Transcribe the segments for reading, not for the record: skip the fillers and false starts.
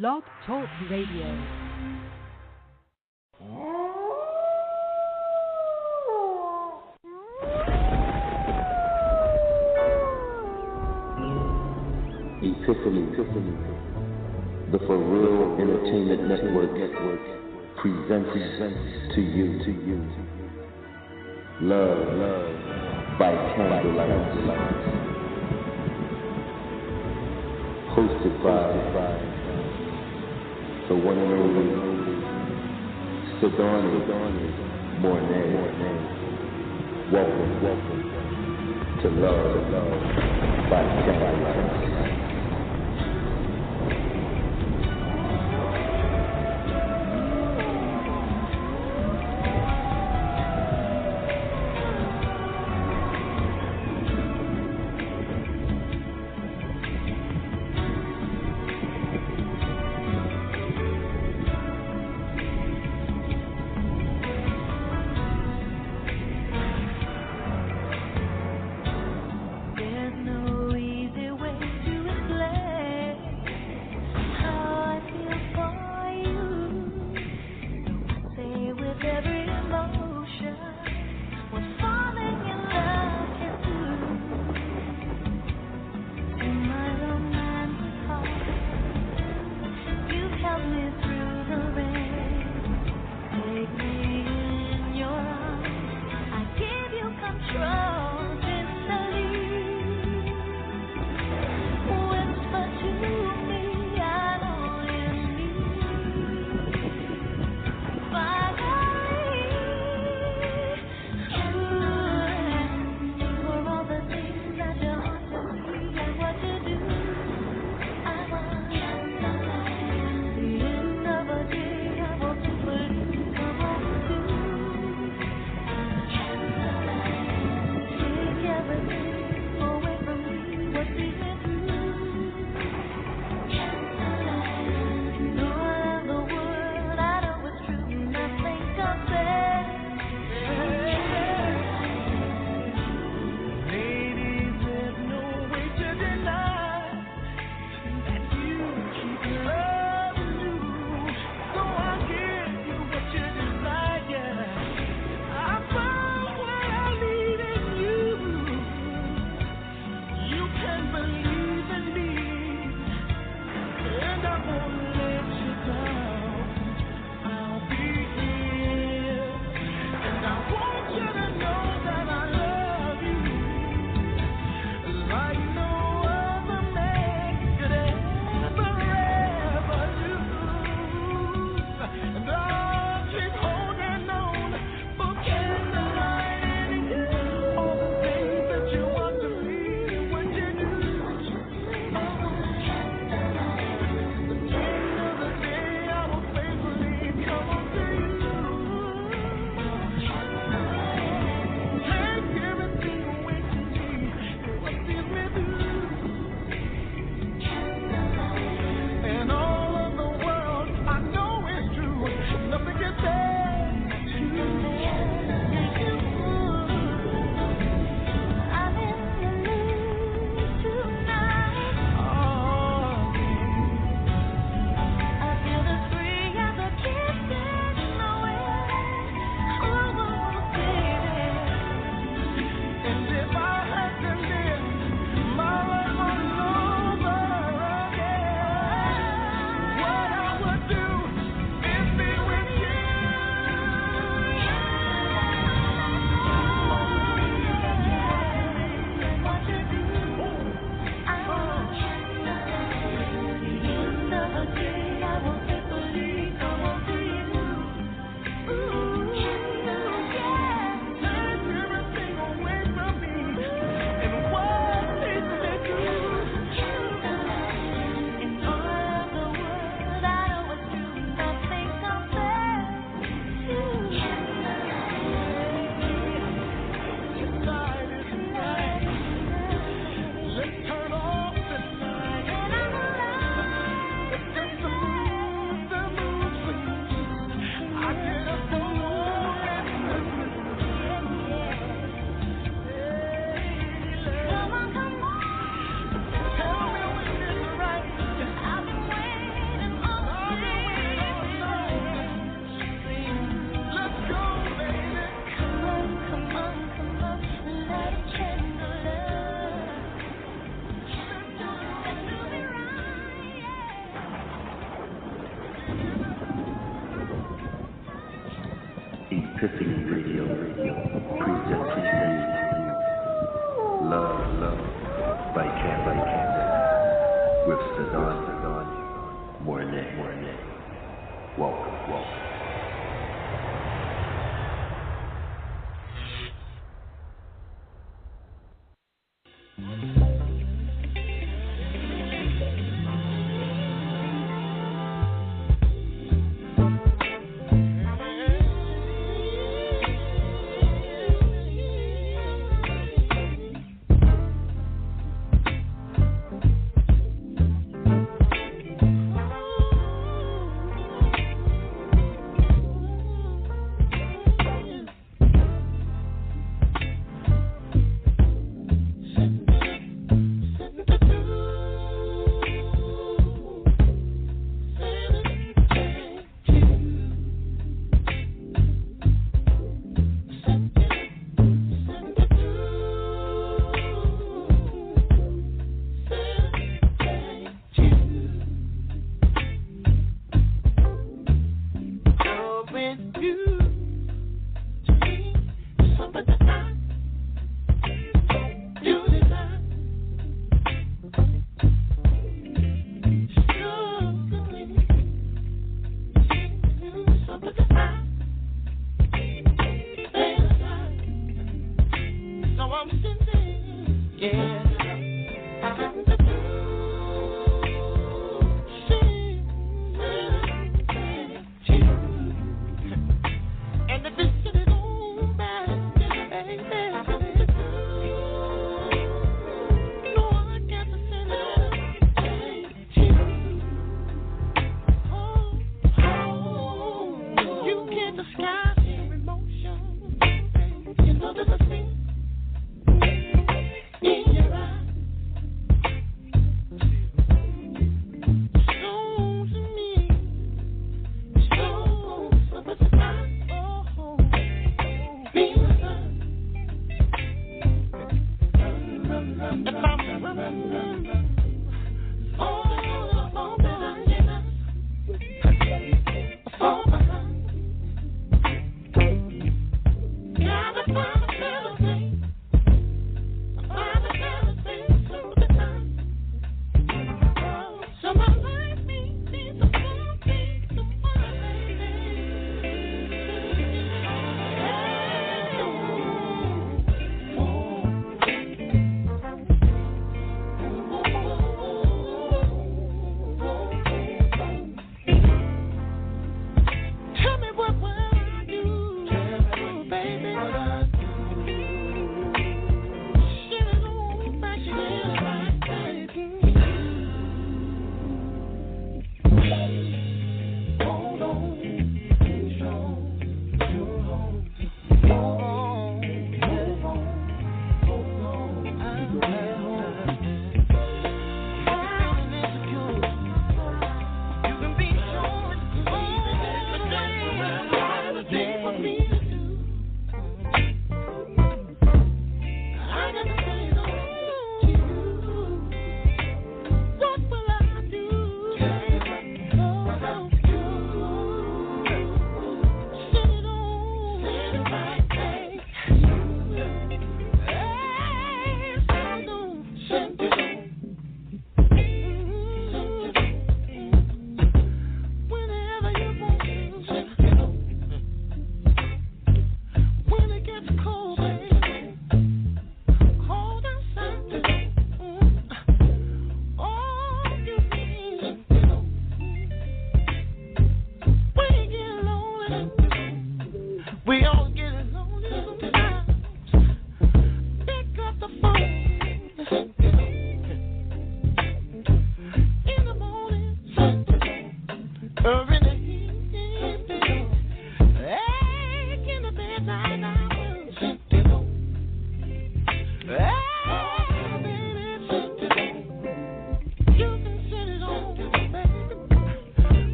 Blog Talk Radio. Epiphany, the For Real Entertainment Network presents to you Love by Candelight, hosted by the one and only Sigourney Mornay. Welcome to Love by Candelight. There's no easy way to Epiphany Radio presents to you Love by Candelight with Sadan Mornay. Welcome.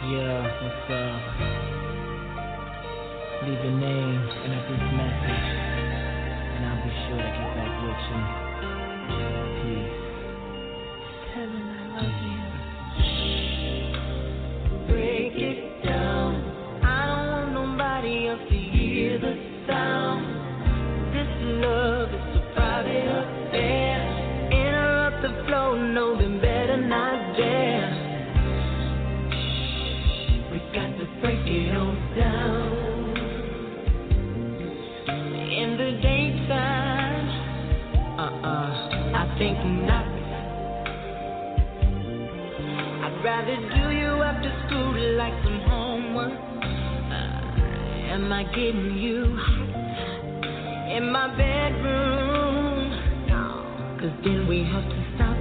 Yeah, what's up? Leave your name in a brief message, and I'll be sure to get back with you. Peace. Kevin, I love you. Break it down. I don't want nobody else to hear the sound. This love is so private up there. Interrupt the flow, no, then better not dare. We got to break it on down. In the daytime, I think not. I'd rather do you after school like some homework. Am I getting you hot in my bedroom? No, 'cause then we have to stop.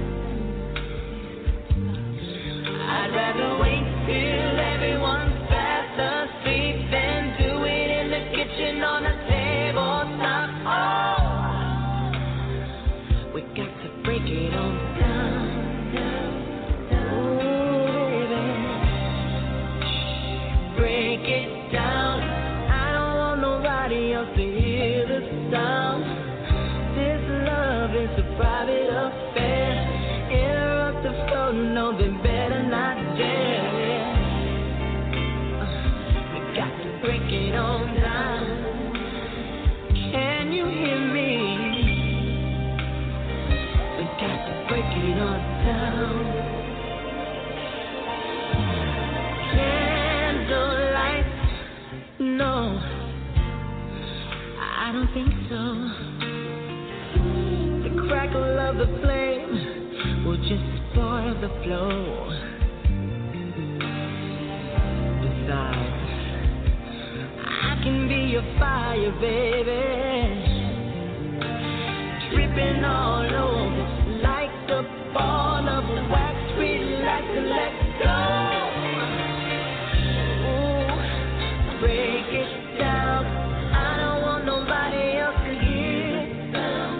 I'd rather wait till everyone's fast asleep than do it in the kitchen on a tabletop. Oh, we got to break it on down. Break it down. I don't want nobody else to hear the sound. This love is a private affair. Interrupt the flow, no, then better not dare. We got to break it on down. Can you hear me? We got to break it on down. Candelight, no, I don't think so. The crackle of the flame will just spoil the flow. Besides, I can be your fire, baby, dripping all over like the ball of wax. We like to let go. Break it down. I don't want nobody else to hear it sound.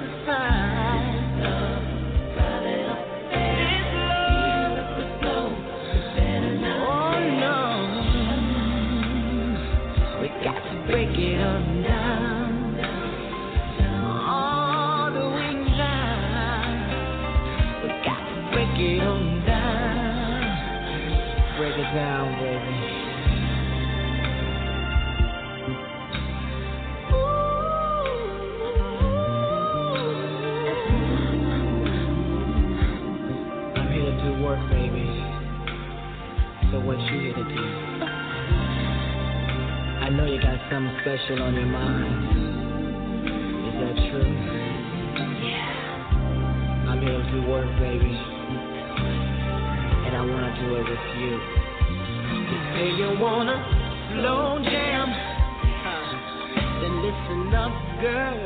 This love is slow. Oh no, we got to break it on down. All the wings out. We got to break it on down. Break it down, baby. Work, baby. So what you here to do? I know you got something special on your mind. Is that true? Yeah. I'm here to do work, baby. And I want to do it with you. You say you want a slow jam, then listen up, girl.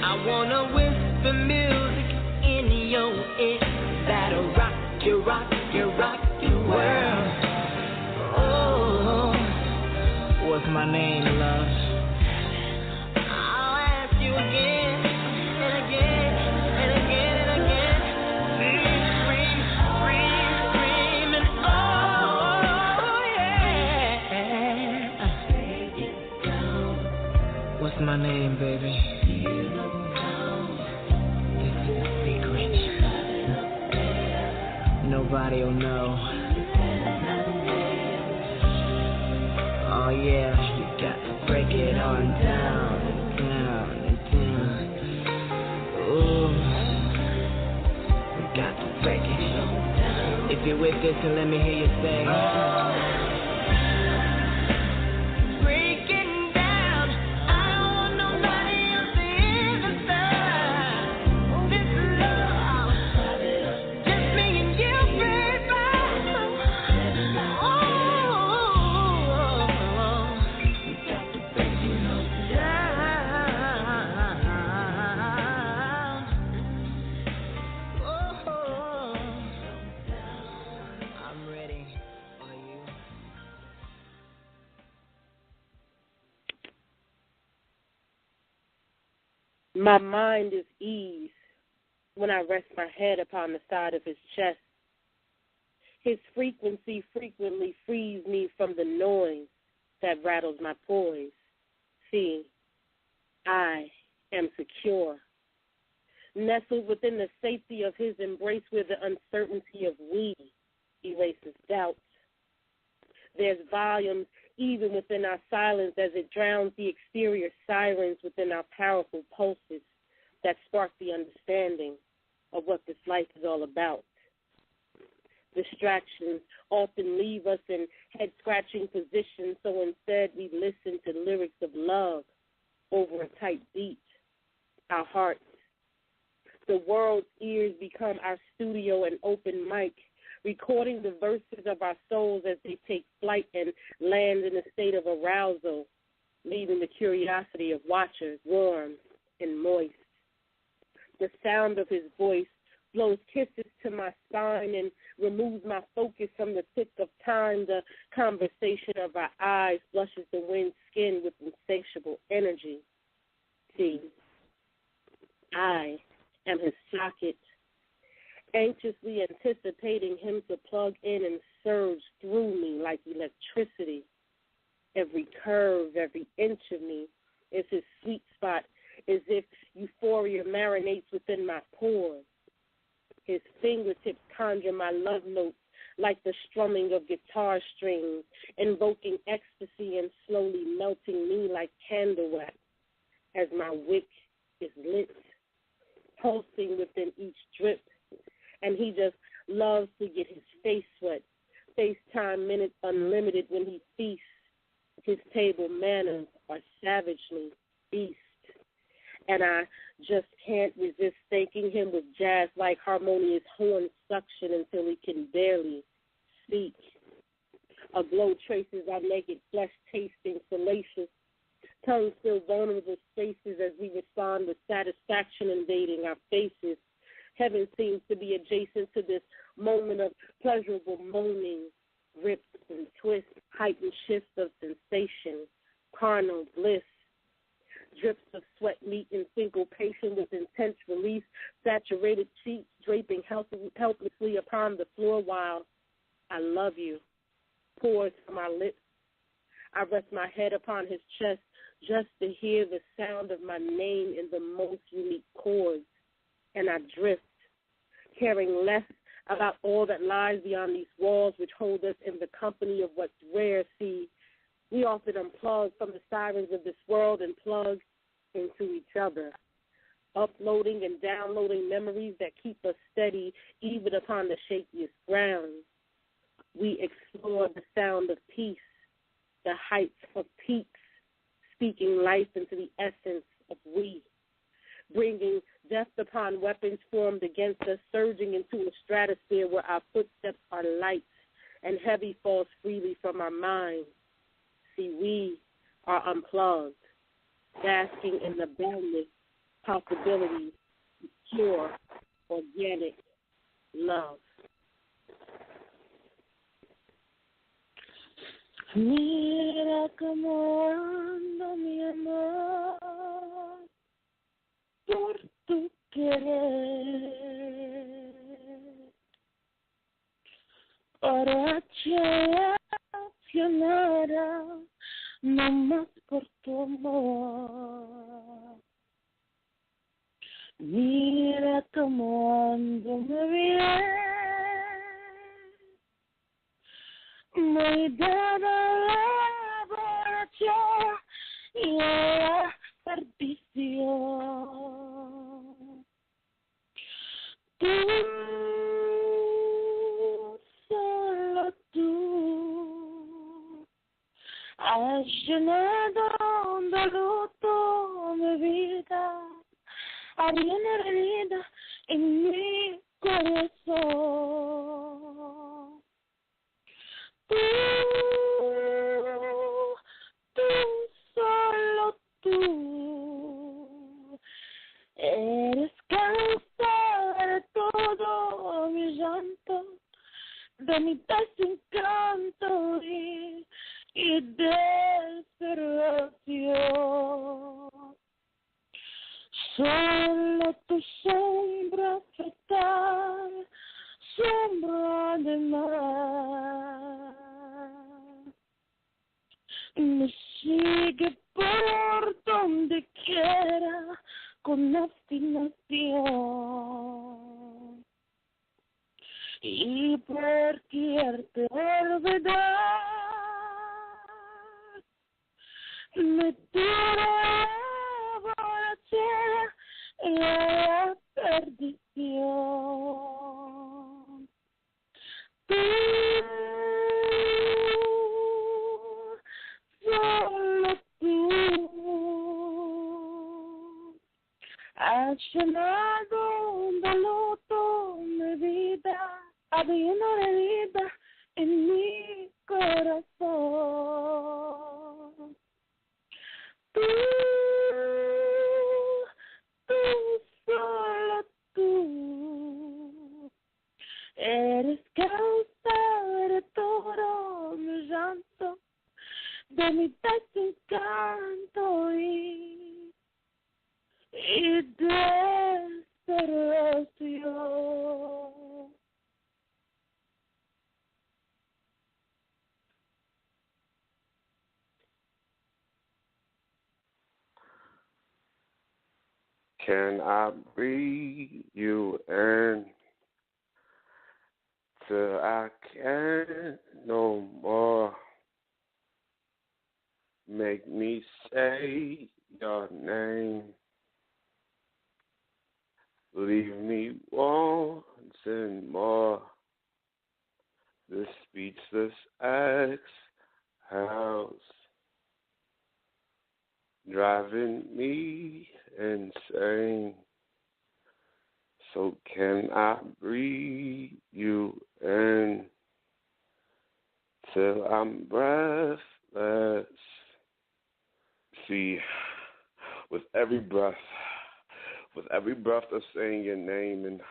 I want to whisper music in your ear that'll rock you, rock you, rock your world. Oh, What's my name, love? I'll ask you again and again and again and again. Scream, scream, screaming, oh yeah. What's my name, baby? Nobody will know. Oh yeah, you got to break it on down and down and down. Ooh, we got to break it down. If you're with this, then let me hear you say. My mind is ease when I rest my head upon the side of his chest. His frequency frequently frees me from the noise that rattles my poise. See, I am secure, nestled within the safety of his embrace where the uncertainty of we erases doubts. There's volumes even within our silence as it drowns the exterior sirens within our powerful pulses that spark the understanding of what this life is all about. Distractions often leave us in head-scratching positions, so instead we listen to lyrics of love over a tight beat, our hearts. The world's ears become our studio and open mic, recording the verses of our souls as they take flight and land in a state of arousal, leaving the curiosity of watchers warm and moist. The sound of his voice blows kisses to my spine and removes my focus from the thick of time. The conversation of our eyes flushes the wind skin with insatiable energy. See, I am his socket, anxiously anticipating him to plug in and surge through me like electricity. Every curve, every inch of me is his sweet spot, as if euphoria marinates within my pores. His fingertips conjure my love notes like the strumming of guitar strings, invoking ecstasy and slowly melting me like candle wax as my wick is lit, pulsing within each drip. And he just loves to get his face wet, FaceTime minutes unlimited when he feasts. His table manners are savagely beast. And I just can't resist thanking him with jazz-like harmonious horn suction until he can barely speak. A glow traces our naked flesh tasting salacious, tongue still vulnerable spaces as we respond with satisfaction invading our faces. Heaven seems to be adjacent to this moment of pleasurable moaning, rips and twists, heightened shifts of sensation, carnal bliss. Drips of sweat meet in syncopation with intense release, saturated cheeks draping helplessly upon the floor while I love you pours from our lips. I rest my head upon his chest just to hear the sound of my name in the most unique chords, and I drift, caring less about all that lies beyond these walls which hold us in the company of what's rare. See, we often unplug from the sirens of this world and plug into each other, uploading and downloading memories that keep us steady even upon the shakiest ground. We explore the sound of peace, the heights of peaks, speaking life into the essence of we, bringing death upon weapons formed against us, surging into a stratosphere where our footsteps are light and heavy falls freely from our minds. See, we are unplugged, basking in the boundless possibilities of pure, organic love. Mira cómo ando, mi amor, por tu querer, para que accionara no más por tu amor. Mira cómo ando muy bien, muy dada la borracha y la perdición. Tú, solo tú, has llenado de luto mi vida, abriendo una herida en mi corazón. Tú, solo tú, eres causa de todo mi llanto, de mi desencanto y desesperación. Solo tu sombra fatal sombra del mar me sigue por donde quiera con obstinación y por quererte olvidar me tiro a la borrachera y a la perdición. Tú, solo tú, has llenado de luto mi vida, habiendo herida en mi corazón. Tú, solo tú, eres causa de todo mi llanto, de mi desencanto y desesperación. Can I breathe you in till I can't no more? Make me say your name. Leave me wanting more. This speechless exhales driving me insane. So can I breathe you in till I'm breathless? See, with every breath of saying your name and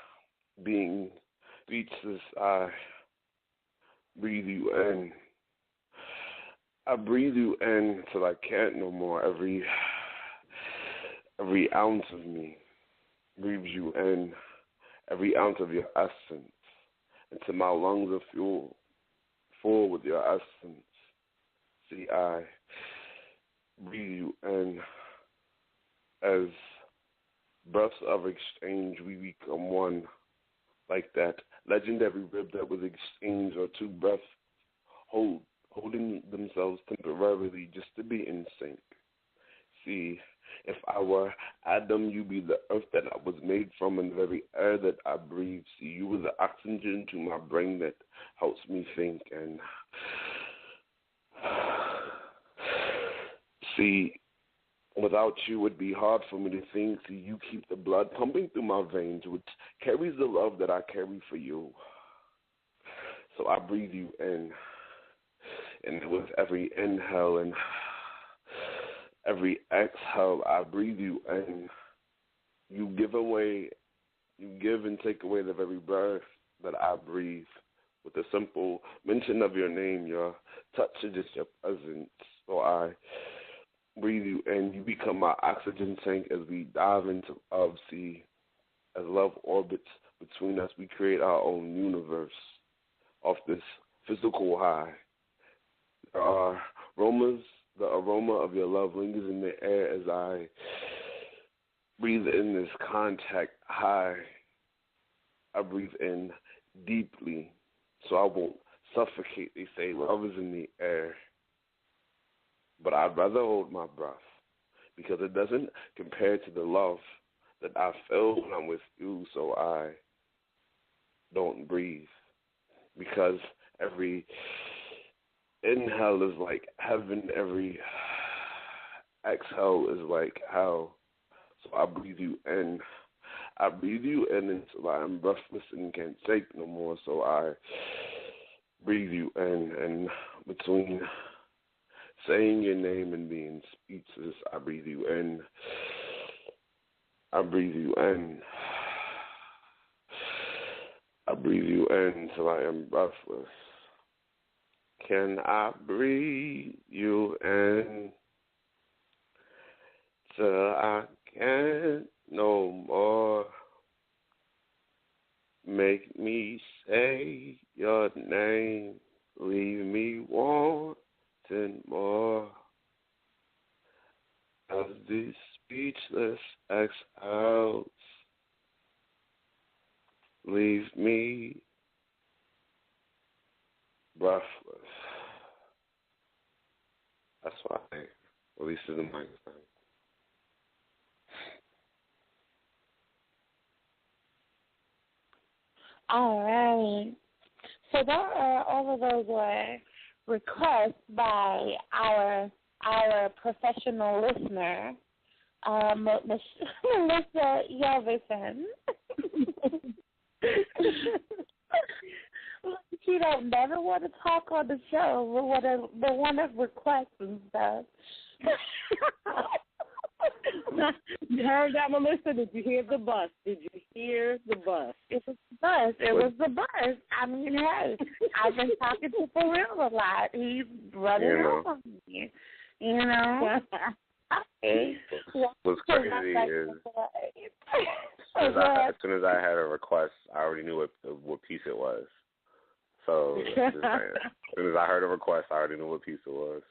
being speechless, I breathe you in. I breathe you in till I can't no more. Every ounce of me breathes you in. Every ounce of your essence. Until my lungs are full with your essence. See, I breathe you in. As breaths of exchange, we become one. Like that legendary rib that was exchanged, or two breaths holding themselves temporarily just to be in sync. See, if I were Adam, you be the earth that I was made from and the very air that I breathe. See, you were the oxygen to my brain that helps me think. And see, without you, it'd be hard for me to think. See, you keep the blood pumping through my veins, which carries the love that I carry for you. So I breathe you in. And with every inhale and every exhale, I breathe you in. You give and take away the very breath that I breathe. With a simple mention of your name, your touch, and just your presence. So I breathe you in. You become my oxygen tank as we dive into love. See, as love orbits between us, we create our own universe off this physical high. There are aromas. The aroma of your love lingers in the air as I breathe in this contact high. I breathe in deeply so I won't suffocate. They say love is in the air. But I'd rather hold my breath because it doesn't compare to the love that I feel when I'm with you, so I don't breathe. Because every inhale is like heaven, every exhale is like hell. So I breathe you in. I breathe you in until I am breathless and can't take no more. So I breathe you in. And between saying your name and being speechless, I breathe you in. I breathe you in. I breathe you in till I am breathless. Can I breathe you in till I can't no more? Make make me say your name, leave me wanting more. As these speechless exhales leave me breathless. That's why I releases the microphone. All right. So all of those were requests by our professional listener, Melissa Yelverson. She don't never want to talk on the show, but want to request and stuff. You heard that, Melissa? Did you hear the bus? Did you hear the bus? It was the bus. It was the bus. I mean, hey, I've been talking to For Real a lot. He's running off on me. You know? What's crazy is as soon as I had a request, I already knew what piece it was. So as soon as I heard a request, I already knew what piece it was.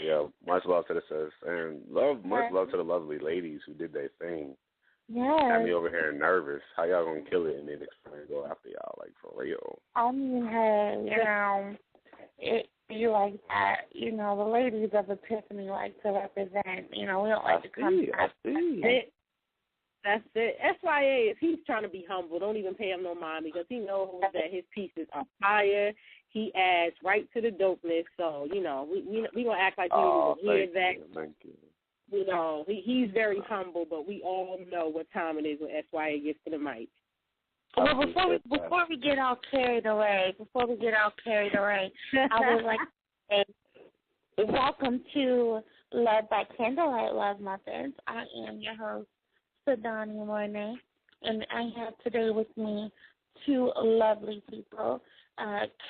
Yeah, much love to the sis, and much love to the lovely ladies who did their thing. Yeah. Got me over here nervous. How y'all gonna kill it and then trying to go after y'all, like, for real? I mean, hey, you know, you like that. You know, the ladies of Epiphany like to represent. You know, we don't like to come. I see. That's it. SYA, if he's trying to be humble, don't even pay him no mind because he knows that his pieces are fire. He adds right to the dopeness. So, you know, we going to act like we didn't even hear that. Thank you. You know, he's very humble, but we all know what time it is when SYA gets to the mic. Well, before we get all carried away, I would like to say welcome to Love by Candelight, Love Muffins. I am your host, Sadani Mornay, and I have today with me two lovely people,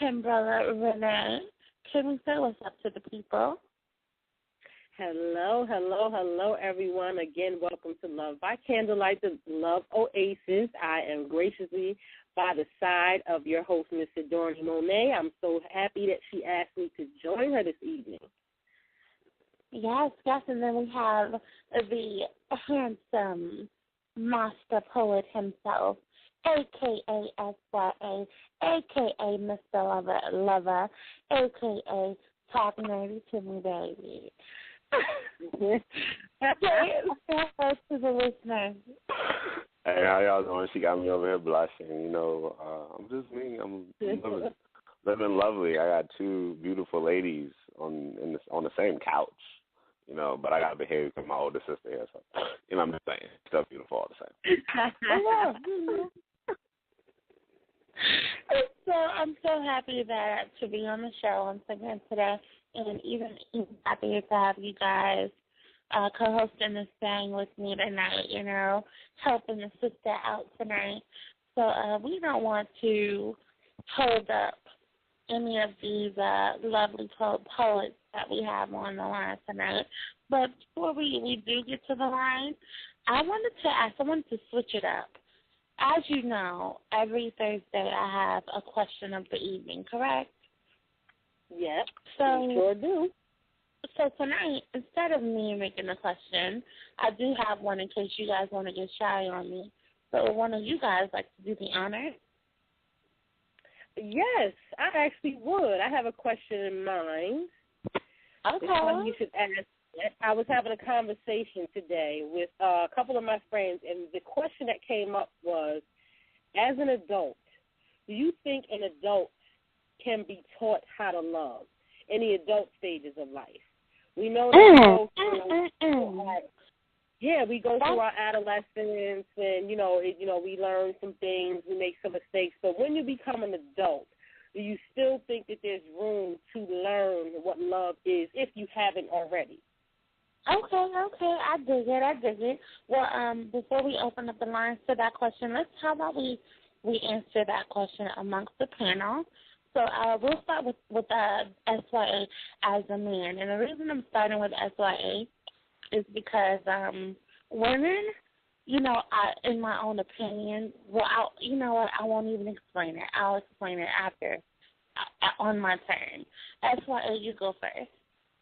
Kimbrella Renee. Can we say what's up to the people? Hello, everyone. Again, welcome to Love by Candlelight, the Love Oasis. I am graciously by the side of your host, Miss Sidorni Monet. I'm so happy that she asked me to join her this evening. Yes, and then we have the handsome master poet himself, a.k.a. SYA, a.k.a. Mr. Lover, a.k.a. Talk Nerdy to Me Baby. Say to the listeners. Hey, how y'all doing? She got me over here blushing. You know, I'm just me. I'm living lovely. I got two beautiful ladies on the same couch. You know, but I got to behave because my older sister here. So, you know, I'm just saying, still beautiful all the same. So I'm so happy to be on the show once again today, and even happy to have you guys co-hosting this thing with me tonight, you know, helping the sister out tonight. So we don't want to hold up any of these lovely poets that we have on the line tonight. But before we do get to the line, I wanted to switch it up. As you know, every Thursday I have a question of the evening, correct? Yep, so, we sure do. So tonight, instead of me making a question, I do have one in case you guys want to get shy on me. So would one of you guys like to do the honor? Yes, I actually would. I have a question in mind. Okay. You should ask. I was having a conversation today with a couple of my friends, and the question that came up was, as an adult, do you think an adult can be taught how to love in the adult stages of life? We know that we go through our adolescence, and we learn some things, we make some mistakes. But when you become an adult, do you still think that there's room to learn what love is if you haven't already? Okay, I dig it. Well, before we open up the lines to that question, how about we answer that question amongst the panel? So we'll start with SYA as a man. And the reason I'm starting with SYA is because women in my own opinion, you know what, I won't even explain it. I'll explain it after, on my turn. That's why you go first.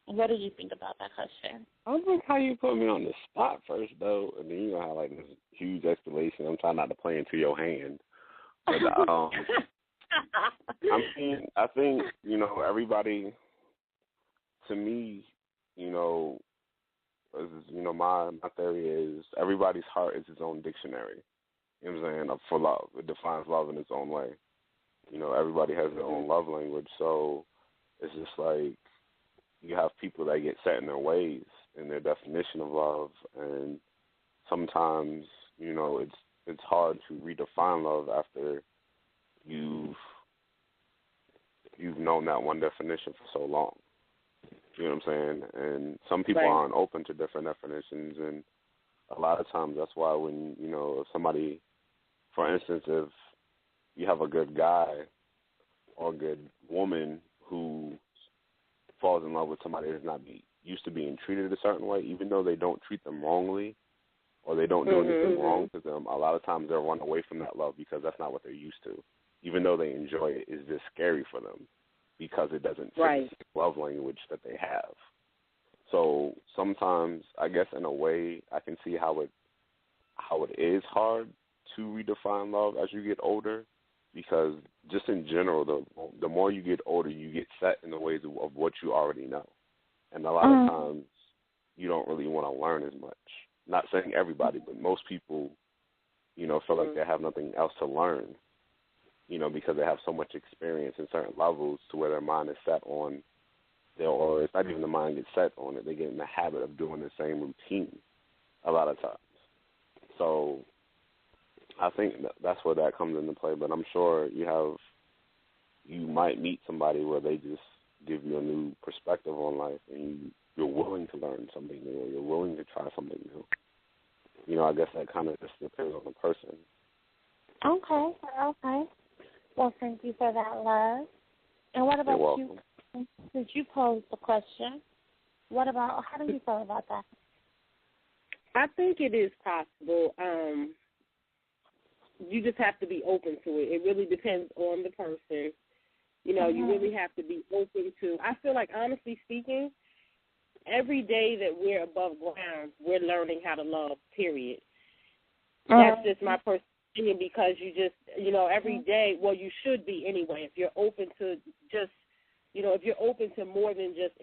What do you think about that question? I don't like how you put me on the spot first, though, and then you have like this huge explanation. I'm trying not to play into your hand, but I think everybody. To me, my theory is everybody's heart is its own dictionary. You know what I'm saying? For love, it defines love in its own way. Everybody has their own love language, so it's just like you have people that get set in their ways in their definition of love, and sometimes it's hard to redefine love after you've known that one definition for so long. You know what I'm saying? And some people aren't open to different definitions, and a lot of times that's why when, if somebody, for instance, if you have a good guy or a good woman who falls in love with somebody that's not used to being treated a certain way, even though they don't treat them wrongly or they don't do anything wrong to them, a lot of times they'll run away from that love because that's not what they're used to. Even though they enjoy it, it's just scary for them because it doesn't fit the love language that they have. So sometimes, I guess in a way, I can see how it is hard to redefine love as you get older, because just in general, the more you get older, you get set in the ways of what you already know. And a lot of times, you don't really want to learn as much. Not saying everybody, but most people, feel like they have nothing else to learn, because they have so much experience in certain levels to where their mind is set on or it's not even the mind gets set on it. They get in the habit of doing the same routine a lot of times. So I think that's where that comes into play. But I'm sure you might meet somebody where they just give you a new perspective on life, and you're willing to learn something new, or you're willing to try something new. I guess that kind of just depends on the person. Okay. Well, thank you for that, love. And what about you? Since you posed the question, how do you feel about that? I think it is possible. You just have to be open to it. It really depends on the person. You really have to be open to. I feel like, honestly speaking, every day that we're above ground, we're learning how to love, period. That's just my personal opinion, because you just, every day, well, you should be anyway, if you're open to just, if you're open to more than just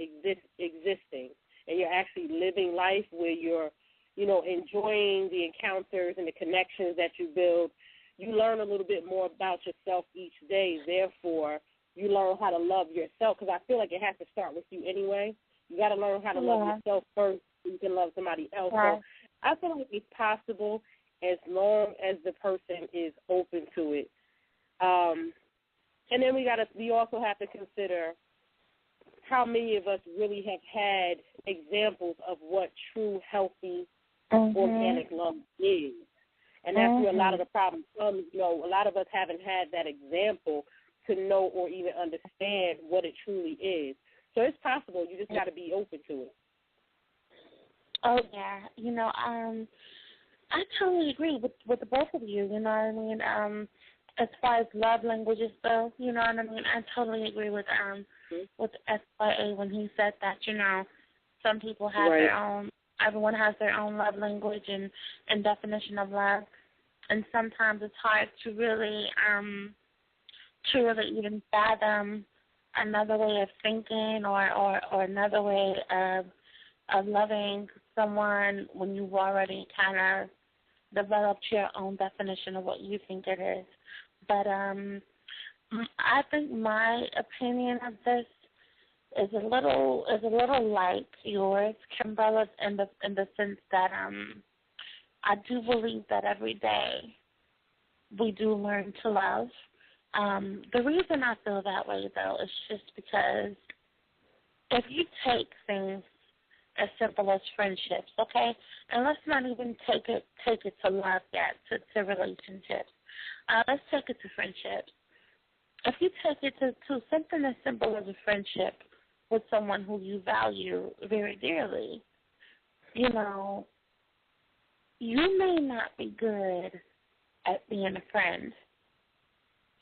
existing, and you're actually living life where you're, enjoying the encounters and the connections that you build, you learn a little bit more about yourself each day. Therefore, you learn how to love yourself, because I feel like it has to start with you anyway. You got to learn how to love yourself first so you can love somebody else. So I feel like it's possible as long as the person is open to it. And then we also have to consider how many of us really have had examples of what true, healthy, organic love is. And that's where a lot of the problem comes. A lot of us haven't had that example to know or even understand what it truly is. So it's possible. You just got to be open to it. Oh, yeah. I totally agree with the both of you, as far as love languages go, I totally agree with SYA when he said that, some people have their own, everyone has their own love language and definition of love, and sometimes it's hard to really even fathom another way of thinking or another way of loving someone when you've already kind of developed your own definition of what you think it is. But I think my opinion of this is a little like yours, Kimberly, in the sense that I do believe that every day we do learn to love. The reason I feel that way, though, is just because if you take things as simple as friendships, okay, and let's not even take it to love yet, to relationships. Let's take it to friendships. If you take it to something as simple as a friendship with someone who you value very dearly, you may not be good at being a friend,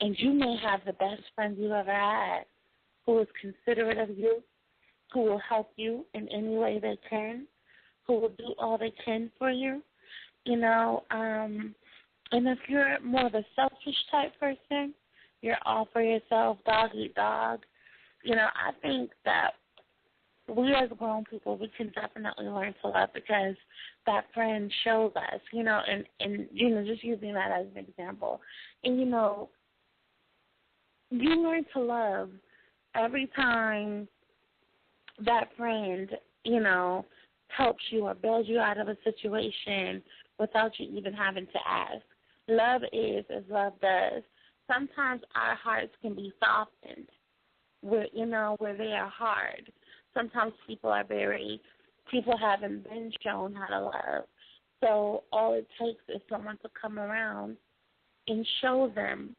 and you may have the best friend you ever had who is considerate of you, who will help you in any way they can, who will do all they can for you, and if you're more of a selfish type person, you're all for yourself, dog eat dog, I think that we as grown people, we can definitely learn to love because that friend shows us, and just using that as an example. And, you learn to love every time that friend, helps you or bails you out of a situation without you even having to ask. Love is as love does. Sometimes our hearts can be softened where they are hard. Sometimes people haven't been shown how to love. So all it takes is someone to come around and show them.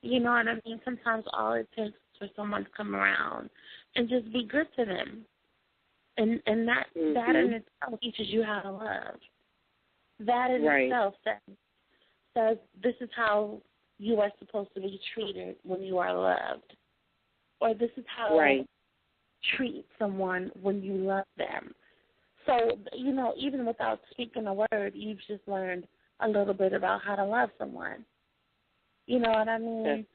You know what I mean? Sometimes all it takes is for someone to come around and just be good to them. And that in itself teaches you how to love. That in itself says this is how you are supposed to be treated when you are loved. Or this is how you treat someone when you love them. So, even without speaking a word, you've just learned a little bit about how to love someone. You know what I mean?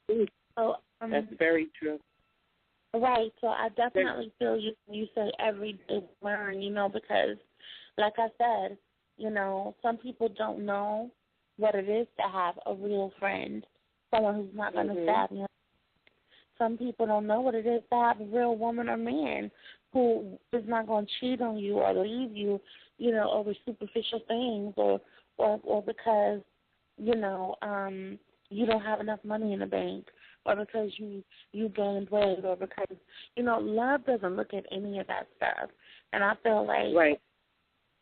That's very true. Right. So I definitely feel you when you say every day learn, because like I said, some people don't know what it is to have a real friend, someone who's not going to stab you. Some people don't know what it is to have a real woman or man who is not going to cheat on you or leave you, over superficial things or because, you don't have enough money in the bank or because you gained weight or because, love doesn't look at any of that stuff. And I feel like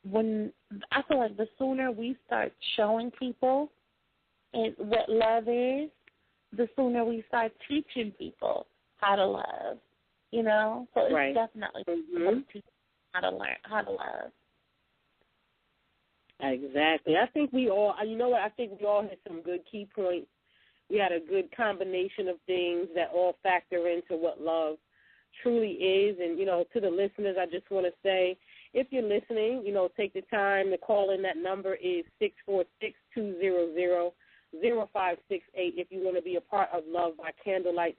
the sooner we start showing people what love is, the sooner we start teaching people how to love, So it's definitely teaching how to love. Exactly. I think we all, I think we all had some good key points. We had a good combination of things that all factor into what love truly is. And, to the listeners, I just want to say, if you're listening, take the time to call in. That number is 646-200-0568 if you want to be a part of Love by Candlelight,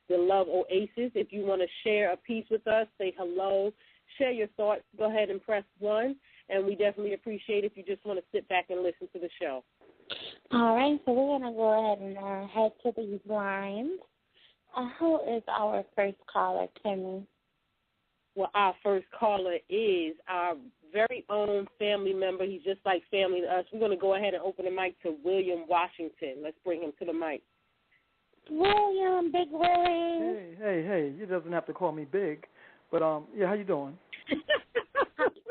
the Love Oasis. If you want to share a piece with us, say hello, share your thoughts, go ahead and press 1. And we definitely appreciate if you just want to sit back and listen to the show. All right, so we're going to go ahead and head to these lines. Who is our first caller, Kimmy? Well, our first caller is our very own family member. He's just like family to us. We're going to go ahead and open the mic to William Washington. Let's bring him to the mic. William, Big Willie. Hey, you doesn't have to call me Big, but, how you doing?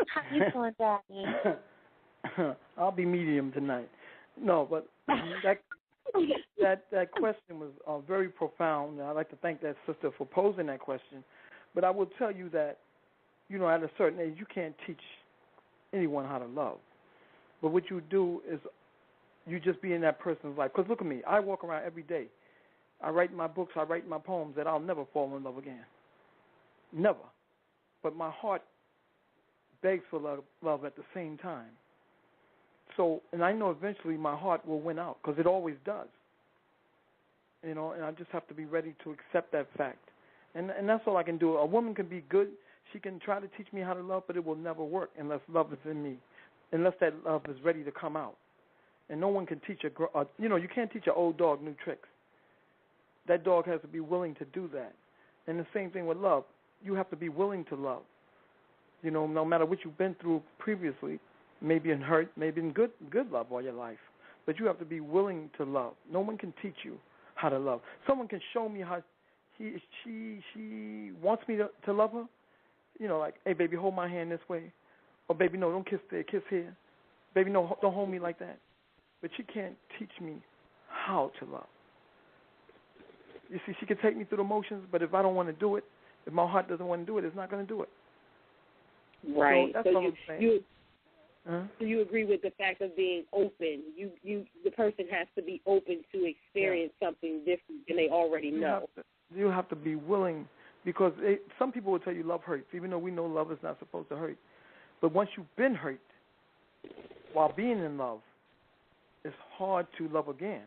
How you doing, Daddy? I'll be medium tonight. No, but that question was very profound. I'd like to thank that sister for posing that question. But I will tell you that, at a certain age, you can't teach anyone how to love. But what you do is you just be in that person's life. Because look at me. I walk around every day. I write my books. I write my poems that I'll never fall in love again. Never. But my heart begs for love at the same time. So, and I know eventually my heart will win out because it always does. And I just have to be ready to accept that fact. And that's all I can do. A woman can be good. She can try to teach me how to love, but it will never work unless love is in me, unless that love is ready to come out. And no one can teach you can't teach an old dog new tricks. That dog has to be willing to do that. And the same thing with love. You have to be willing to love. No matter what you've been through previously, maybe in hurt, maybe in good love all your life, but you have to be willing to love. No one can teach you how to love. Someone can show me how she wants me to love her. Like, hey, baby, hold my hand this way. Or, baby, no, don't kiss there, kiss here. Baby, no, don't hold me like that. But she can't teach me how to love. You see, she can take me through the motions, but if I don't want to do it, if my heart doesn't want to do it, it's not going to do it. Right. So that's what I'm saying. So you agree with the fact of being open. The person has to be open to experience something different than they already know. You have to be willing, because some people will tell you love hurts, even though we know love is not supposed to hurt. But once you've been hurt while being in love, it's hard to love again.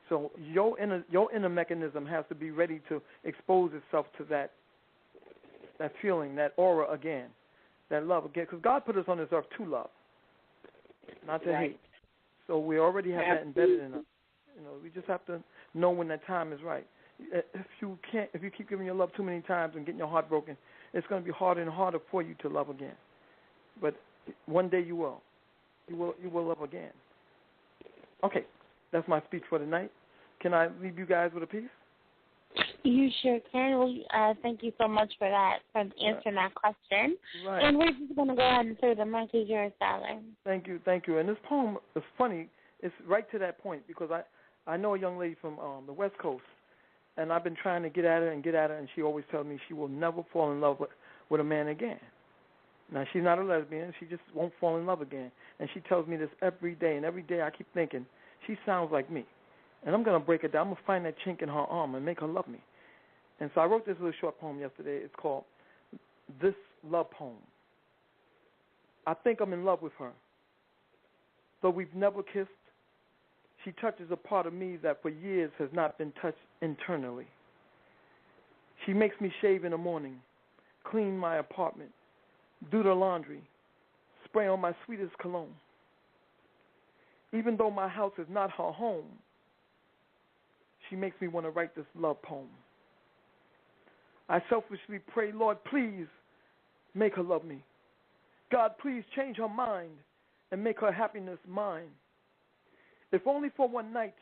So your inner mechanism has to be ready to expose itself to that feeling, that aura again, that love again. Because God put us on this earth to love, not to hate. So we already have that embedded in us. We just have to know when that time is right. If you keep giving your love too many times and getting your heart broken, it's going to be harder and harder for you to love again. But one day you will. You will love again. Okay, that's my speech for tonight. Can I leave you guys with a piece? You sure can. Thank you so much for that, for answering that question. Right. And we're just going to go ahead and throw the mic to yours, darling. Thank you. And this poem is funny. It's right to that point, because I know a young lady from the West Coast, and I've been trying to get at her, and she always tells me she will never fall in love with a man again. Now, she's not a lesbian. She just won't fall in love again. And she tells me this every day, and every day I keep thinking, she sounds like me. And I'm going to break it down. I'm going to find that chink in her arm and make her love me. And so I wrote this little short poem yesterday. It's called This Love Poem. I think I'm in love with her. Though we've never kissed, she touches a part of me that for years has not been touched internally. She makes me shave in the morning, clean my apartment, do the laundry, spray on my sweetest cologne. Even though my house is not her home, she makes me want to write this love poem. I selfishly pray, Lord, please make her love me. God, please change her mind and make her happiness mine. If only for one night,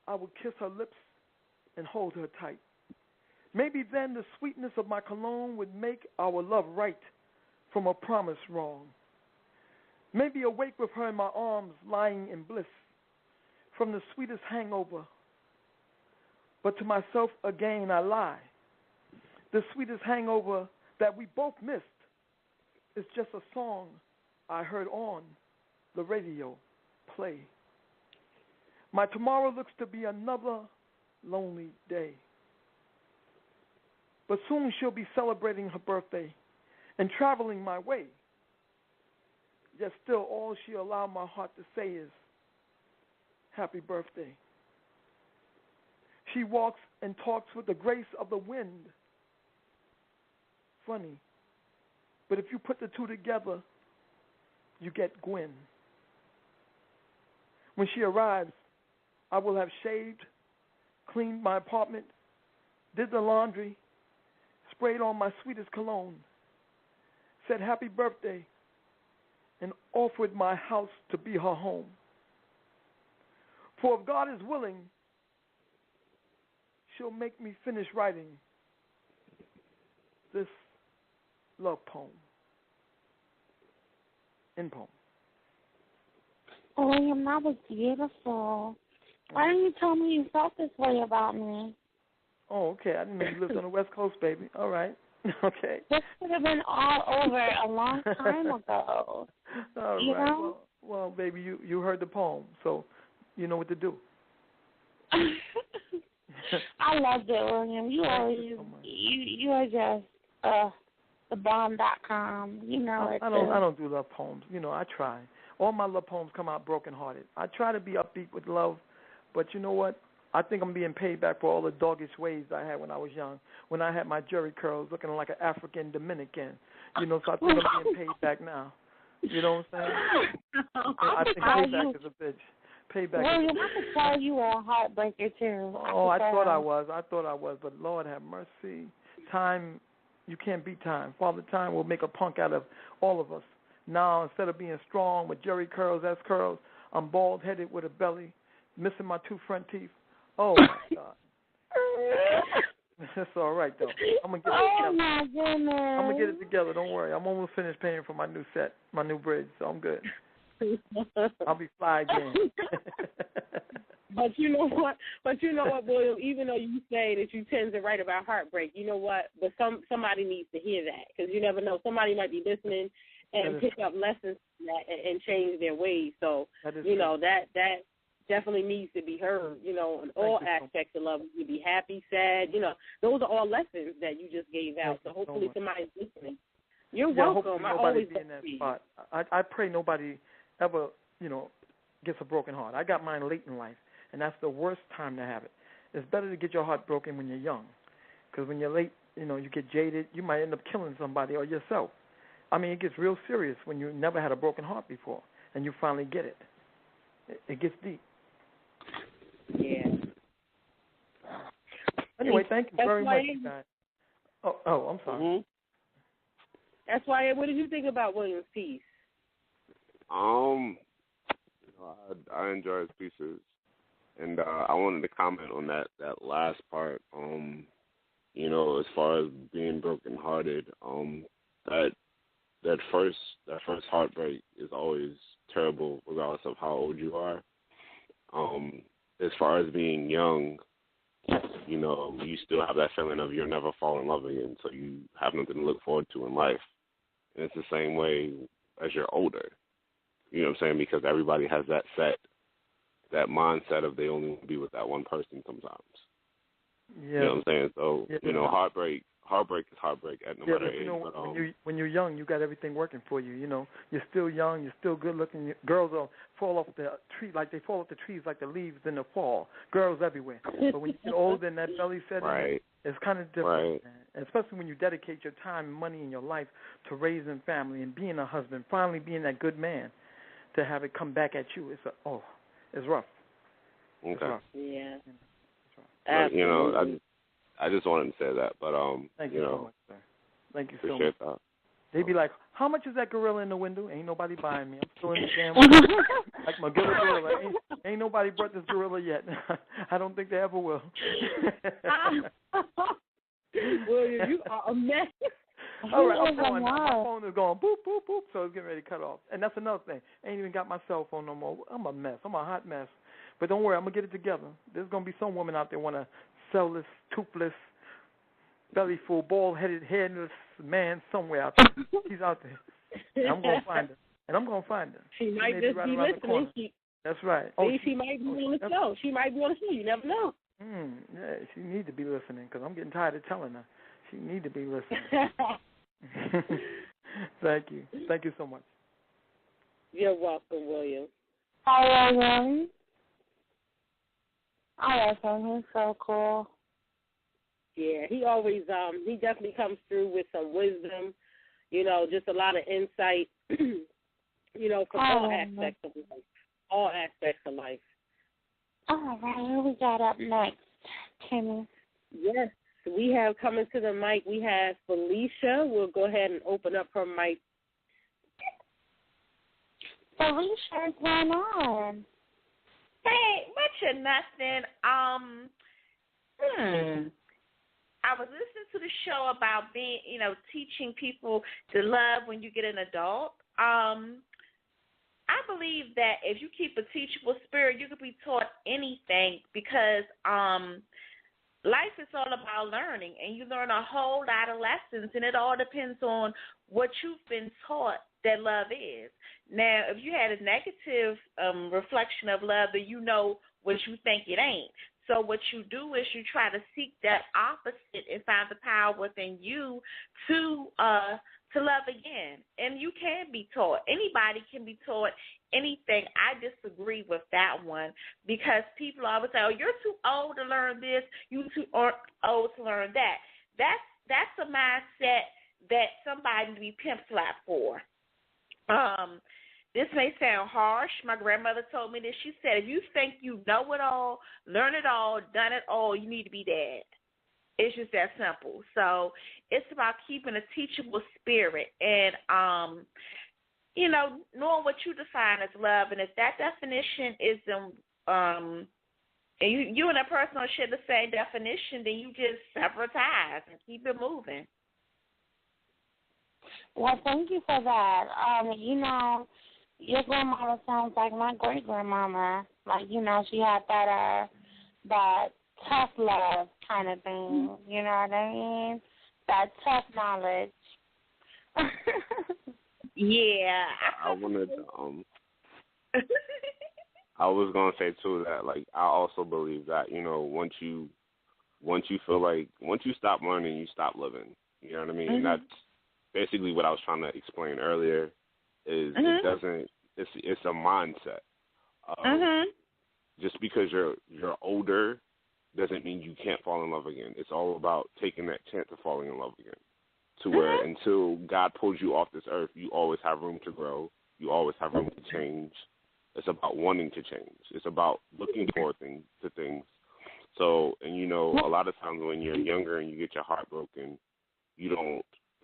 I would kiss her lips and hold her tight. Maybe then the sweetness of my cologne would make our love right from a promise wrong. Maybe awake with her in my arms, lying in bliss, from the sweetest hangover. But to myself again I lie. The sweetest hangover that we both missed is just a song I heard on the radio play. My tomorrow looks to be another lonely day. But soon she'll be celebrating her birthday and traveling my way. Yet still all she'll allow my heart to say is, happy birthday. She walks and talks with the grace of the wind. Funny, but if you put the two together, you get Gwen. When she arrives, I will have shaved, cleaned my apartment, did the laundry, sprayed on my sweetest cologne, said happy birthday, and offered my house to be her home. For if God is willing, she'll make me finish writing this love poem. End poem. William, that was beautiful. Why didn't you tell me you felt this way about me? Oh, okay. I didn't know you lived on the West Coast, baby. All right. Okay. This could have been all over a long time ago. All you right. know? Well, baby, you heard the poem, so you know what to do. I loved it, William. You always, you are just thebomb.com. You know it. I don't do love poems. I try. All my love poems come out brokenhearted. I try to be upbeat with love, but you know what? I think I'm being paid back for all the doggish ways I had when I was young, when I had my jerry curls looking like an African Dominican. So I think I'm being paid back now. You know what I'm saying? I think payback is a bitch. Payback. William, I could tell you were a heartbreaker too. I thought I was, but Lord have mercy. Time, you can't beat time. Father Time will make a punk out of all of us. Now, instead of being strong with jerry curls, S curls, I'm bald-headed with a belly, missing my 2 front teeth. Oh, my God. That's all right, though. I'm going to get it together. Oh, my goodness. I'm going to get it together. Don't worry. I'm almost finished paying for my new set, my new bridge, so I'm good. I'll be fly again. But you know what, William? Even though you say that you tend to write about heartbreak, you know what? But somebody needs to hear that, because you never know. Somebody might be listening and pick up lessons and change their ways. So, you know, that definitely needs to be heard, you know, in all aspects of love. You be happy, sad, you know. Those are all lessons that you just gave out. So hopefully somebody's listening. You're welcome. I always be in that spot. I pray nobody ever, you know, gets a broken heart. I got mine late in life, and that's the worst time to have it. It's better to get your heart broken when you're young, because when you're late, you know, you get jaded. You might end up killing somebody or yourself. I mean, it gets real serious when you never had a broken heart before, and you finally get it. It gets deep. Yeah. Anyway, thank you very much, guys. Oh, I'm sorry. Mm-hmm. That's why. What did you think about William's piece? I enjoy his pieces, and I wanted to comment on that last part. You know, as far as being brokenhearted, that first heartbreak is always terrible, regardless of how old you are. As far as being young, you know, you still have that feeling of you'll never fall in love again, so you have nothing to look forward to in life. And it's the same way as you're older. You know what I'm saying? Because everybody has that mindset of they only want to be with that one person sometimes. Yeah. You know what I'm saying? So, you know, heartbreak is heartbreak at no matter age. You know, when you're young, you got everything working for you. You know, you're still young, you're still good looking. Girls will fall off the tree like they fall off the trees like the leaves in the fall. Girls everywhere. But when you get older and that belly set in, it's kind of different. And especially when you dedicate your time and money in your life to raising family and being a husband, finally being that good man, to have it come back at you, it's rough. Okay. It's rough. Yeah. But, you know, I just wanted to say that, but thank you so much, sir. Thank you so much. That. They'd be like, "How much is that gorilla in the window?" Ain't nobody buying me. I'm still in the damn like my good gorilla. Ain't nobody brought this gorilla yet. I don't think they ever will. William, you are a mess. All right, I'm going now. My phone is going boop, boop, boop, so it's getting ready to cut off. And that's another thing. I ain't even got my cell phone no more. I'm a mess. I'm a hot mess. But don't worry, I'm going to get it together. There's going to be some woman out there want to sell this toothless, belly-full, bald-headed, headless man somewhere out there. She's out there. And I'm going to find her. She might just be listening. That's right. She might be on the show. She might be on the show. You never know. Yeah, she need to be listening because I'm getting tired of telling her. She need to be listening. Thank you. Thank you so much. You're welcome, William. Hi, William. I like him. He's so cool. Yeah, he always, he definitely comes through with some wisdom, you know, just a lot of insight, you know, from all aspects of life. All aspects of life. All right, who we got up next, Kimmy? Yes, we have coming to the mic, we have Felicia. We'll go ahead and open up her mic. Felicia, what's going on? Hey, much of nothing. I was listening to the show about being, you know, teaching people to love when you get an adult. I believe that if you keep a teachable spirit, you can be taught anything because life is all about learning, and you learn a whole lot of lessons, and it all depends on what you've been taught that love is. Now, if you had a negative reflection of love, then you know what you think it ain't. So what you do is you try to seek that opposite and find the power within you to love again. And you can be taught. Anybody can be taught anything. I disagree with that one because people always say, oh, you're too old to learn this. You're too old to learn that. That's a mindset that somebody to be pimp slapped for. This may sound harsh. My grandmother told me this. She said, if you think you know it all, learn it all, done it all, you need to be dead. It's just that simple. So it's about keeping a teachable spirit and, you know, knowing what you define as love. And if that definition isn't, and you and that person don't share the same definition, then you just sever ties and keep it moving. Well, thank you for that. You know, your grandmama sounds like my great-grandmama. Like, you know, she had that tough love kind of thing. You know what I mean? That tough knowledge. Yeah. I wanted to, I was gonna say too that like I also believe that, you know, once you feel like once you stop learning, you stop living. You know what I mean? And that's basically what I was trying to explain earlier. Is it doesn't? It's a mindset. Just because you're older doesn't mean you can't fall in love again. It's all about taking that chance of falling in love again. To where until God pulls you off this earth, you always have room to grow. You always have room to change. It's about wanting to change. It's about looking forward to things. So, and you know, a lot of times when you're younger and you get your heart broken, you don't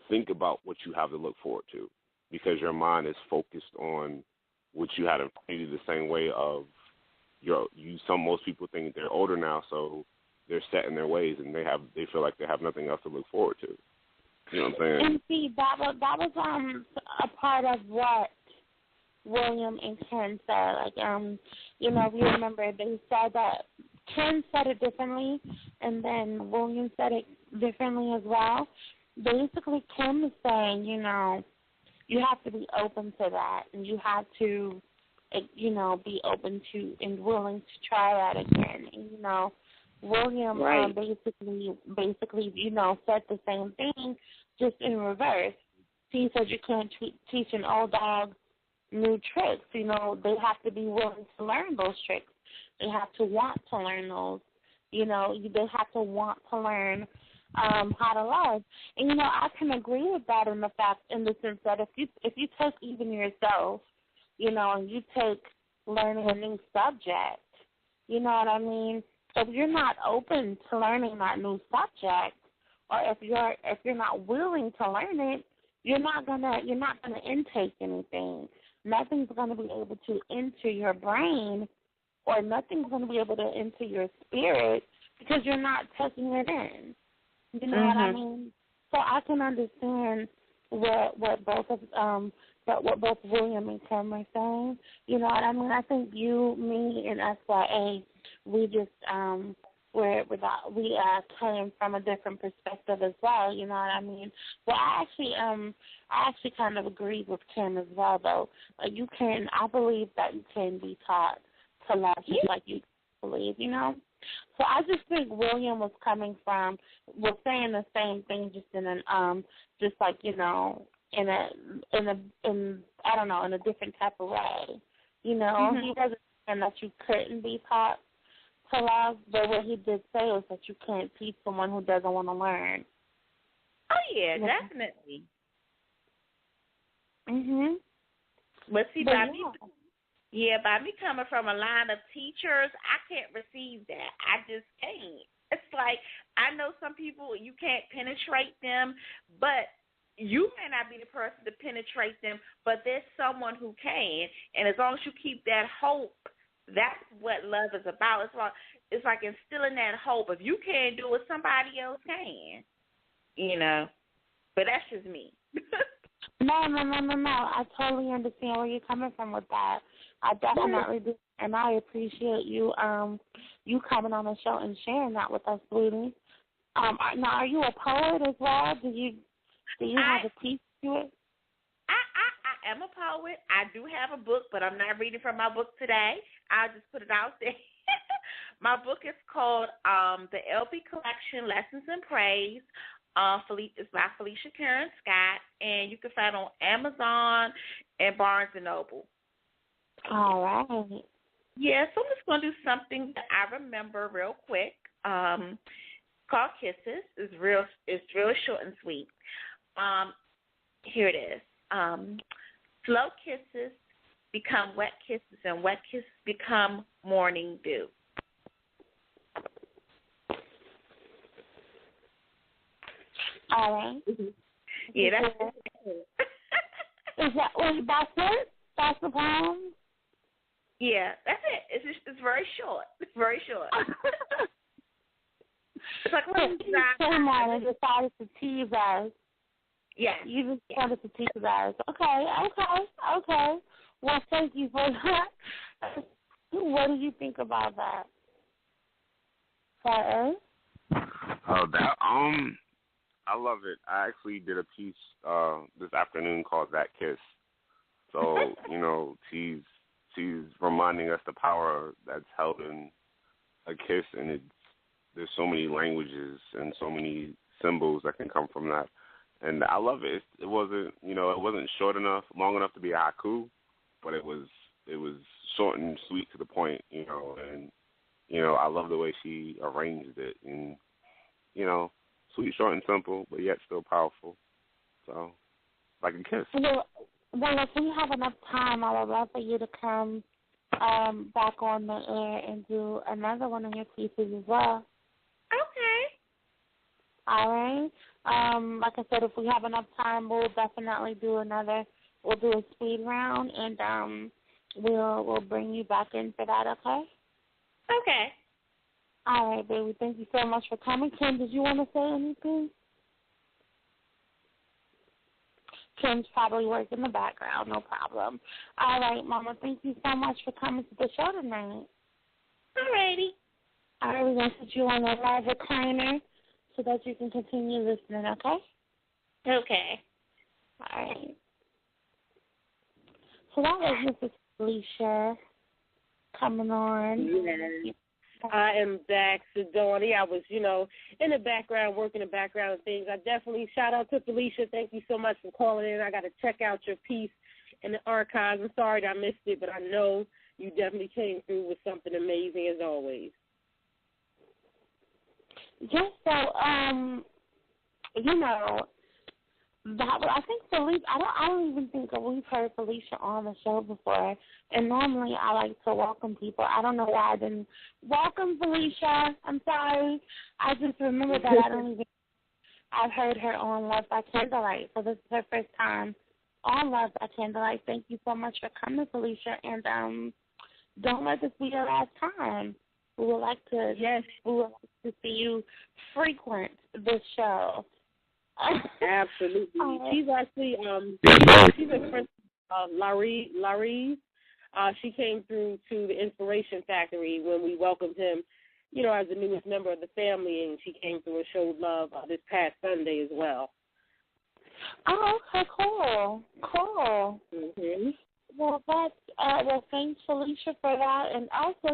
think about what you have to look forward to because your mind is focused on what you had in front of you the same way of most people think they're older now, so they're set in their ways and they feel like they have nothing else to look forward to. You know what I'm saying? And see, that was a part of what William and Ken said. Like, you know, if you remember, they said that Ken said it differently, and then William said it differently as well. Basically, Ken is saying, you know, you have to be open to that, and you have to, you know, be open to and willing to try that again. And, you know, William basically, you know, said the same thing, just in reverse. He said you can't teach an old dog new tricks. You know, they have to be willing to learn those tricks. They have to want to learn those. You know, they have to want to learn how to love. And, you know, I can agree with that in the sense that if you take even yourself, you know, and you take learning a new subject, you know what I mean? If you're not open to learning that new subject, or if you're not willing to learn it, you're not gonna intake anything. Nothing's gonna be able to enter your brain, or nothing's gonna be able to enter your spirit because you're not taking it in. You know what I mean? So I can understand what both William and Kim are saying. You know what I mean? I think you, me, and SYA, we just we came from a different perspective as well. You know what I mean? Well, I actually kind of agree with Kim as well, though. I believe that you can be taught to love just like you believe. You know. So I just think William was saying the same thing, just in an just like, you know, in I don't know, in a different type of way. You know, he wasn't saying that you couldn't be taught to love, but what he did say was that you can't teach someone who doesn't want to learn. Oh yeah, definitely. But see, by me coming from a line of teachers, I can't receive that. I just can't. It's like, I know some people, you can't penetrate them, but you may not be the person to penetrate them, but there's someone who can. And as long as you keep that hope, that's what love is about. It's like instilling that hope. If you can't do it, somebody else can. You know? But that's just me. No. I totally understand where you're coming from with that. I definitely do, and I appreciate you you coming on the show and sharing that with us, sweetie. Now, are you a poet as well? Do you have a piece to it? I am a poet. I do have a book, but I'm not reading from my book today. I'll just put it out there. My book is called The LB Collection, Lessons in Praise. It's by Felicia Karen Scott, and you can find it on Amazon and Barnes & Noble. All right. Yeah, so I'm just going to do something that I remember real quick. Called Kisses. It's real short and sweet. Here it is. Slow kisses become wet kisses, and wet kisses become morning dew. All right. Yeah, that's it. That's it? That's the poem? Yeah, that's it. It's very short. It's very short. It's like you just came on and decided to tease us. Yeah. You just wanted to tease us. Okay. Well, thank you for that. What do you think about that? Sorry? Oh, that I love it. I actually did a piece this afternoon called That Kiss, So, she's reminding us the power that's held in a kiss, and there's so many languages and so many symbols that can come from that. And I love it. It wasn't long enough to be a haiku, but it was short and sweet to the point, and I love the way she arranged it, and sweet, short, and simple, but yet still powerful. So, like a kiss. Well, if we have enough time, I would love for you to come back on the air and do another one of your pieces as well. Okay. All right. Like I said, if we have enough time, we'll definitely do we'll do a speed round, and we'll bring you back in for that, okay? Okay. All right, baby. Thank you so much for coming. Kim, did you want to say anything? Kim's probably working in the background, no problem. All right, Mama, thank you so much for coming to the show tonight. All righty. All right, we're going to put you on a live recliner so that you can continue listening, okay? Okay. All right. So that was Mrs. Felicia coming on. Yes. I am back, Sidoni. I was, in the background, working the background and things. I definitely shout out to Felicia. Thank you so much for calling in. I got to check out your piece in the archives. I'm sorry that I missed it, but I know you definitely came through with something amazing as always. Just so, I think Felicia, I don't even think that we've heard Felicia on the show before. And normally I like to welcome people. I don't know why I didn't welcome Felicia. I'm sorry. I just remember that I've heard her on Love by Candelight. So this is her first time on Love by Candelight. Thank you so much for coming, Felicia. And don't let this be your last time. We would like to see you frequent this show. Absolutely. She's actually she's a friend of Larry. She came through to the Inspiration Factory when we welcomed him, as the newest member of the family, and she came through and showed love this past Sunday as well. Oh, okay, cool. Mm-hmm. Well, thanks, Felicia, for that. And also,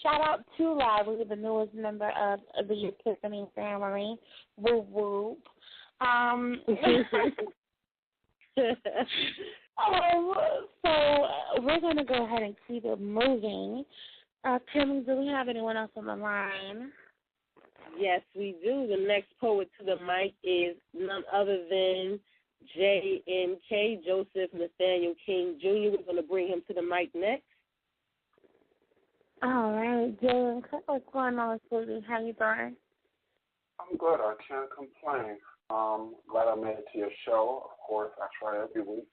shout out to Larry, the newest member of the Epiphany family. Whoop, whoop. So we're going to go ahead and keep it moving. Timmy, do we have anyone else on the line? Yes, we do. The next poet to the mic is none other than J.N.K., Joseph Nathaniel King Jr. We're going to bring him to the mic next. All right, J.N.K., what's going on, sweetie? How you doing? I'm good. I can't complain. Glad I made it to your show. Of course, I try every week.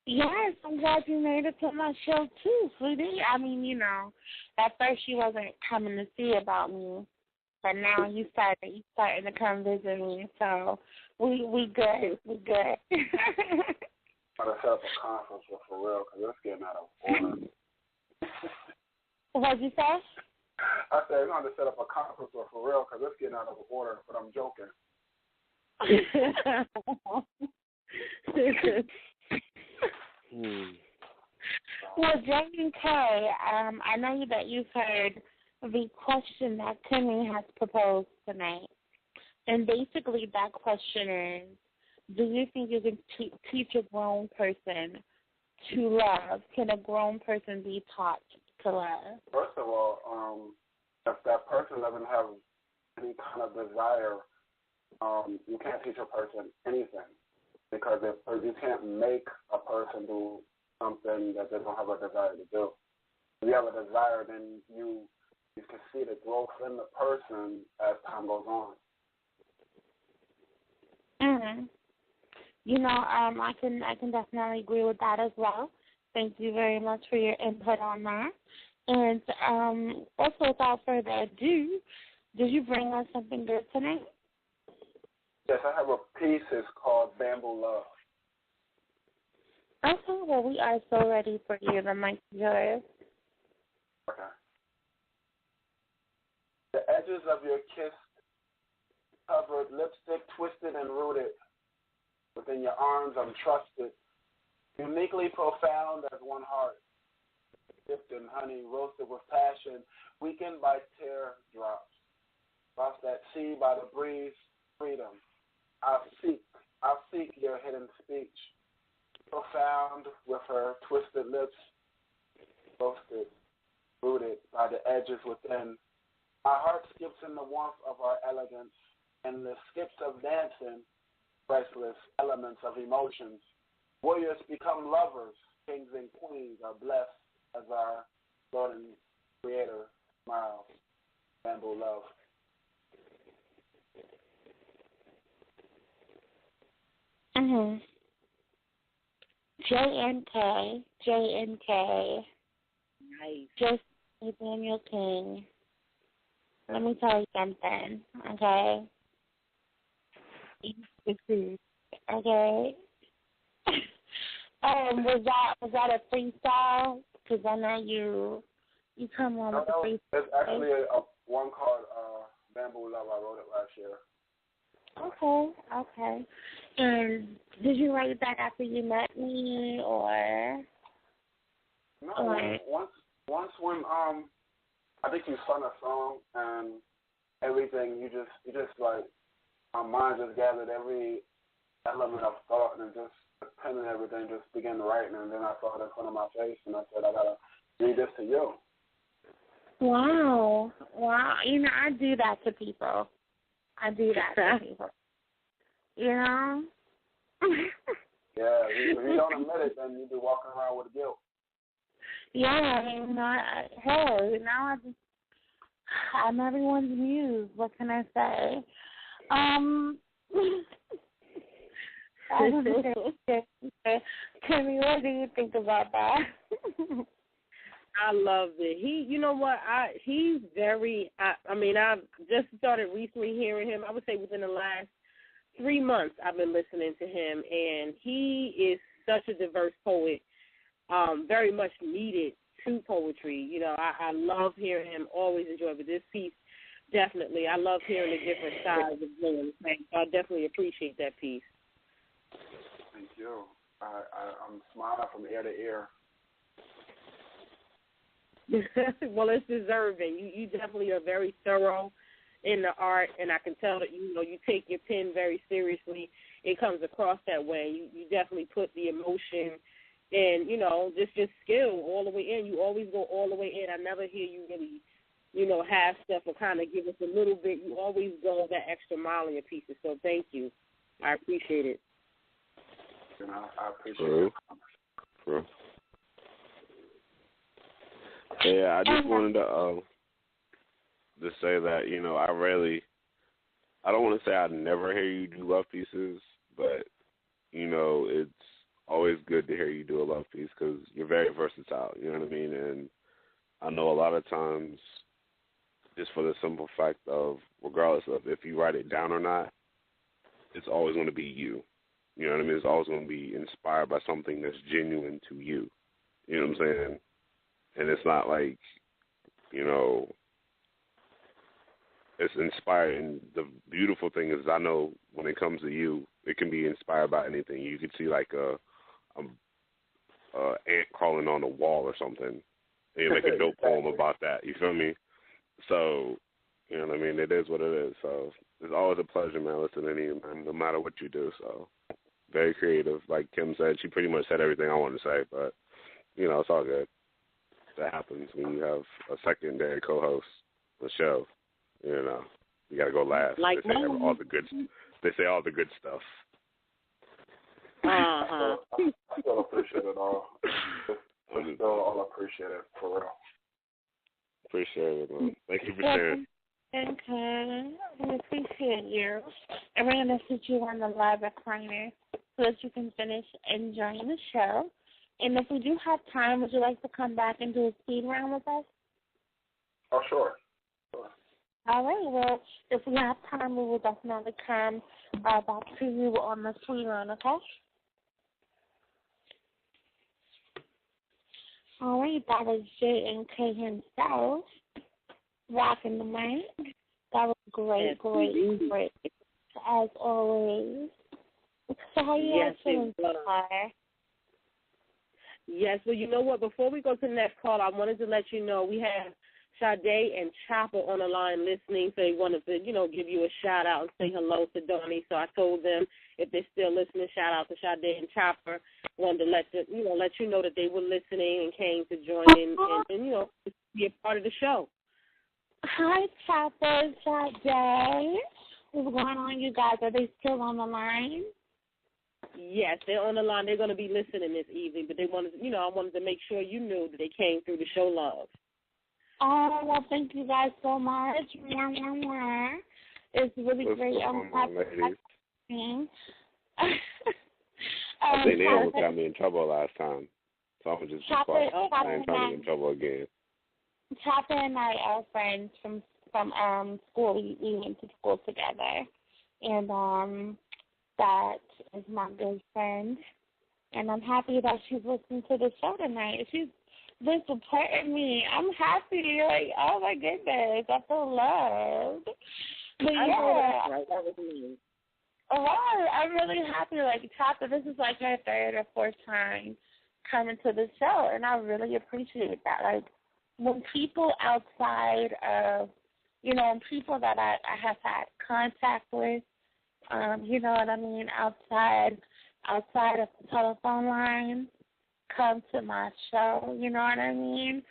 Yes, I'm glad you made it to my show, too, sweetie. I mean, at first you wasn't coming to see about me, but now you starting to come visit me, so we good. We good. I'm going to set up a conference for real, because it's getting out of order. What'd you say? I said, I'm going to set up a conference for real, because it's getting out of order, but I'm joking. Well, J&K, I know that you've heard the question that Timmy has proposed tonight. And basically that question is, do you think you can teach a grown person to love? Can a grown person be taught to love? First of all, if that person doesn't have any kind of desire, you can't teach a person anything. Because if you can't make a person do something that they don't have a desire to do. If you have a desire, then you can see the growth in the person as time goes on. Mhm. I can definitely agree with that as well. Thank you very much for your input on that. And also, without further ado, did you bring us something good tonight? Yes, I have a piece. It's called Bamboo Love. Okay, well, we are so ready for you. The mic is yours. Okay. The edges of your kiss covered, lipstick twisted and rooted. Within your arms, I'm trusted, uniquely profound as one heart, dipped in honey, roasted with passion, weakened by teardrops, lost at sea by the breeze, freedom. I'll seek your hidden speech, profound with her twisted lips, roasted, rooted by the edges within. My heart skips in the warmth of our elegance, and the skips of dancing, priceless elements of emotions. Warriors become lovers, kings and queens are blessed as our Lord and Creator smiles. Bamboo love. JNK. Nice. Just Daniel King. Let me tell you something, okay? Okay. Was that a freestyle? Because I know you come on with the freestyle. It's actually one called Bamboo Love. I wrote it last year. Okay. And did you write that after you met me, or? No, once when I think you sung a song and everything, you just like, my mind just gathered every element of thought and just the pen and everything just began writing, and then I saw it in front of my face and I said, I gotta read this to you. Wow. You know, I do that to people. You know? Yeah, if you don't admit it, then you'll be walking around with guilt. Yeah, you know, I'm everyone's muse. What can I say? Kimmy, what do you think about that? I love it. You know what? He's very. I've just started recently hearing him. I would say within the last 3 months, I've been listening to him, and he is such a diverse poet. Very much needed to poetry. You know, I love hearing him. Always enjoy. But this piece, definitely, I love hearing the different sides of him. I definitely appreciate that piece. Thank you. I'm smiling from ear to ear. Well, it's deserving. You definitely are very thorough in the art, and I can tell that you take your pen very seriously. It comes across that way. You definitely put the emotion and just your skill all the way in. You always go all the way in. I never hear you really half step or kind of give us a little bit. You always go that extra mile in your pieces. So thank you. I appreciate it. I appreciate it. True. Yeah, I just wanted to say that, I don't want to say I never hear you do love pieces, but, it's always good to hear you do a love piece because you're very versatile, you know what I mean? And I know a lot of times, just for the simple fact of, regardless of if you write it down or not, it's always going to be you. You know what I mean? It's always going to be inspired by something that's genuine to you. You know what I'm saying? And it's not like, it's inspired. And the beautiful thing is I know when it comes to you, it can be inspired by anything. You could see like a ant crawling on a wall or something. And you make a dope poem about that. You feel me? So, you know what I mean? It is what it is. So it's always a pleasure, man, listening to you, man, no matter what you do. So very creative. Like Kim said, she pretty much said everything I wanted to say, but, it's all good. That happens when you have a secondary co-host of the show. You got to go last. Like they say all the good. They say all the good stuff. I still appreciate it all. I still all appreciate it for real. Appreciate it, man. Thank you for sharing. Okay, we appreciate you. And we're gonna put you on the live recliner so that you can finish enjoying the show. And if we do have time, would you like to come back and do a speed round with us? Oh, sure. All right. Well, if we have time, we will definitely come back to you on the speed round, okay? All right. That was J&K himself rocking the mic. That was great. As always. So how are you guys feeling so far? Yes, well, you know what? Before we go to the next call, I wanted to let you know we have Sade and Chopper on the line listening, so they wanted to, give you a shout-out and say hello to Donnie. So I told them if they're still listening, shout-out to Sade and Chopper. Wanted to let you know that they were listening and came to join in and be a part of the show. Hi, Chopper, Sade. What's going on, you guys? Are they still on the line? Yes, they're on the line. They're going to be listening this evening, but they wanted, I wanted to make sure you knew that they came through to show love. Oh, well, thank you guys so much. It's really great. I think they almost got me in trouble last time, so I'm just quiet. I ain't trying to get in trouble again. Chopper and I are friends from school. We went to school together, and that is my good friend, and I'm happy that she's listening to the show tonight. She's been supporting me. I'm happy. Like, oh my goodness, I feel loved. But Right, that was me. Oh, I'm really happy. Like, Chopper, this is like her third or fourth time coming to the show, and I really appreciate that. Like, when people outside of, people that I have had contact with, you know what I mean, outside of the telephone line, come to my show, you know what I mean?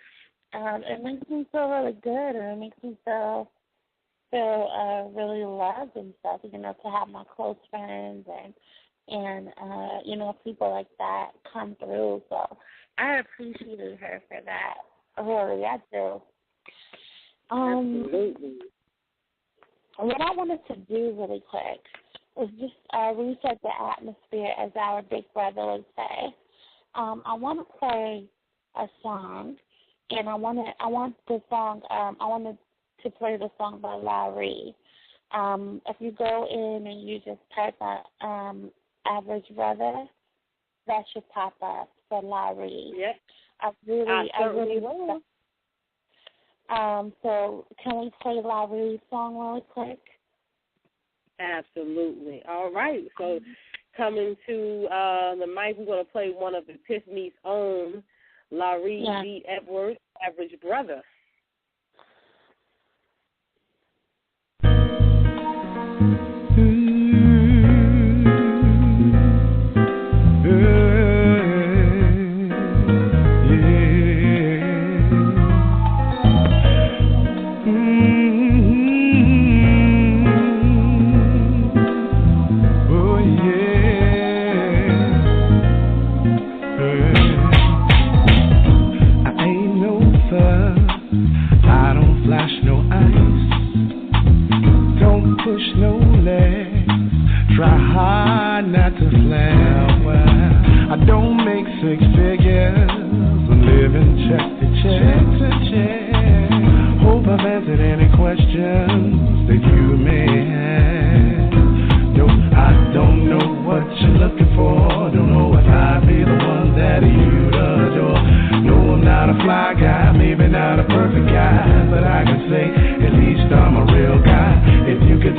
It makes me feel really good, and it makes me feel really loved and stuff, to have my close friends and people like that come through. So I appreciated her for that. Really, I do. Absolutely. What I wanted to do really quick was just reset the atmosphere, as our big brother would say. I want to play a song, and I wanted to play the song by Larry. If you go in and you just type Average Brother, that should pop up for Larry. Yep. I really will. So can we play Larry's song really quick? Absolutely. All right. So coming to the mic, we're going to play one of Epiphany's own, Larry B. Edwards, Average Brother.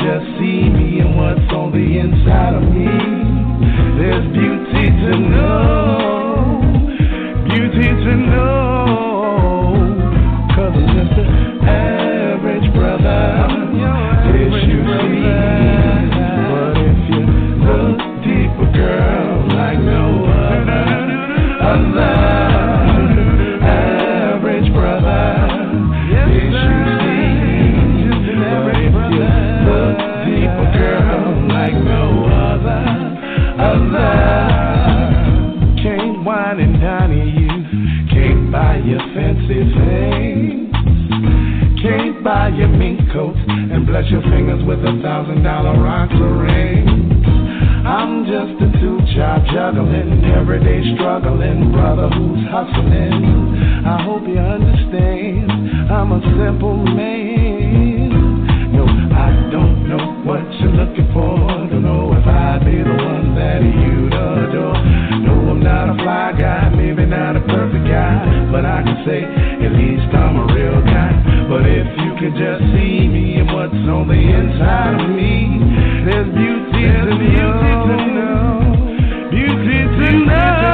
Just see me and what's on the inside of me. There's beauty to know. Beauty to know.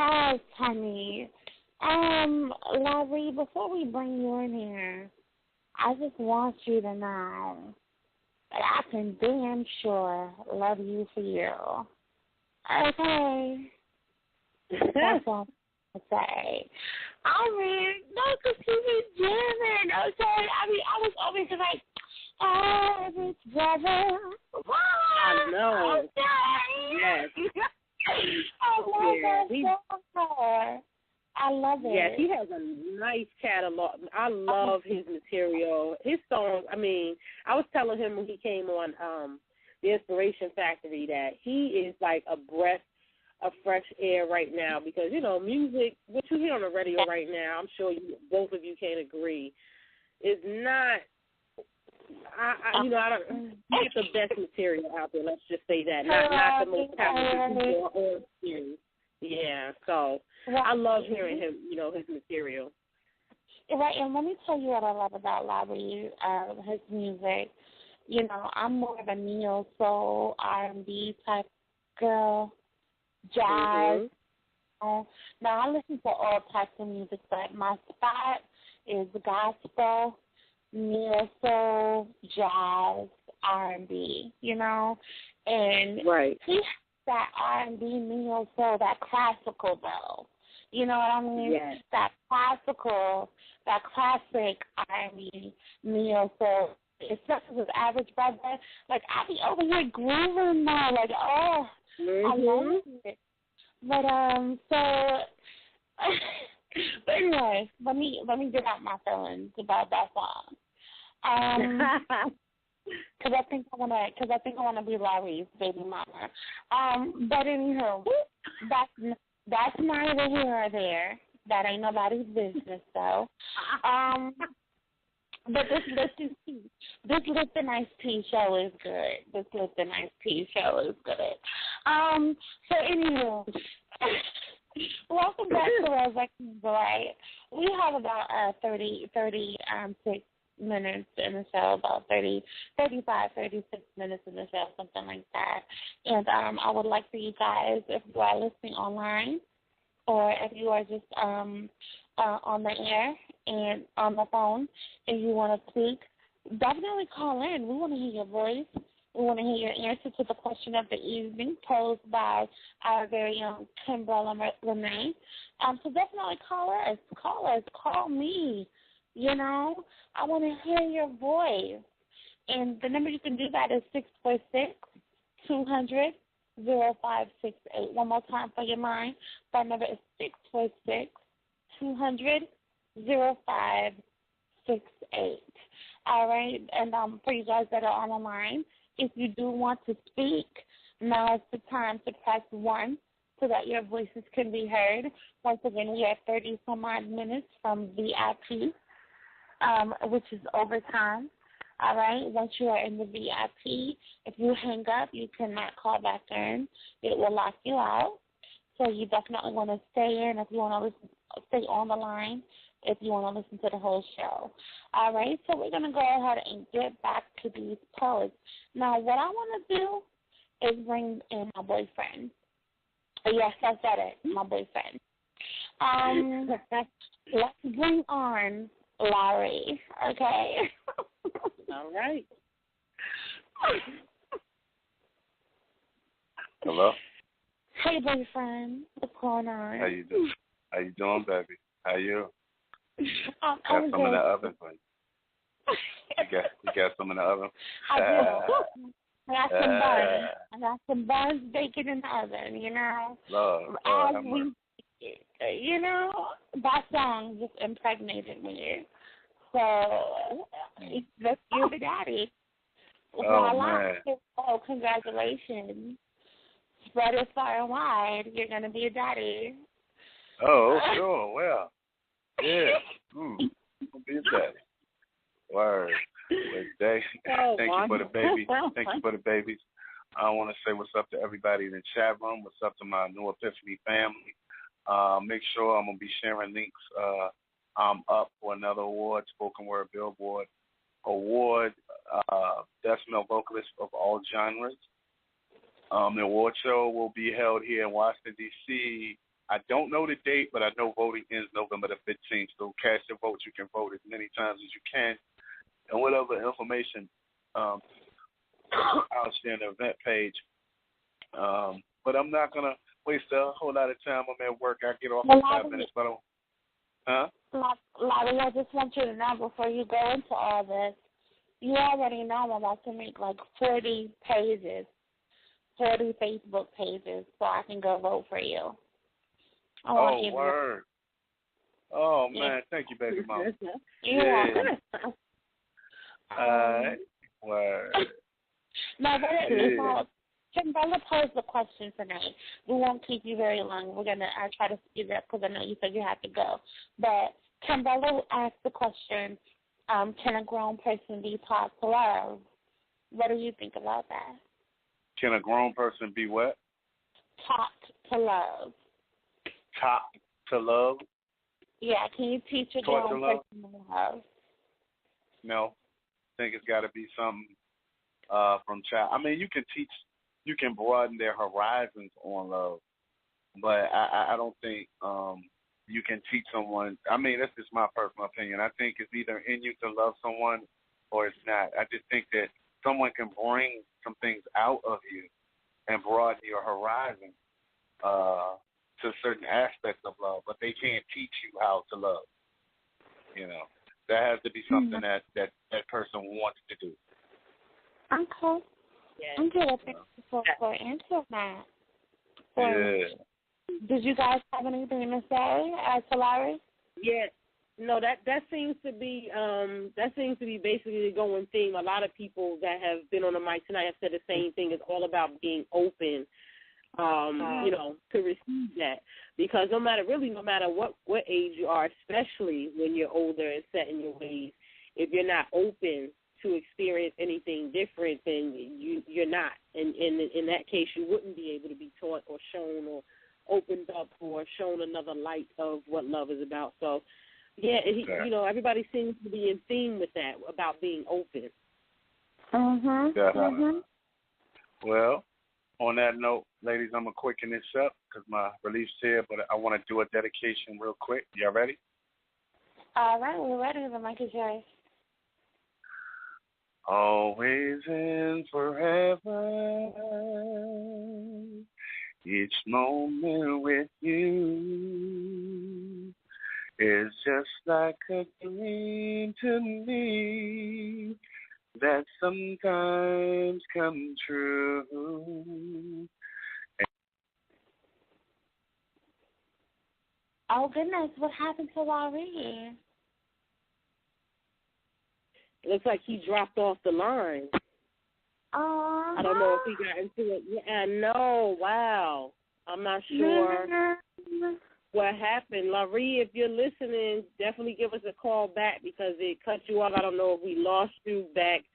Yes, honey. Larry, before we bring you in here, I just want you to know that I can damn sure love you for you. Okay? That's all I say. I mean, no, because he was jamming. Okay? I mean, I was always like, oh, it's brother. I know. Okay. Yes. I love that so much. I love it. Yes, he has a nice catalog. I love his material. His songs, I mean, I was telling him when he came on the Inspiration Factory that he is like a breath of fresh air right now because, you know, music, what you hear on the radio right now, I'm sure both of you can agree, is not, I don't get the best material out there, let's just say that. Not the most talented people on series. Yeah, so I love hearing him, you know, his material. Right, and let me tell you what I love about Larry, his music. You know, I'm more of a neo soul, R&B type girl, jazz. Now I listen to all types of music, but my spot is gospel, neo soul, jazz, R&B. You know, and he that R&B, neo soul, that classical though. You know what I mean? Yes. That classic R&B, neo soul. Especially with Average Brother, like I be over here grooving now, like I love it. But but anyway, let me get out my feelings about that song. Because I think I wanna be Larry's baby mama. But anywho, that's neither here or there. That ain't nobody's business, though. But this Lipton Iced Tea show is good. So anywho, welcome back to Resurrection Boy. We have about 36 minutes in the show, about 35, 36 minutes in the show, something like that. And I would like for you guys, if you are listening online, or if you are just on the air and on the phone, and you want to speak, definitely call in. We want to hear your voice. We want to hear your answer to the question of the evening posed by our very own Kimbrella Renee. So definitely call us. Call me. You know, I want to hear your voice. And the number you can do that is 646-200-0568. One more time for your mind. That number is 646-200-0568. All right, and for you guys that are on the line, if you do want to speak, now is the time to press 1 so that your voices can be heard. Once again, we have 30-some-odd minutes from VIP, which is overtime. All right, once you are in the VIP, if you hang up, you cannot call back in. It will lock you out. So you definitely want to stay in if you want to stay on the line, if you want to listen to the whole show. All right, so we're going to go ahead and get back to these poets. Now, what I want to do is bring in my boyfriend. Yes, I said it, my boyfriend. Let's bring on Larry, okay? All right. Hello? Hey, boyfriend. What's going on? How you doing? How you doing, baby? How you? I'm got some good. in the oven for you. You got some in the oven? I do. I got some buns. I got some buns baking in the oven, you know. Lord, you know, that song just impregnated me. So, let's give the daddy. Man. Oh, congratulations. Spread it far and wide. You're going to be a daddy. Oh, sure. Well, yeah. I'll be a daddy. Word. Thank you for the baby. Thank you for the babies. I want to say what's up to everybody in the chat room. What's up to my New Epiphany family. Make sure I'm going to be sharing links. I'm up for another award, Spoken Word Billboard Award, Best Male Vocalist of all genres. The award show will be held here in Washington, D.C. I don't know the date, but I know voting ends November the 15th. So cast your vote. You can vote as many times as you can. And whatever information I'll share on the event page. But I'm not going to waste a whole lot of time. I'm at work. I get off in 5 minutes. But Larry, I just want you to know before you go into all this, you already know I'm about to make like 40 pages, 40 Facebook pages, so I can go vote for you. Oh, word. Oh, man. Thank you, baby mama. You're welcome. All right. Word. Now, Kimberly posed the question tonight. We won't keep you very long. I'll try to speed it up because I know you said you had to go. But Kimberly asked the question, can a grown person be taught to love? What do you think about that? Can a grown person be what? Taught to love. Taught to love? Yeah, can you teach a grown person to love? No. I think it's got to be something from child. I mean, you can broaden their horizons on love, but I don't think you can teach someone. I mean, that's just my personal opinion. I think it's either in you to love someone or it's not. I just think that someone can bring some things out of you and broaden your horizon to certain aspects of love, but they can't teach you how to love. You know, that has to be something that person wants to do. Okay. Yes. I'm good. Thank you for answering that. Yeah. Did you guys have anything to say to Larry? Yeah. No, that seems to be basically the going theme. A lot of people that have been on the mic tonight have said the same thing. It's all about being open, to receive that. Because no matter what age you are, especially when you're older and set in your ways, if you're not open to experience anything different, then you're not. And in that case, you wouldn't be able to be taught or shown or opened up or shown another light of what love is about. So, yeah, everybody seems to be in theme with that, about being open. Well, on that note, ladies, I'm going to quicken this up because my relief's here, but I want to do a dedication real quick. Y'all ready? All right, we're ready. The mic is yours. Always and forever, each moment with you is just like a dream to me that sometimes comes true. Oh, goodness, what happened to Larry? Looks like he dropped off the line. I don't know if he got into it. Yeah, no, wow. I'm not sure what happened. Larry, if you're listening, definitely give us a call back because it cut you off. I don't know if we lost you back,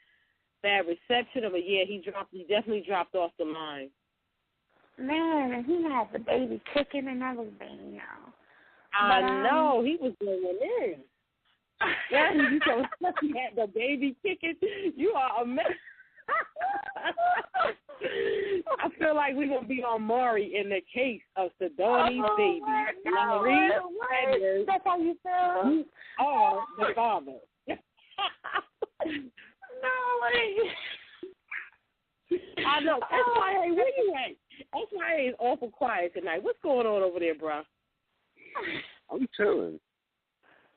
bad reception, but yeah, he definitely dropped off the line. Man, he had the baby kicking and everything, I know, he was going in. Yeah, you so he had the baby kicking. You are a mess. I feel like we're going to be on Maury in the case of Sidoni's baby. Larry, that's how you feel? You are the father. No way. I know. SYA, where you at? SYA is awful quiet tonight. What's going on over there, bro? I'm chilling.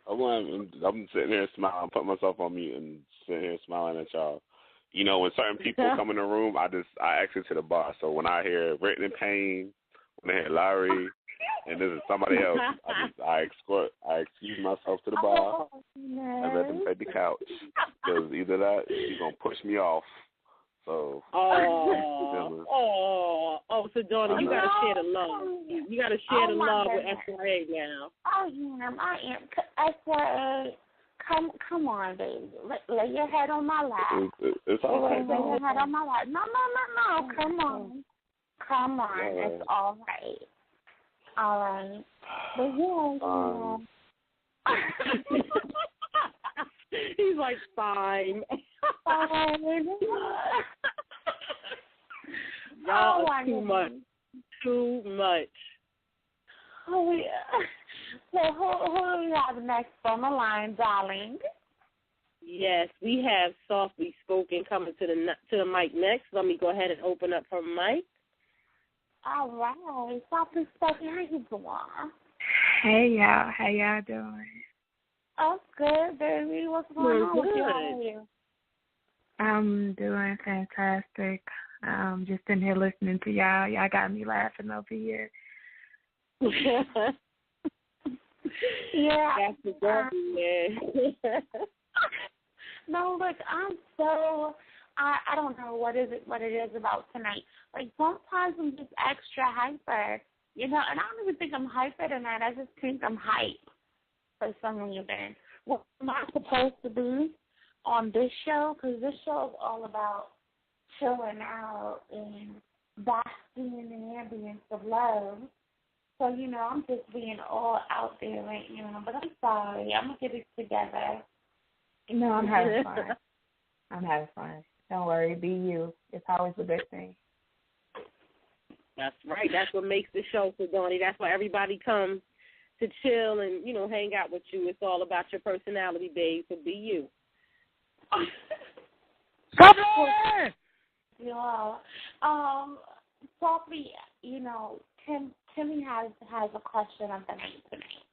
I'm sitting here smiling, putting myself on mute and sitting here smiling at y'all. You know, when certain people come in the room, I exit to the bar. So when I hear Written in Pain, when I hear Larry, and this is somebody else, I excuse myself to the bar and let them take the couch. Because either that, she's going to push me off. So, Sidoni, you got to share the love. You got to share the love with SYA now. I am. SYA, come on, baby. Lay your head on my lap. It's all right. Lay your head on my lap. No. Come on. It's all right. All right. But he's like, fine. Y'all are too much. who do we have next on the line, darling? Yes, we have Softly Spoken coming to the mic next. Let me go ahead and open up her mic. All right, Softly Spoken, how you doing? Hey y'all, how y'all doing? Oh, good, baby. What's going on with you? How are you? I'm doing fantastic. Just in here listening to y'all. Y'all got me laughing over here. Yeah. That's the yeah. No, look, I'm so I don't know what it is about tonight. Like sometimes I'm just extra hyper, and I don't even think I'm hyper tonight. I just think I'm hype for some reason. What am I supposed to be on this show? Because this show is all about chilling out and basking in the ambience of love. So, I'm just being all out there right now. But I'm sorry. I'm going to get it together. No, I'm having fun. I'm having fun. Don't worry. Be you. It's always a good thing. That's right. That's what makes the show so Donnie. That's why everybody comes to chill and, hang out with you. It's all about your personality, babe. So be you. Stop it! Yeah. Softly, Timmy has a question on the night tonight.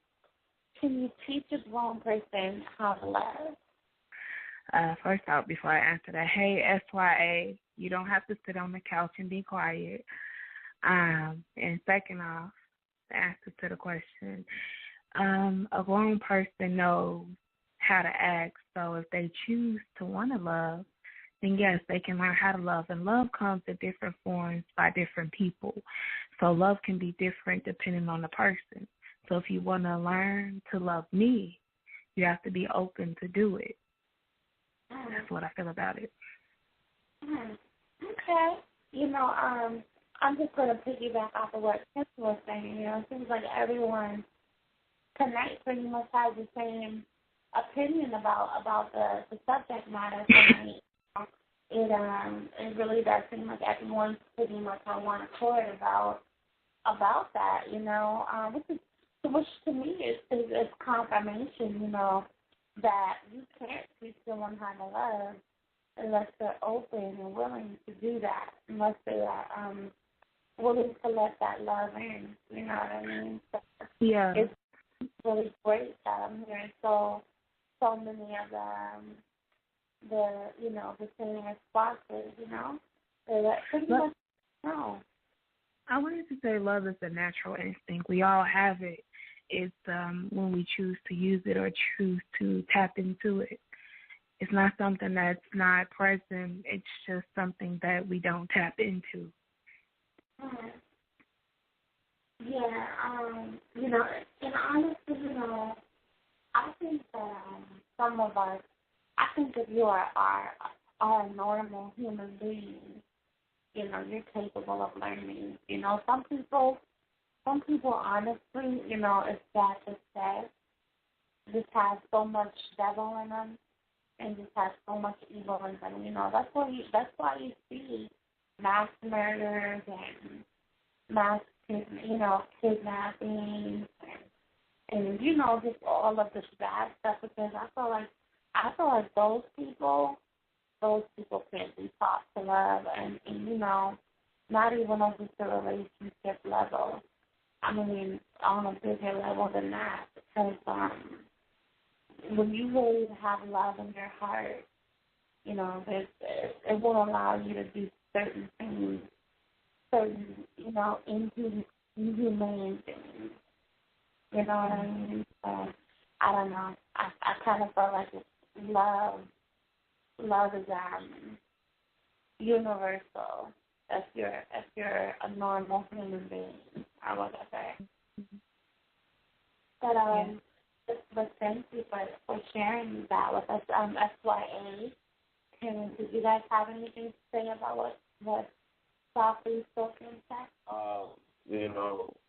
Can you teach a grown person how to love? First off, before I answer that, hey, SYA, you don't have to sit on the couch and be quiet. And second off, the answer to the question, a grown person knows how to act, so if they choose to want to love, then yes, they can learn how to love. And love comes in different forms by different people. So love can be different depending on the person. So if you want to learn to love me, you have to be open to do it. That's what I feel about it. Okay. I'm just going to piggyback off of what Tim was saying. It seems like everyone tonight pretty much has the same opinion about the subject matter tonight. It really does seem like everyone's pretty much on one accord about that, which to me is confirmation, that you can't teach someone how to love unless they're open and willing to do that, unless they are willing to let that love in, you know what I mean? So yeah. It's really great that I'm hearing so many of the same responses, that pretty much no. I wanted to say love is a natural instinct. We all have it. It's when we choose to use it or choose to tap into it. It's not something that's not present. It's just something that we don't tap into. Mm-hmm. Yeah, and honestly, I think that some of us, I think if you are a normal human being, you're capable of learning. Some people honestly, it's sad to say, just have so much devil in them and just have so much evil in them. That's why you see mass murders and mass, kidnappings and just all of this bad stuff, because I feel like those people can't be taught to love, and not even on just a relationship level. I mean, on a bigger level than that, because when you really have love in your heart, it will allow you to do certain things, inhumane things. You know what I mean? I don't know. I kind of feel like love is universal. If you're a normal human being, I would say. But thank you for sharing that with us. SYA, did you guys have anything to say about what Softly Spoken said?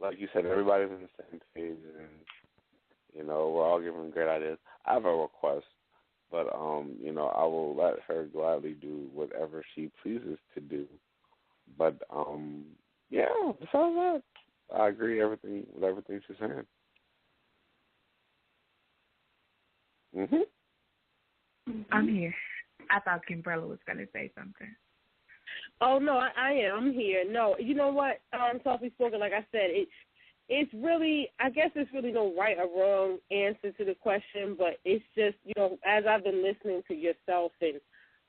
Like you said, everybody's on the same page, and we're all giving great ideas. I have a request, but I will let her gladly do whatever she pleases to do. But besides that, I agree with everything she's saying. I'm here. I thought Kimbrella was going to say something. Oh, no, I am. I'm here. No, you know what? Softly spoken, like I said, it's really, I guess it's really no right or wrong answer to the question, but it's just, you know, as I've been listening to yourself and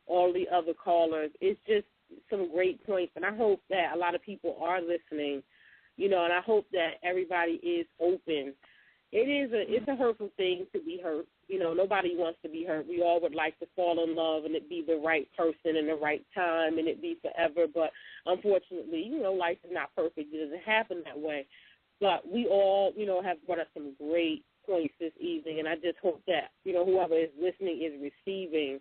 all the other callers, it's just some great points, and I hope that a lot of people are listening, you know, and I hope that everybody is open. It's a hurtful thing to be hurt. You know, nobody wants to be hurt. We all would like to fall in love and it be the right person in the right time and it be forever. But unfortunately, you know, life is not perfect. It doesn't happen that way. But we all, you know, have brought up some great points this evening. And I just hope that, you know, whoever is listening is receiving,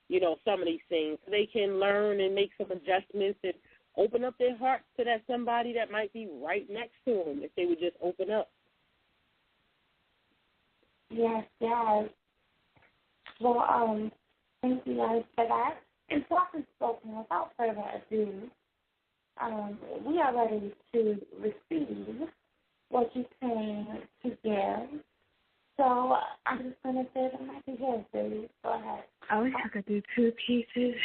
you know, some of these things so they can learn and make some adjustments and open up their hearts to that somebody that might be right next to them if they would just open up. Yes, yes. Well, thank you guys for that. And softly spoken, without further ado, we are ready to receive what you came to give. So I'm just going to say the mic is yours, baby. Go ahead. I wish I could do two pieces.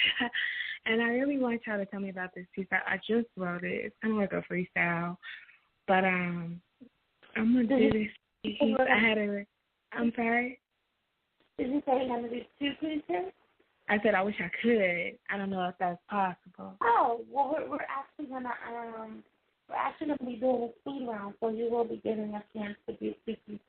And I really want y'all to tell me about this piece. I just wrote it. It's kind of like a freestyle. But I'm going to do this piece. I'm sorry? Did you say you're going to do two pieces? I said I wish I could. I don't know if that's possible. Oh, well, we're actually going to be doing a speed round, so you will be getting a chance to do two pieces.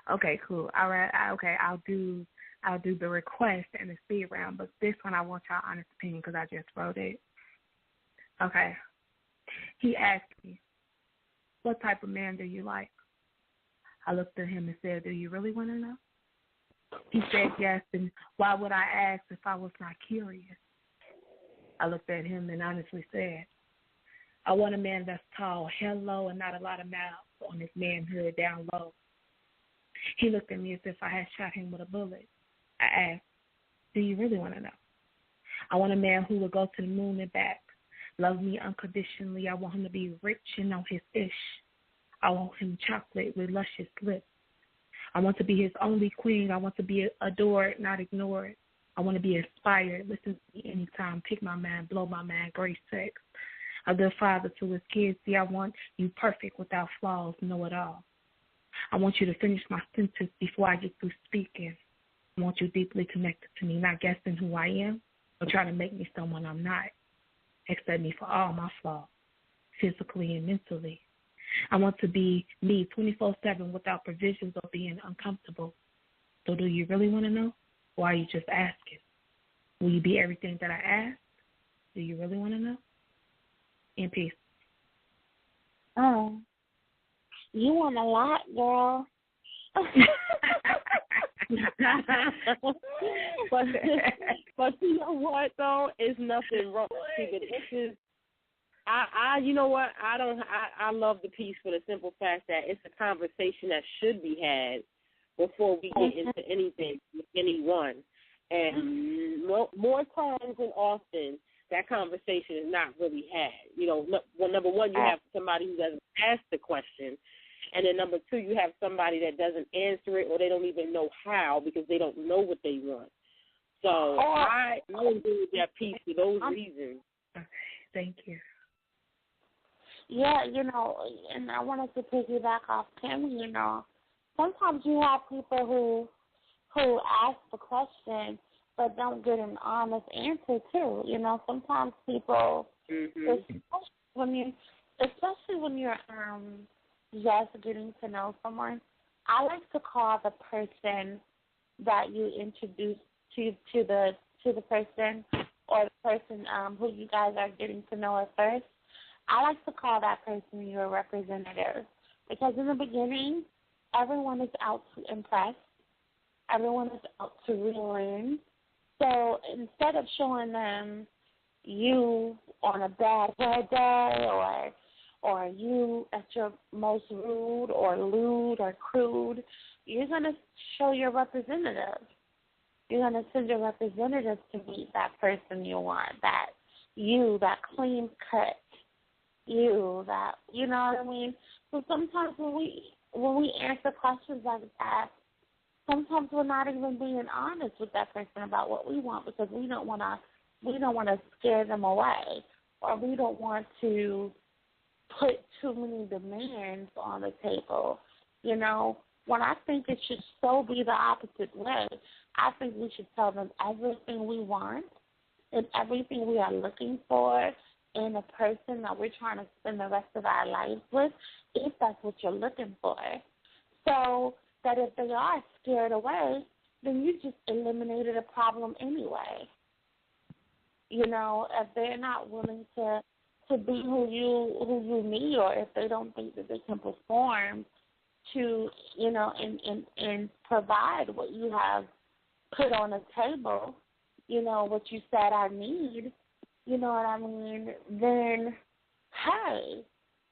Okay, cool. All right. Okay, I'll do the request and the speed round, but this one I want y'all honest opinion because I just wrote it. Okay. He asked me, what type of man do you like? I looked at him and said, do you really want to know? He said yes, and why would I ask if I was not curious? I looked at him and honestly said, I want a man that's tall, held low, and not a lot of mouths on his manhood down low. He looked at me as if I had shot him with a bullet. I asked, do you really want to know? I want a man who will go to the moon and back, love me unconditionally. I want him to be rich and know his ish. I want him chocolate with luscious lips. I want to be his only queen. I want to be adored, not ignored. I want to be inspired. Listen to me anytime. Pick my mind, blow my mind, great sex. A good father to his kids. See, I want you perfect without flaws, know it all. I want you to finish my sentence before I get through speaking. I want you deeply connected to me, not guessing who I am or trying to make me someone I'm not. Accept me for all my flaws, physically and mentally. I want to be me 24/7 without provisions or being uncomfortable. So do you really want to know? Or are you just asking? Will you be everything that I asked? Do you really want to know? In peace. Oh, you want a lot, girl. but you know what though? It's nothing wrong. See, but this is. You know what? I love the piece for the simple fact that it's a conversation that should be had before we get into anything with anyone. And more times than often, that conversation is not really had. You know, number one, you have somebody who doesn't ask the question. And then number two, you have somebody that doesn't answer it or they don't even know how because they don't know what they want. So I agree with that piece for those reasons. Okay, thank you. Yeah, you know, and I wanted to piggyback off Kim, you know. Sometimes you have people who ask the question but don't get an honest answer too. You know, sometimes people, especially when you're just getting to know someone, I like to call the person that you introduce to the person or the person who you guys are getting to know at first. I like to call that person your representative because in the beginning, everyone is out to impress. Everyone is out to relearn. So instead of showing them you on a bad hair day or you at your most rude or lewd or crude, you're going to show your representative. You're going to send your representative to meet that person you want, that clean cut, you, that, you know what I mean? So sometimes when we answer questions like that, sometimes we're not even being honest with that person about what we want, because we don't want to scare them away, or we don't want to put too many demands on the table. You know, when I think it should so be the opposite way, I think we should tell them everything we want and everything we are looking for in a person that we're trying to spend the rest of our lives with, if that's what you're looking for. So that if they are scared away, then you just eliminated a problem anyway. You know, if they're not willing to be who you need, or if they don't think that they can perform to, you know, and provide what you have put on the table, you know, what you said I need, you know what I mean, then, hey,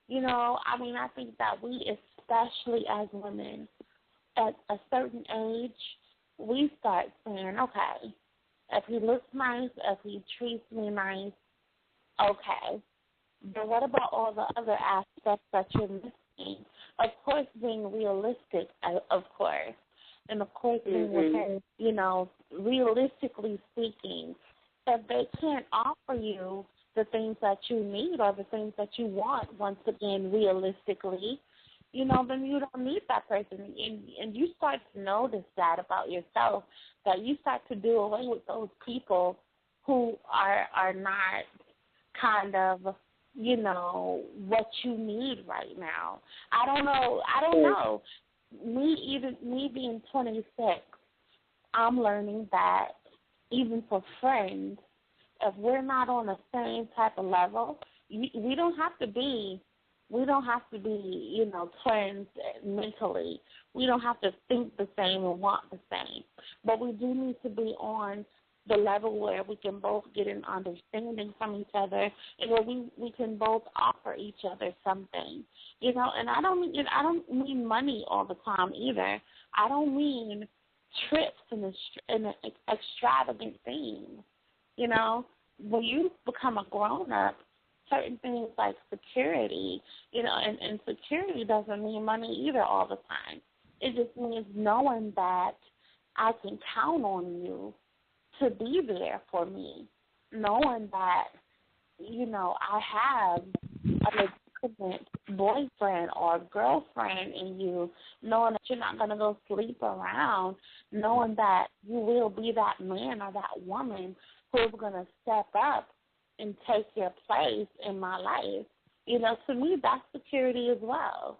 you know, I mean, I think that we, especially as women, at a certain age, we start saying, okay, if he looks nice, if he treats me nice, okay. But what about all the other aspects that you're missing? Of course, being realistic, of course. And, of course, being, you know, realistically speaking, if they can't offer you the things that you need or the things that you want, once again, realistically, you know, then you don't need that person. And you start to notice that about yourself, that you start to do away with those people who are not kind of, you know, what you need right now. I don't know. Me being 26, I'm learning that even for friends, if we're not on the same type of level, we don't have to be, you know, twins mentally. We don't have to think the same and want the same. But we do need to be on the level where we can both get an understanding from each other, and where we can both offer each other something. You know, and I don't mean money all the time either. I don't mean trips and extravagant things. You know, when you become a grown-up, certain things like security, you know, and security doesn't mean money either all the time. It just means knowing that I can count on you to be there for me, knowing that, you know, I have a legitimate boyfriend or girlfriend in you, knowing that you're not going to go sleep around, knowing that you will be that man or that woman who's going to step up and take your place in my life. You know, to me, that's security as well.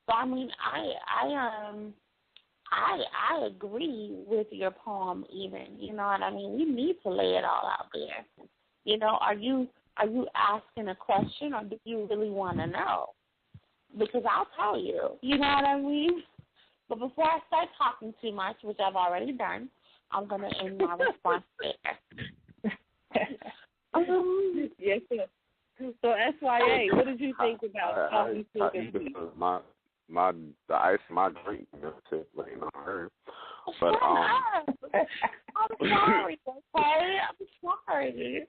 So, I mean, I agree with your poem even, you know what I mean? We need to lay it all out there. You know, are you asking a question, or do you really want to know? Because I'll tell you, you know what I mean? But before I start talking too much, which I've already done, I'm going to end my response there. Yes, sir. So, SYA, what did you think about talking to the ice in my drink, waiting on her. But I'm sorry, okay? I'm sorry.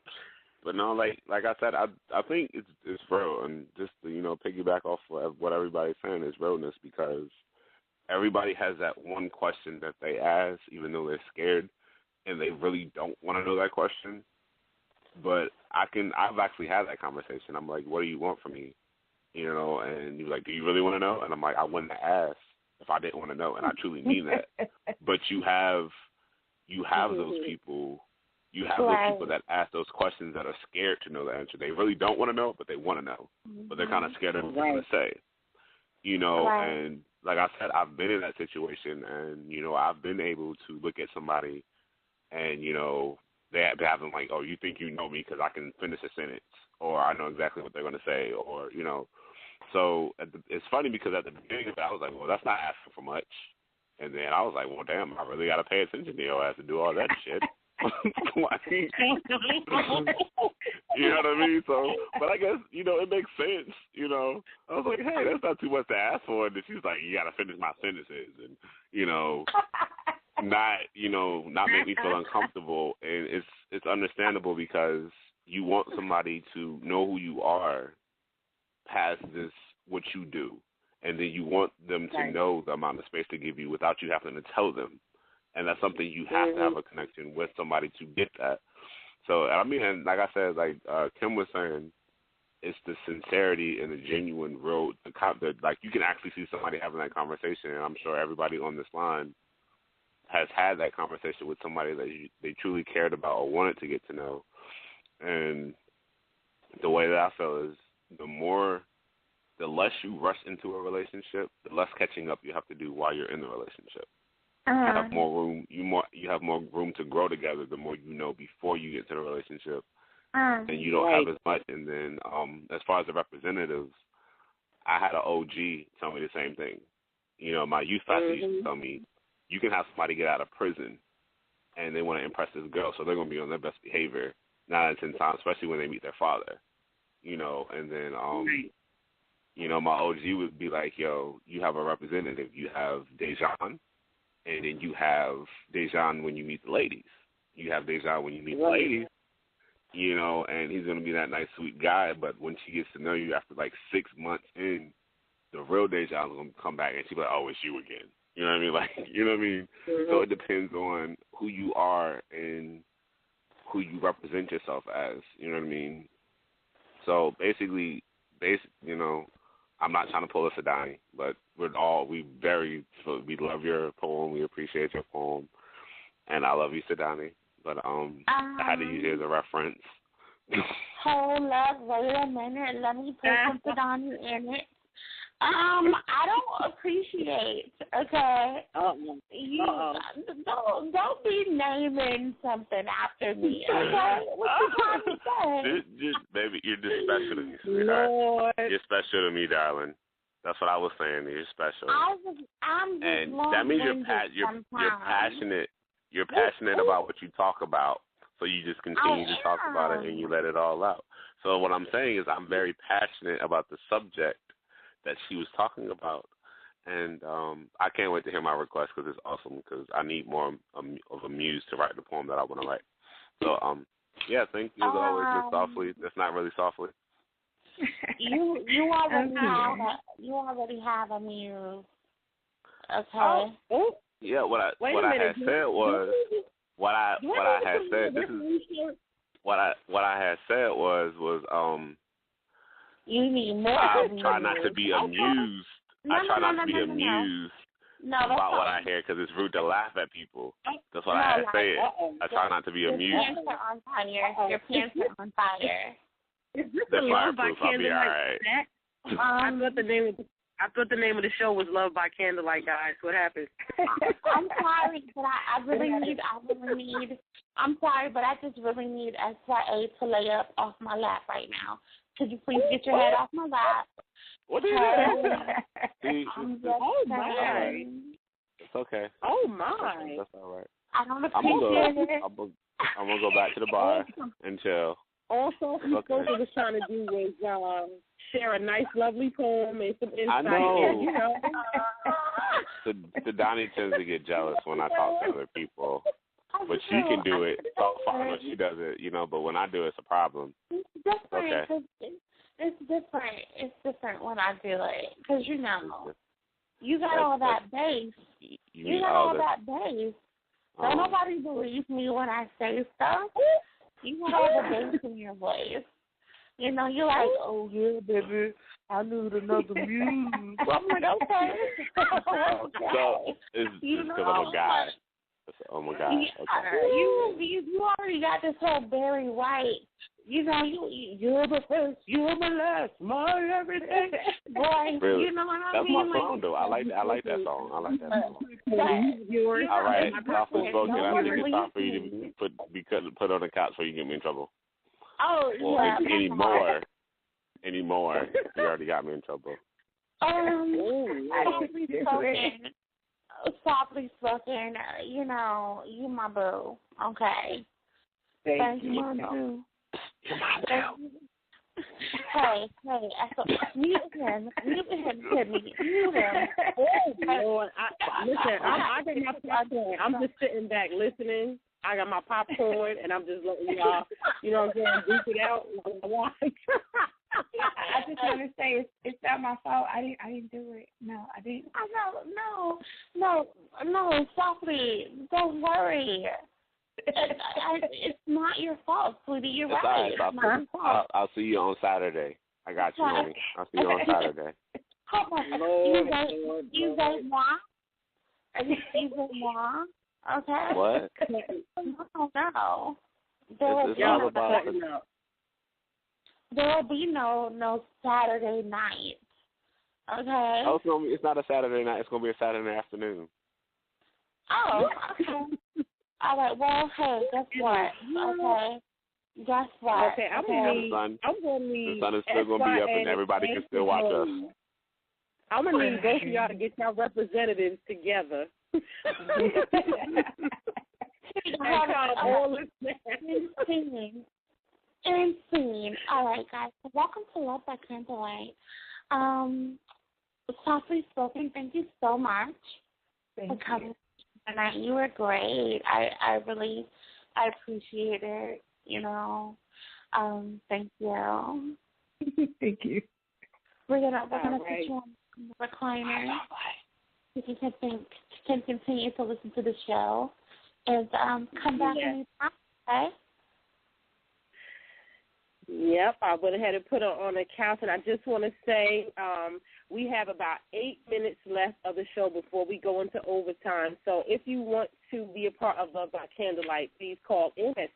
But no, like I said, I think it's real, and just to, you know, piggyback off of what everybody's saying is realness, because everybody has that one question that they ask, even though they're scared and they really don't want to know that question. But I've actually had that conversation. I'm like, what do you want from me? You know, and you're like, do you really want to know? And I'm like, I wouldn't ask if I didn't want to know, and I truly mean that. But you have those people. You have those people that ask those questions that are scared to know the answer. They really don't want to know, but they want to know. But they're kind of scared of what they're going to say. You know, and like I said, I've been in that situation, and, you know, I've been able to look at somebody and, you know, they have them like, oh, you think you know me because I can finish a sentence, or I know exactly what they're going to say, or, you know. So it's funny because at the beginning of it, I was like, well, that's not asking for much. And then I was like, well, damn, I really got to pay attention to your ass to do all that shit. You know what I mean? So, but I guess, you know, it makes sense, you know. I was like, hey, that's not too much to ask for. And then she's like, you got to finish my sentences and, you know, not make me feel uncomfortable. And it's understandable because you want somebody to know who you are past this, what you do, and then you want them to know the amount of space to give you without you having to tell them. And that's something you have to have a connection with somebody to get that. So, I mean, and like I said, like Kim was saying, it's the sincerity and the genuine real, like you can actually see somebody having that conversation, and I'm sure everybody on this line has had that conversation with somebody that they truly cared about or wanted to get to know. And the way that I feel is the less you rush into a relationship, the less catching up you have to do while you're in the relationship. You have more room. You have more room to grow together. The more you know before you get to the relationship, and you don't have as much. And then, as far as the representatives, I had an OG tell me the same thing. You know, my youth pastor used to tell me, you can have somebody get out of prison, and they want to impress this girl, so they're going to be on their best behavior 9 out of 10 times, especially when they meet their father. You know, and then, you know, my OG would be like, yo, you have a representative. You have Dejan. And then you have Dejan when you meet the ladies. You have Dejan when you meet the ladies, you know, and he's going to be that nice, sweet guy. But when she gets to know you after like 6 months in, the real Dejan's going to come back and she'll be like, oh, it's you again. You know what I mean? Like, you know what I mean? So it depends on who you are and who you represent yourself as. You know what I mean? So basically, you know, I'm not trying to pull a Sadani, but we love your poem. We appreciate your poem. And I love you, Sadani. But I had to use it as a reference. Hold up, wait a minute. Let me put some Sadani in it. I don't appreciate, okay? Don't be naming something after me, okay? What you trying to say? Just, baby, you're just special to me, sweetheart. Lord. You're special to me, darling. That's what I was saying. You're special. I'm just and that means you're passionate. You're passionate about what you talk about, so you just continue to talk about it and you let it all out. So what I'm saying is I'm very passionate about the subject that she was talking about, and I can't wait to hear my request because it's awesome. Because I need more of a muse to write the poem that I want to write. So yeah, thank you as always, Miss Softly. That's not really softly. You already have a muse. Okay. Yeah, what I had said was you need more. I try not to be amused. I try not to be amused about what I hear because it's rude to laugh at people. That's what I had said. I try not to be amused. Your pants are on fire. Your pants are on fire. Is this the Love by I'll be all right. I thought the name of the show was Love by Candlelight, guys. What happened? I'm sorry, but I really need. I'm sorry, but I just really need SYA to lay up off my lap right now. Could you please get your head off my lap? What are you doing? Oh my! It's okay. Oh my! That's all right. I don't appreciate it. I'm gonna go back to the bar and chill. Also, what Sophie was trying to do was share a nice, lovely poem and some insight. I know. You know? The Donnie tends to get jealous when I talk to other people. But she can do it. So fine when she does it, you know, but when I do it, it's a problem. It's different. Okay. It's different. It's different when I do it. Because, you know, you got all that bass. You got all that bass. Don't nobody believe me when I say stuff. You got all the bass in your voice. You know, you're like, oh, yeah, baby, I need another muse. I'm like, okay. So it's because I'm a guy. Oh my God! Okay. You already got this whole Barry White. You know, you're the first, you're the last, my everything. Boy, really? You know what I That's mean? That's my song, though. I like that song. All right, softly spoken. I think it's time for you to be put on the couch so you get me in trouble. Oh, well, yeah. Anymore. You already got me in trouble. Softly spoken, you know, you my boo. Okay. Thank you, Mom, too. You're mine, too. Hey, mute him, Timmy. Mute him. Oh, Lord. I got my popcorn. I'm just sitting back listening. I got my popcorn, and I'm just letting y'all, you know what I'm saying, duke it out. just trying to say it's not my fault. I didn't do it. No, I didn't. No, softly. Don't worry. It's not your fault, sweetie. You're right. It's not your fault. I'll see you on Saturday. I got you, honey. I'll see you on Saturday. Come on. You say moi? You say moi? Okay. What? No. There will be no Saturday night. Okay. Oh, it's not a Saturday night. It's gonna be a Saturday afternoon. Oh, okay. All right. Well, hey, guess what? Okay. Guess what? Okay, I'm gonna need. The sun is still gonna be up, and everybody can still watch us. I'm gonna need both of y'all to get y'all representatives together. Insane. All right, guys. So welcome to Love by Candelight. Softly spoken. Thank you so much for coming tonight. You were great. I really appreciate it. Thank you. Thank you. We're gonna put you on the recliner. You can continue to listen to the show and come back anytime. Okay. Yep, I went ahead and put her on the couch, and I just want to say we have about 8 minutes left of the show before we go into overtime. So if you want to be a part of Love by Candlelight, please call in at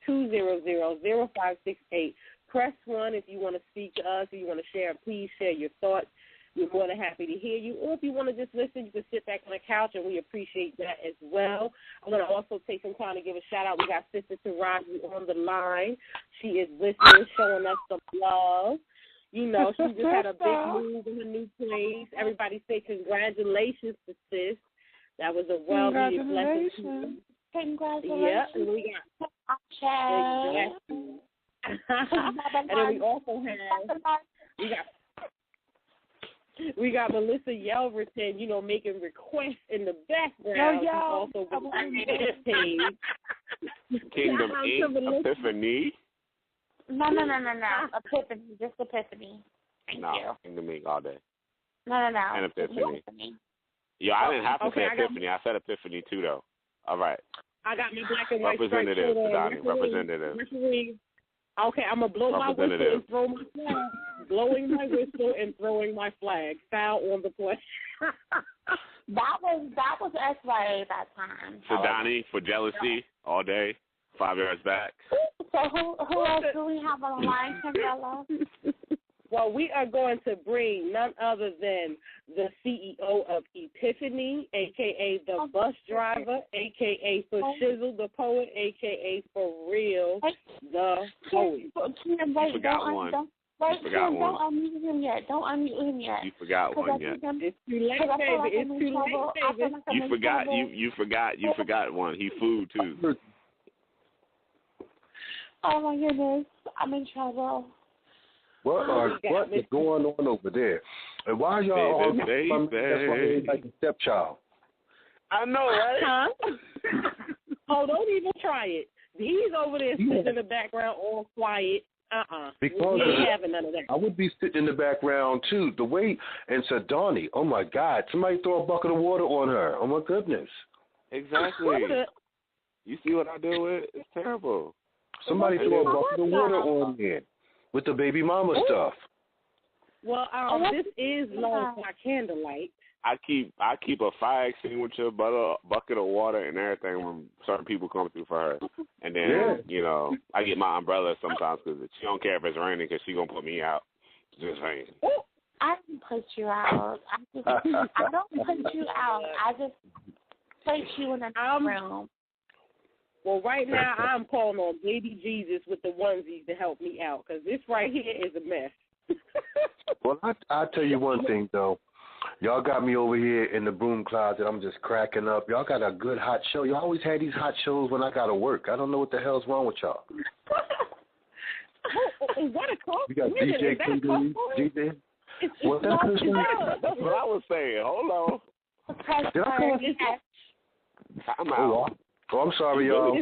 646-200-0568. Press 1 if you want to speak to us, if you want to share. Please share your thoughts. We're more than happy to hear you. Or if you want to just listen, you can sit back on the couch, and we appreciate that as well. I'm going to also take some time to give a shout-out. We got Sister Taraji on the line. She is listening, showing us some love. She just had a big move in her new place. Everybody say congratulations to Sis. That was a well-needed blessing. Congratulations. Yep. And we got and then we also have we got Melissa Yelverton, making requests in the background. Yo. Also page. Kingdom Inc. Epiphany. No. Epiphany, just Epiphany. Thank you. Kingdom Inc. all day. No. And Epiphany. Yo, I didn't have to say Epiphany. I said Epiphany too, though. All right. I got my black and white representative, Sadani. Representative. Okay, I'm going to blow my whistle and throw my flag. Blowing my whistle and throwing my flag. Foul on the play. That was SYA that time. Sadani for jealousy all day. 5 yards back. So who else do we have on the line, Candela? Well, we are going to bring none other than the CEO of Epiphany, a.k.a. the bus driver, a.k.a. for Shizzle the poet, a.k.a. for Real the poet. You forgot one. Don't unmute him yet. You forgot one yet. It's too late, baby. It's too late, baby. You forgot one. He food, too. Oh, my goodness. I'm in trouble. What is going on over there? And why are y'all all that's why they like a stepchild? I know, right? Huh? Oh, don't even try it. He's over there sitting in the background all quiet. Because we ain't having none of that. I would be sitting in the background, too. The way, and Sadani, oh, my God, somebody throw a bucket of water on her. Oh, my goodness. Exactly. You see what I do with it? It's terrible. Somebody throw a bucket of water on there with the baby mama stuff. Well, this is Love by Candlelight. I keep a fire extinguisher, bucket of water, and everything when certain people come through for her. And then, I get my umbrella sometimes because she don't care if it's raining because she going to put me out. Just saying. I didn't put you out. I don't put you out. I just place you in another room. Well, right now I'm calling on baby Jesus with the onesies to help me out because this right here is a mess. Well, I'll tell you one thing, though. Y'all got me over here in the broom closet. I'm just cracking up. Y'all got a good hot show. Y'all always had these hot shows when I got to work. I don't know what the hell's wrong with y'all. Is that a call? You got DJ King, DJ. What's that? That's what I was saying. Hold on. Did I call you? I'm out. Oh, I'm sorry, y'all.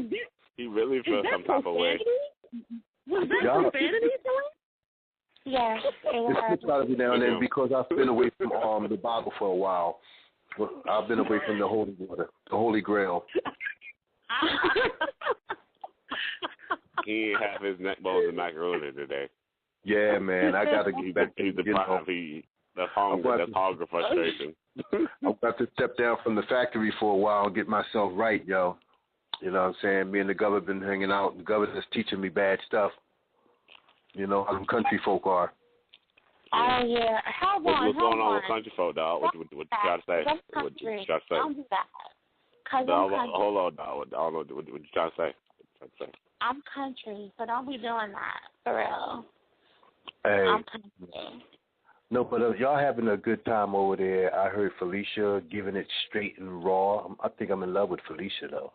He really feels some type of way. Was that profanity, Yes, It's good to be now and then because I've been away from the Bible for a while. I've been away from the holy water, the Holy Grail. He ain't have his neck bones and macaroni today. Yeah, man, I got to get back to That's hunger frustration. I'm about to step down from the factory for a while and get myself right, yo. You know what I'm saying? Me and the governor been hanging out. The governor's teaching me bad stuff. You know how them country folk are. Oh, yeah. What's going on with country folk, dog? What you try to say? What you try to say? Don't do that. Hold on, dog. I don't know what you trying to say. I'm country, so don't be doing that, for real. Hey. I'm country. No, but y'all having a good time over there. I heard Felicia giving it straight and raw. I think I'm in love with Felicia, though.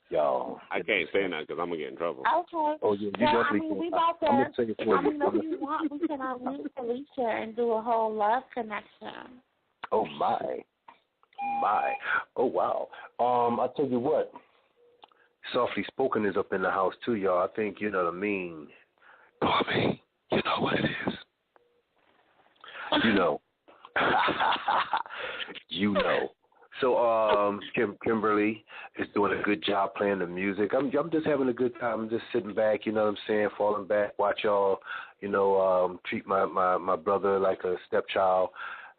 Y'all. I can't say that because I'm going to get in trouble. Okay. Oh, yeah, you definitely we about to, I'm going to say it for you. if you want, we can unmute Felicia and do a whole love connection. Oh, my. Oh, wow. I'll tell you what. Softly Spoken is up in the house, too, y'all. I think, you know what I mean. Bobby, you know what it is. You know. You know. So Kimberly is doing a good job playing the music. I'm just having a good time. I'm just sitting back, you know what I'm saying, falling back, watch y'all, you know, treat my brother like a stepchild.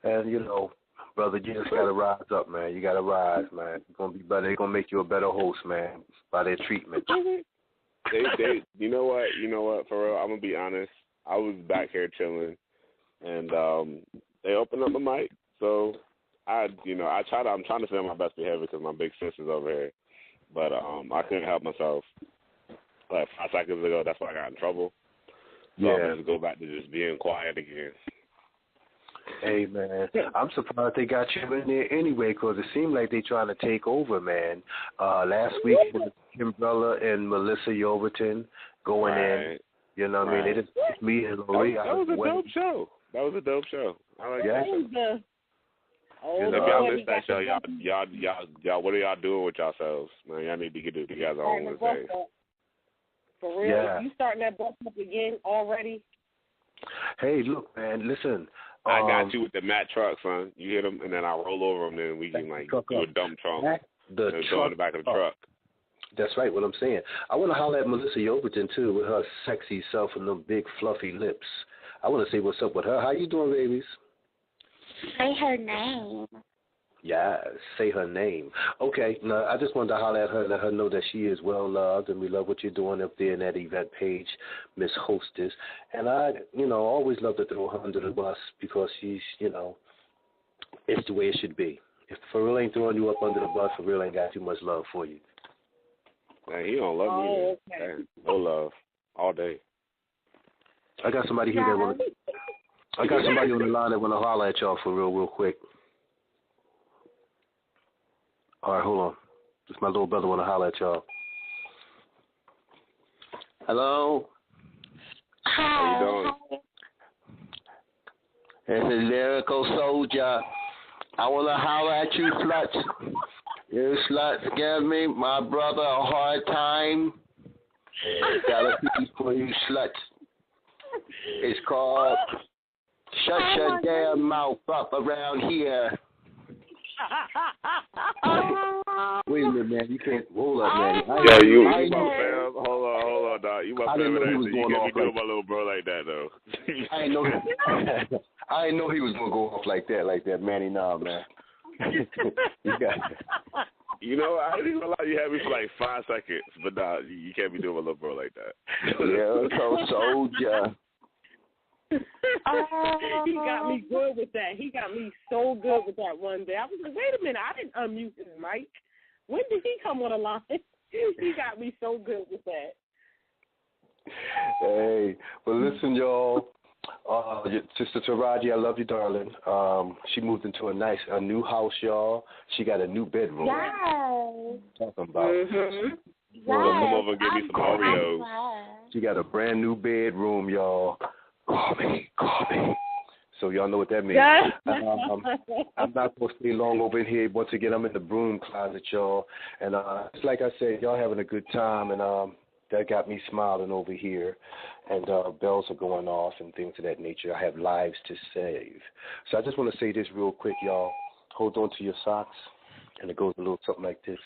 And, you know, brother, you just gotta rise up, man. You gotta rise, man. You're gonna be better. They're gonna make you a better host, man, by their treatment. They you know what, for real, I'm gonna be honest. I was back here chilling and they opened up the mic, so I'm trying to stay on my best behavior because my big sister's over here, but I couldn't help myself. Like 5 seconds ago, that's why I got in trouble. So I'm just go back to just being quiet again. Hey, man, I'm surprised they got you in there anyway because it seemed like they trying to take over, man. Last week was Kimbrella and Melissa Yoverton going in. You know what I mean? It is me and Lori. That was a dope show. I like that show. If y'all missed that show, y'all, what are y'all doing with yourselves? Man, y'all need to get it together on Wednesday. For real? Yeah. You starting that bus up again already? Hey, look, man, listen. I got you with the Matt truck, son. You hit them, and then I roll over them, then we can, do a dump trunk. Go in the back of the truck. That's right, what I'm saying. I want to holler at Melissa Yoverton, too, with her sexy self and them big, fluffy lips. I want to say what's up with her. How you doing, babies? Say her name. Yeah, say her name. Okay, no, I just wanted to holler at her, let her know that she is well loved, and we love what you're doing up there in that event page, Miss Hostess. And I, always love to throw her under the bus because she's, it's the way it should be. If For Real ain't throwing you up under the bus, For Real ain't got too much love for you. Man, he don't love me. Okay. No love, all day. I got somebody here that want to. I got somebody on the line that want to holler at y'all for real quick. All right, hold on. Just my little brother want to holler at y'all. Hello. Hi. How you doing? It's a lyrical soldier. I want to holler at you sluts. You sluts give me, my brother, a hard time. Got a piece for you sluts. It's called Shut Your Damn Mouth Up Around Here. Wait a minute, man. You can't. Hold up, man. Hold on, dog. You must remember that. You can't be doing my little bro like that, though. I didn't know he was gonna go off like that, Manny. Nah, man. You know, I didn't even lie. You had me for like 5 seconds, but nah, you can't be doing my little bro like that. Yeah, soldier. He got me good with that. He got me so good with that one day. I was like, wait a minute, I didn't unmute his mic. When did he come on the line? He got me so good with that. Hey, well, listen, y'all. Sister Taraji, I love you, darling. She moved into a new house, y'all. She got a new bedroom. Yes. Talking about. Yes. Come over and give me some Oreos. She got a brand new bedroom, y'all. Call me. So y'all know what that means. I'm not supposed to stay long over here. Once again, I'm in the broom closet, y'all. And it's like I said, y'all having a good time. And that got me smiling over here, and bells are going off and things of that nature. I have lives to save. So I just want to say this real quick, y'all. Hold on to your socks, and it goes a little something like this.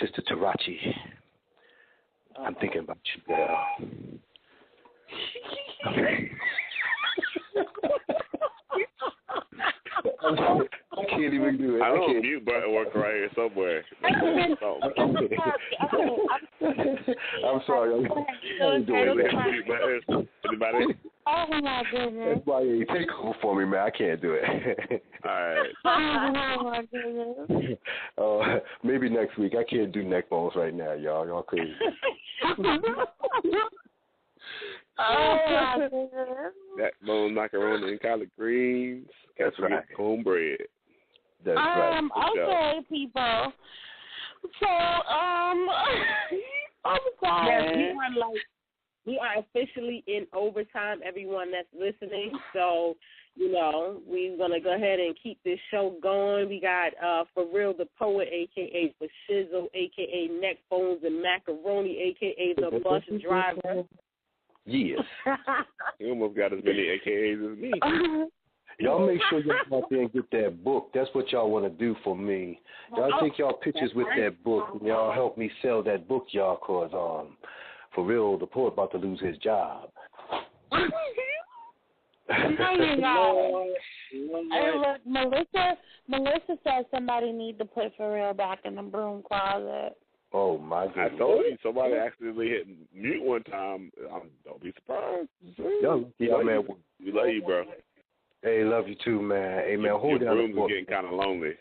Sister Tarachi, I'm thinking about you, girl. I can't even do it. I know a mute button work right here somewhere. I'm sorry. I'm doing that. Anybody? Oh my goodness. That's why you take over for me, man. I can't do it. All right. Oh my goodness. Maybe next week. I can't do neck bones right now, y'all. Y'all crazy. Oh my goodness. Neck bone, macaroni, and collard greens. That's right. Cornbread. That's right. Okay, people. So, I'm sorry. Yes, we are officially in overtime, everyone that's listening. So, we're going to go ahead and keep this show going. We got For Real the Poet, a.k.a. For Shizzle, a.k.a. Neck Bones and Macaroni, a.k.a. The Bus Driver. Yes. You almost got as many AKAs as me. Y'all make sure y'all go out there and get that book. That's what y'all want to do for me. Y'all take y'all pictures with that book, and y'all help me sell that book, y'all, because For Real, the poet about to lose his job. Hey, look, Melissa said somebody need to put For Real back in the broom closet. Oh, my goodness. I told you, somebody accidentally hit mute one time. Don't be surprised. Yeah, man. We love you, bro. Hey, love you too, man. Hey, man, hold down. Your rooms are getting kind of lonely.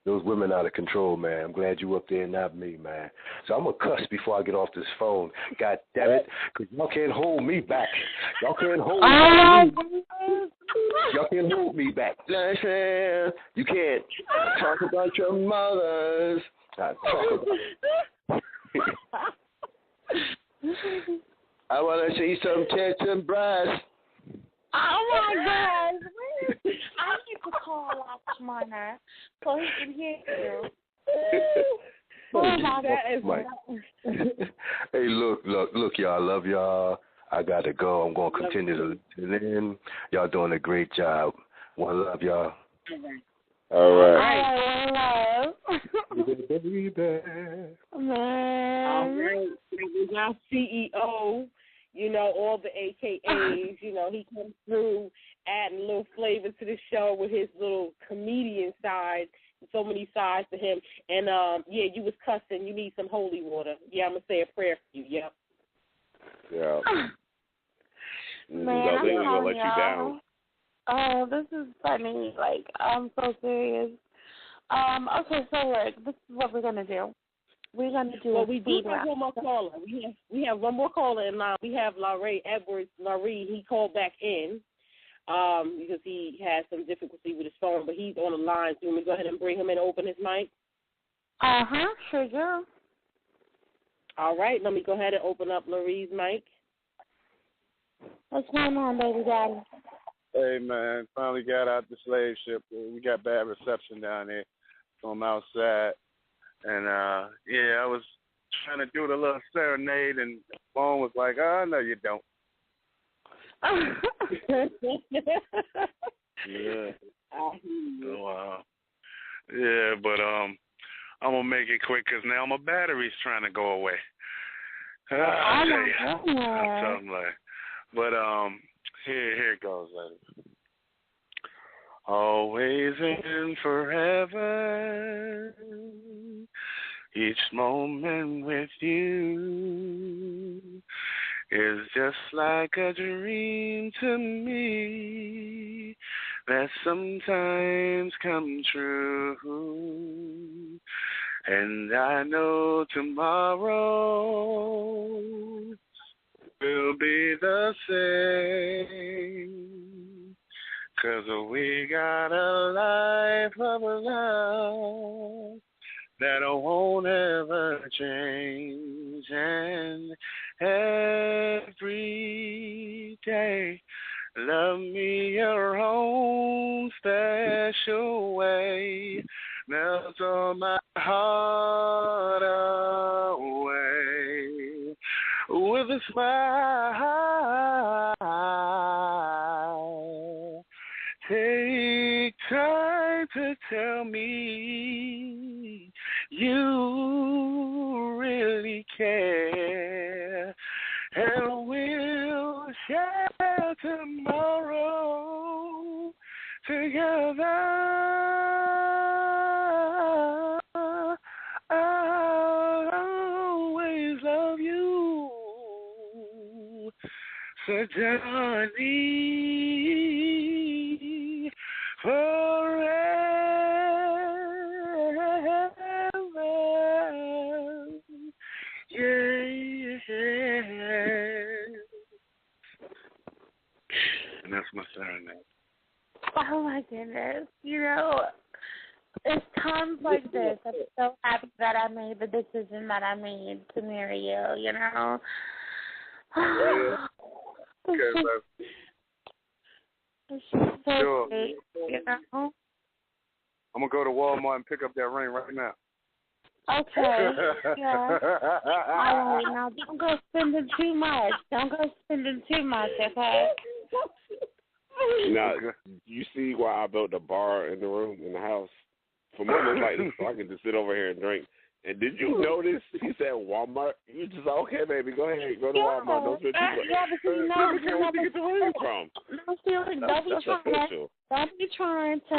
Those women out of control, man. I'm glad you up there and not me, man. So I'm going to cuss before I get off this phone. God damn it, because y'all can't hold me back. Y'all can't hold me back. Y'all can't hold me back. Listen, you can't talk about your mothers. I want to see some tits and breasts. Oh my gosh! I need to call Lakshmana so he can hear you. Oh my God! Hey, look, y'all. I love y'all. I gotta go. I'm gonna continue to listen in. Y'all doing a great job. One love, y'all. All right. One love. Baby. All right. We got CEO. All the AKAs, he comes through adding a little flavor to the show with his little comedian side. So many sides to him. And, you was cussing. You need some holy water. Yeah, I'm going to say a prayer for you. Yep. Yeah. Man, I'm going to let you down. Oh, this is funny. Like, I'm so serious. Okay, so look, this is what we're going to do. We're going to do we do have one more caller. We have one more caller in line. We have Larry Edwards. Larry, he called back in because he had some difficulty with his phone, but he's on the line. So let me go ahead and bring him in and open his mic. Sure do. All right, let me go ahead and open up Larry's mic. What's going on, baby daddy? Hey, man, finally got out the slave ship. We got bad reception down there from outside. And, I was trying to do the little serenade, and the phone was like, oh, no, you don't. Yeah. Oh, wow. Yeah, but I'm going to make it quick because now my battery's trying to go away. I tell you, something like. But here it goes, ladies. Always and forever, each moment with you is just like a dream to me that sometimes comes true. And I know tomorrow will be the same, 'cause we got a life of love that won't ever change. And every day, love me your own special way. Melt all my heart away with a smile. Take time to tell me you really care, and we'll share tomorrow together. I'll always love you, so Johnny, forever. Yeah. And that's my serenade. Oh my goodness. You know, it's times like this I'm so happy that I made the decision that I made to marry you, you know? Okay, it's just so sure. great, you know? I'm going to go to Walmart and pick up that ring right now. Okay, yeah. All right, now don't go spending too much. Okay? Now, you see why I built a bar in the room, in the house? For moments like this, so I can just sit over here and drink. And did you notice he said Walmart? You just like, okay, baby, go ahead, go to Walmart. Don't spend too much. Yeah, but you know, where did you get the ring from? Don't be trying to,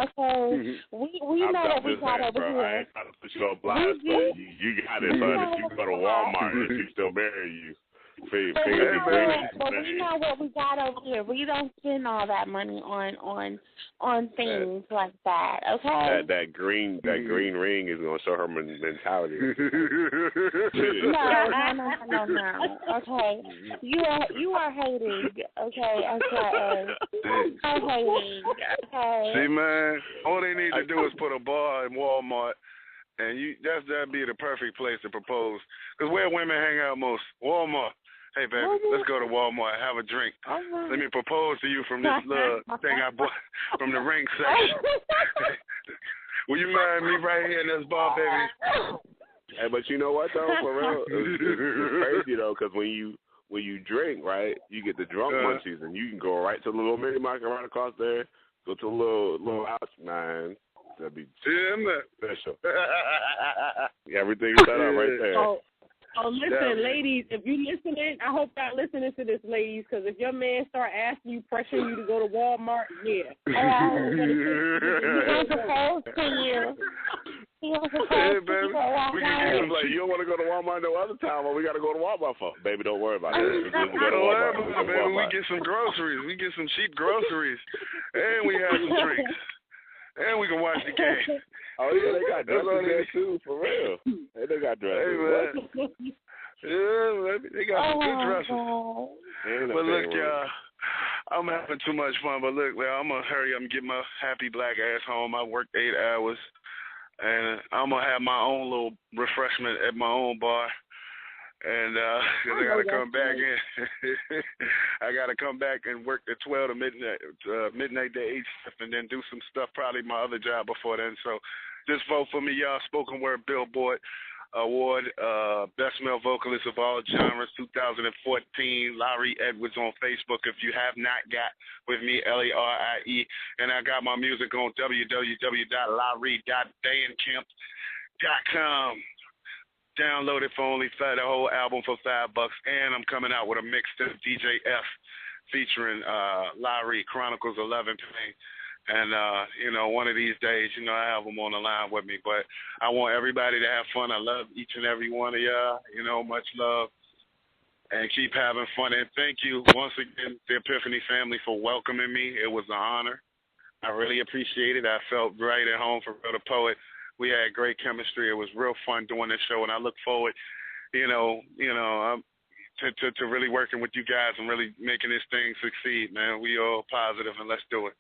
okay, we know what we got over here. I ain't trying to put you on blast, but you got it, son. If you go to Walmart and she still marry you. But we know what we got over here. We don't spend all that money on things like that. Okay. That green ring is gonna show her mentality. No. Okay. You are hating. Okay. I'm hating. Okay. See, man, all they need to do is put a bar in Walmart, and that'd be the perfect place to propose. Because where women hang out most, Walmart. Hey, baby, let's go to Walmart, have a drink. Let me propose to you from this little thing I bought from the ring section. Will you marry me right here in this bar, baby? Hey, but you know what, though, for real? It's crazy, though, because when you drink, right, you get the drunk munchies, and you can go right to the little mini market right across there, go to a little house, man. That'd be special. Everything set up right there. Oh, listen, ladies, if you listening, I hope y'all listening to this, ladies, because if your man start asking you, pressuring you to go to Walmart, yeah. He was supposed to you. Hey, baby, we can get him like, you don't want to go to Walmart no other time, or we got to go to Walmart for. Baby, don't worry about it. Baby, we get some groceries. We get some cheap groceries, and we have some drinks, and we can watch the game. Oh, yeah, they got dresses there, too, for real. Hey, they got dresses. Hey, man. Yeah, they got some good dresses. But look, y'all, I'm having too much fun. But look, well, I'm going to hurry up and get my happy black ass home. I worked 8 hours, and I'm going to have my own little refreshment at my own bar. And cause I got to come back in. I got to come back and work at 12 to midnight to 8 shift, and then do some stuff, probably my other job before then. So just vote for me, y'all. Spoken Word Billboard Award, Best Male Vocalist of All Genres 2014, Larry Edwards on Facebook. If you have not got with me, LARIE. And I got my music on www.larry.bandcamp.com. Download it for only the whole album for $5, and I'm coming out with a mixtape, DJ F, featuring Larry, Chronicles 11 Pain. And, one of these days, I have them on the line with me. But I want everybody to have fun. I love each and every one of y'all. Much love. And keep having fun. And thank you once again, the Epiphany family, for welcoming me. It was an honor. I really appreciate it. I felt right at home for Real the Poet. We had great chemistry. It was real fun doing this show, and I look forward, to really working with you guys and really making this thing succeed, man. We all positive, and let's do it.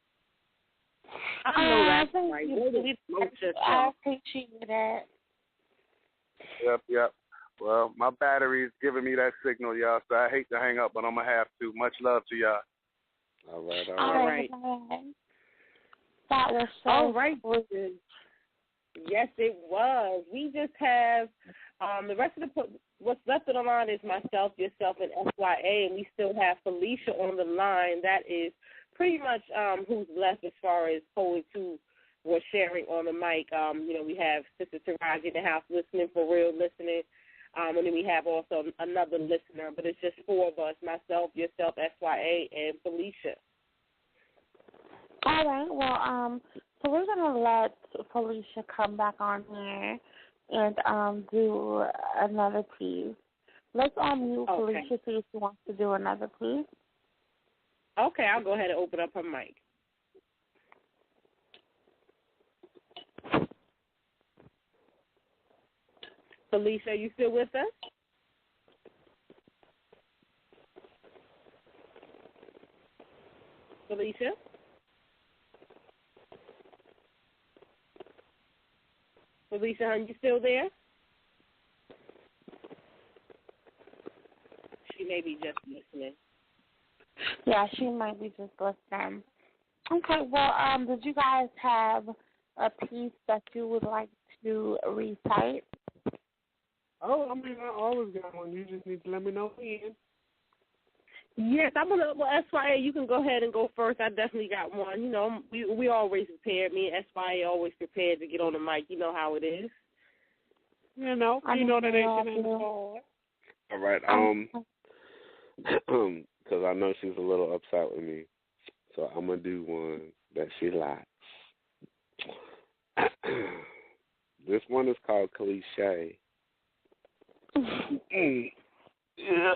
I know that's right. I appreciate that. Yep. Well, my battery is giving me that signal, y'all, so I hate to hang up, but I'm going to have to. Much love to y'all. All right. That was so all right. good. Yes, it was. We just have the rest of what's left on the line is myself, yourself, and SYA, and we still have Felicia on the line. That is pretty much who's left as far as poets who were sharing on the mic. We have Sister Taraji in the house listening, for real listening, and then we have also another listener, but it's just four of us, myself, yourself, SYA, and Felicia. All right, well, so we're going to let Felicia come back on here and do another piece. Let's unmute Felicia, see if she wants to do another piece. Okay, I'll go ahead and open up her mic. Felicia, are you still with us? Felicia? Felicia, are you still there? She may be just listening. Yeah, she might be just listening. Okay, well, did you guys have a piece that you would like to recite? Oh, I mean, I always got one. You just need to let me know when. Yes, SYA, you can go ahead and go first. I definitely got one. You know, we always prepared. Me and SYA always prepared to get on the mic. You know how it is. You know that ain't hard. All right, because I know she's a little upset with me, so I'm gonna do one that she likes. This one is called Cliche. Yeah.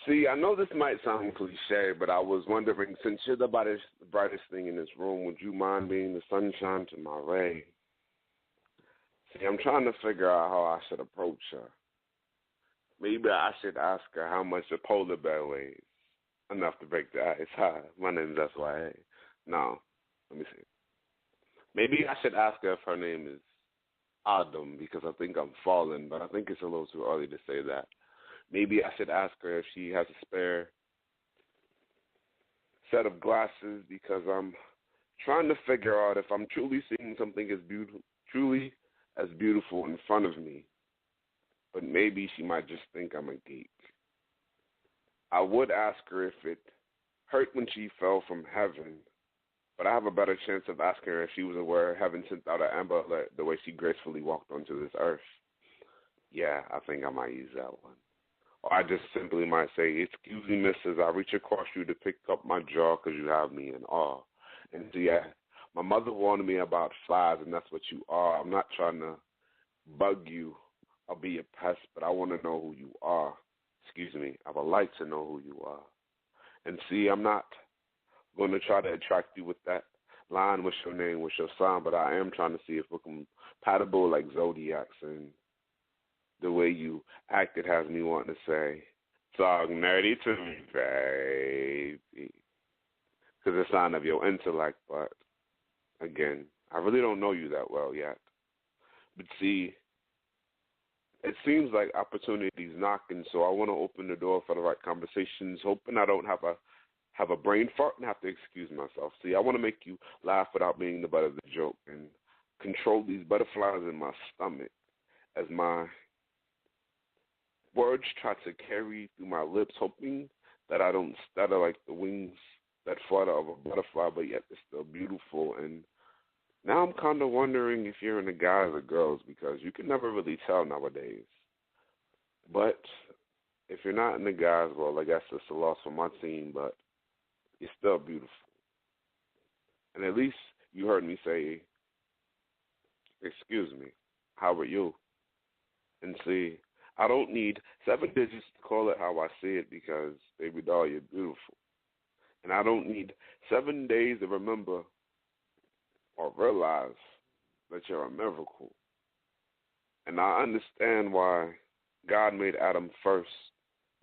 See, I know this might sound cliche, but I was wondering, since you're the brightest thing in this room, would you mind being the sunshine to my ray? See, I'm trying to figure out how I should approach her. Maybe I should ask her how much a polar bear weighs. Enough to break the ice. Hi, my name's SYA. No, let me see. Maybe I should ask her if her name is Adam, because I think I'm falling, but I think it's a little too early to say that. Maybe I should ask her if she has a spare set of glasses, because I'm trying to figure out if I'm truly seeing something truly as beautiful in front of me. But maybe she might just think I'm a geek. I would ask her if it hurt when she fell from heaven, but I have a better chance of asking her if she was aware heaven sent out an amber alert the way she gracefully walked onto this earth. Yeah, I think I might use that one. Or I just simply might say, excuse me, missus, I reach across you to pick up my jaw because you have me in awe. And yeah, my mother warned me about flies, and that's what you are. I'm not trying to bug you or be a pest, but I want to know who you are. Excuse me, I would like to know who you are. And see, I'm not going to try to attract you with that line, what's your name, what's your sign, but I am trying to see if we're compatible like zodiacs, and the way you acted has me wanting to say, talk nerdy to me, baby. Because it's a sign of your intellect, but again, I really don't know you that well yet. But see, it seems like opportunity's knocking, so I want to open the door for the right conversations, hoping I don't have a brain fart and have to excuse myself. See, I want to make you laugh without being the butt of the joke and control these butterflies in my stomach as my words try to carry through my lips, hoping that I don't stutter like the wings that flutter of a butterfly, but yet they're still beautiful. And now I'm kind of wondering if you're into guys or girls, because you can never really tell nowadays. But if you're not in the guys, well, I guess it's a loss for my team, but you're still beautiful. And at least you heard me say, excuse me, how are you? And see, I don't need 7 digits to call it how I see it, because, baby doll, you're beautiful. And I don't need 7 days to remember or realize that you're a miracle. And I understand why God made Adam first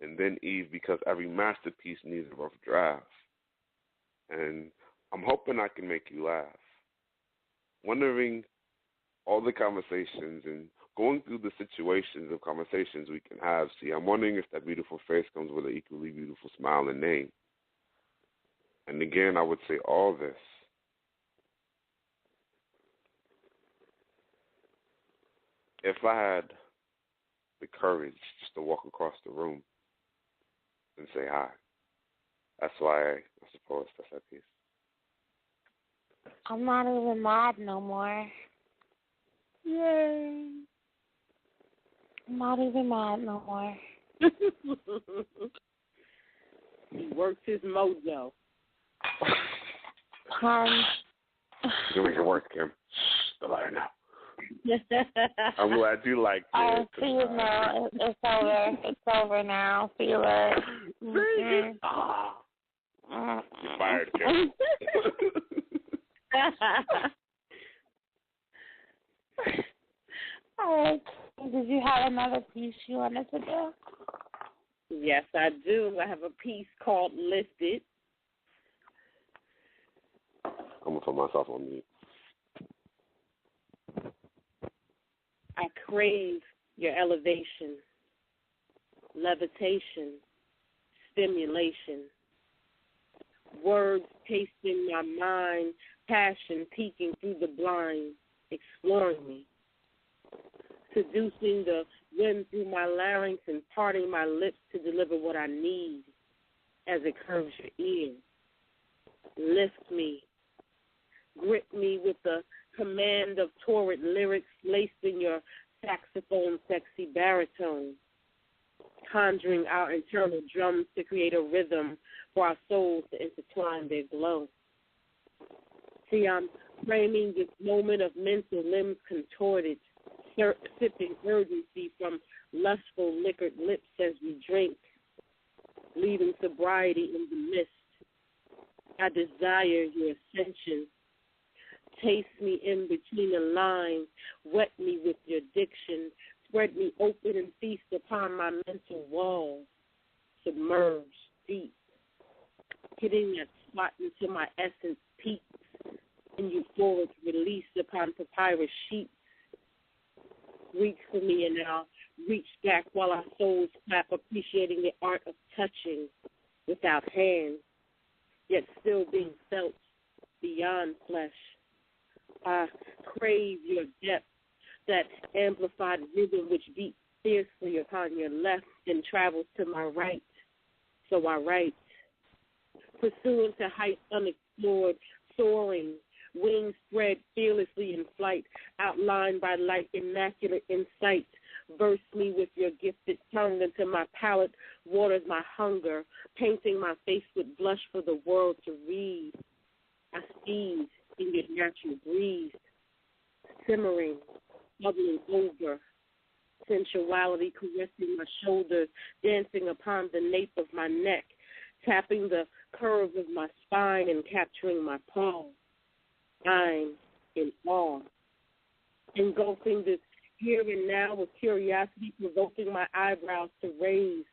and then Eve, because every masterpiece needs a rough draft. And I'm hoping I can make you laugh. Wondering all the conversations and going through the situations of conversations we can have. See, I'm wondering if that beautiful face comes with an equally beautiful smile and name. And again, I would say all this if I had the courage just to walk across the room and say hi. That's why I suppose that's that piece. I'm not even mad no more. Yay. I'm not even mad no more. He works his mojo. You make it work, Kim. The liar now. I'm glad you liked it. See you now. It's over. It's over now. See you later. You're fired, Kim. All right. Did you have another piece you wanted to do? Yes, I do. I have a piece called Lifted. I'm going to put myself on mute. I crave your elevation, levitation, stimulation. Words tasting my mind, passion peeking through the blind, exploring me. Seducing the wind through my larynx and parting my lips to deliver what I need as it curves your ear. Lift me. Grip me with the command of torrid lyrics laced in your saxophone sexy baritone, conjuring our internal drums to create a rhythm for our souls to intertwine their glow. See, I'm framing this moment of mental limbs contorted, sipping urgency from lustful liquored lips as we drink, leaving sobriety in the mist. I desire your ascension. Taste me in between the lines, wet me with your diction, spread me open and feast upon my mental walls, submerged deep, hitting that spot until my essence peaks in euphoric release upon papyrus sheets. Reach for me and I'll reach back while our souls clap, appreciating the art of touching without hands, yet still being felt beyond flesh. I crave your depth, that amplified rhythm which beats fiercely upon your left and travels to my right. So I write, pursuing to heights unexplored, soaring, wings spread fearlessly in flight, outlined by light, immaculate insight. Verse me with your gifted tongue until my palate waters my hunger, painting my face with blush for the world to read. I speed in your natural breeze, simmering, bubbling over, sensuality caressing my shoulders, dancing upon the nape of my neck, tapping the curves of my spine and capturing my palm. I'm in awe, engulfing this here and now with curiosity, provoking my eyebrows to raise,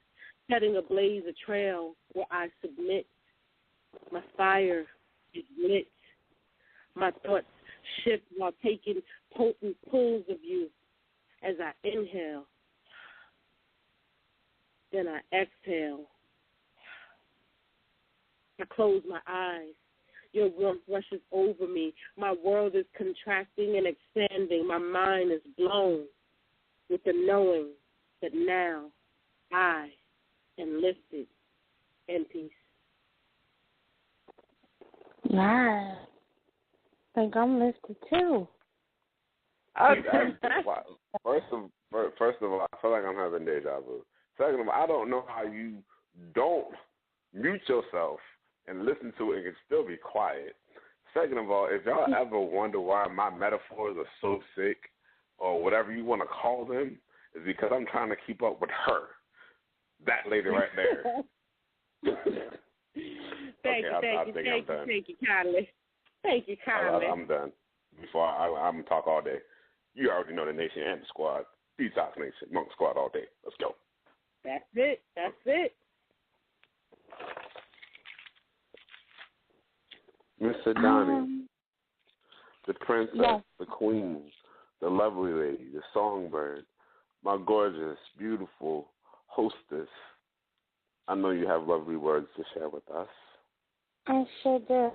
setting ablaze a trail where I submit. My fire is lit. My thoughts shift while taking potent pulls of you as I inhale. Then I exhale. I close my eyes. Your warmth rushes over me. My world is contracting and expanding. My mind is blown with the knowing that now I am lifted in peace. Yeah. I think I'm lifted too. First of all, I feel like I'm having deja vu. Second of all, I don't know how you don't mute yourself and listen to it and can still be quiet. Second of all, if y'all ever wonder why my metaphors are so sick or whatever you want to call them, is because I'm trying to keep up with her. That lady right there. Thank you kindly. Thank you kindly. I'm done. Before I'm going to talk all day. You already know the nation and the squad. Detox Nation, Monk Squad all day. Let's go. That's it. Miss Adani, the princess, yes. the queen, the lovely lady, the songbird, my gorgeous, beautiful hostess. I know you have lovely words to share with us. I sure do.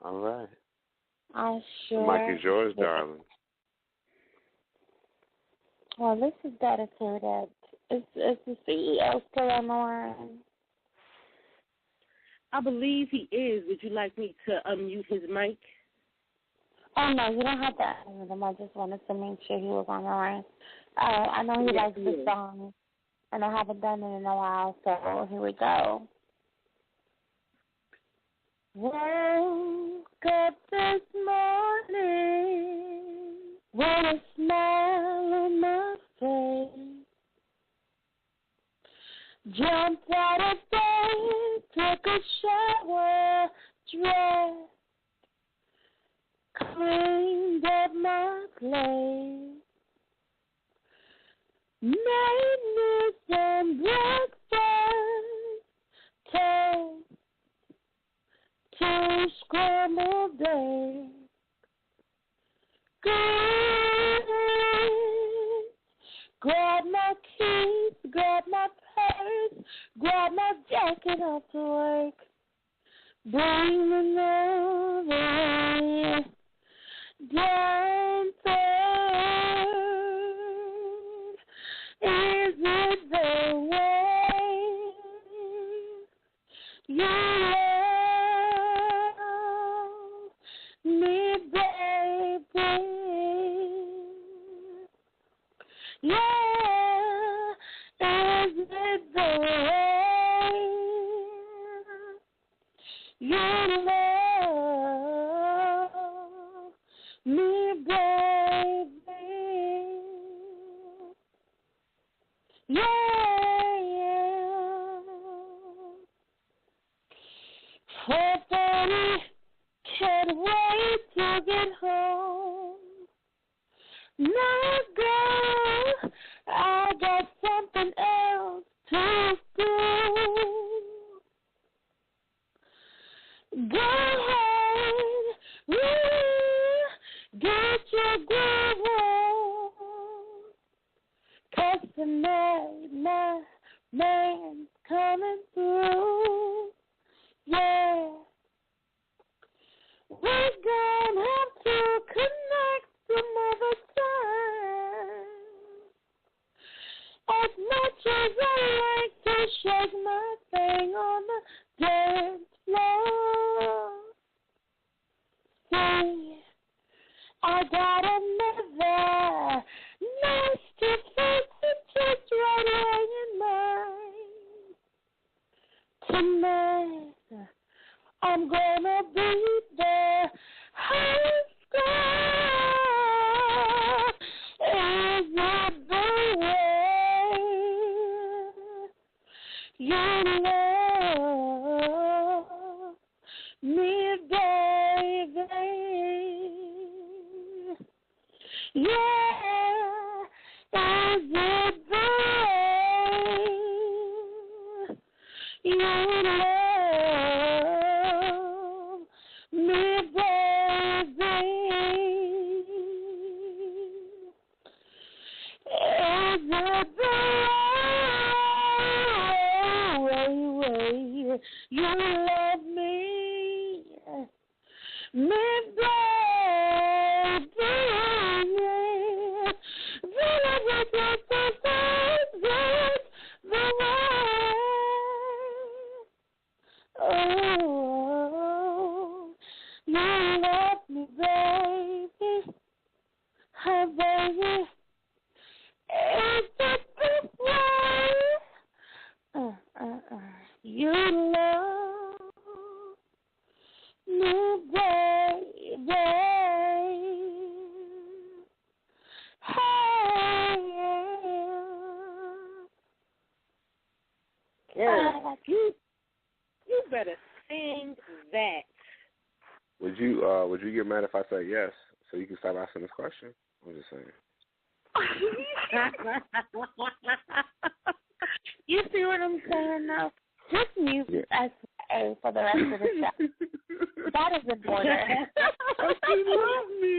All right. I sure. The mic is yours, darling. Well, this is dedicated. Is the CEO still on the line? I believe he is. Would you like me to unmute his mic? Oh, no, you don't have to unmute him. I just wanted to make sure he was on the line. I know he likes the song, and I haven't done it in a while, so here we go. Woke up this morning with a smile on my face. Jumped out of bed, took a shower, dressed, cleaned up my place, made me some breakfast, toast, 2 scrambled eggs, grab my keys, grab my purse, grab my jacket off to work, bring another down third. Is it the way you love me, baby? Yeah, is it the way you love me, baby? Yeah. 4:30, can't wait to get home. No, girl, I got something else to do. Go ahead, get your groove on, 'cause tonight my man's coming through. Yeah, we're gonna have to connect some other time. As much as I like to shake my thing on the dance floor, see, I got another nasty face just right hanging mine. Tonight, I'm gonna be the high score. Is it the way you love me, baby? Yeah, is it the way you love me, baby? Is it the way you love me, baby? Oh, you love me, baby. Hi, baby. Is it this way? You love me, baby. Hey, Girl, you better sing that. Would you get mad if I said yes, so you can stop asking this question? I'm just saying. You see what I'm saying now? Just mute SA for the rest of the show. That is important. You love me.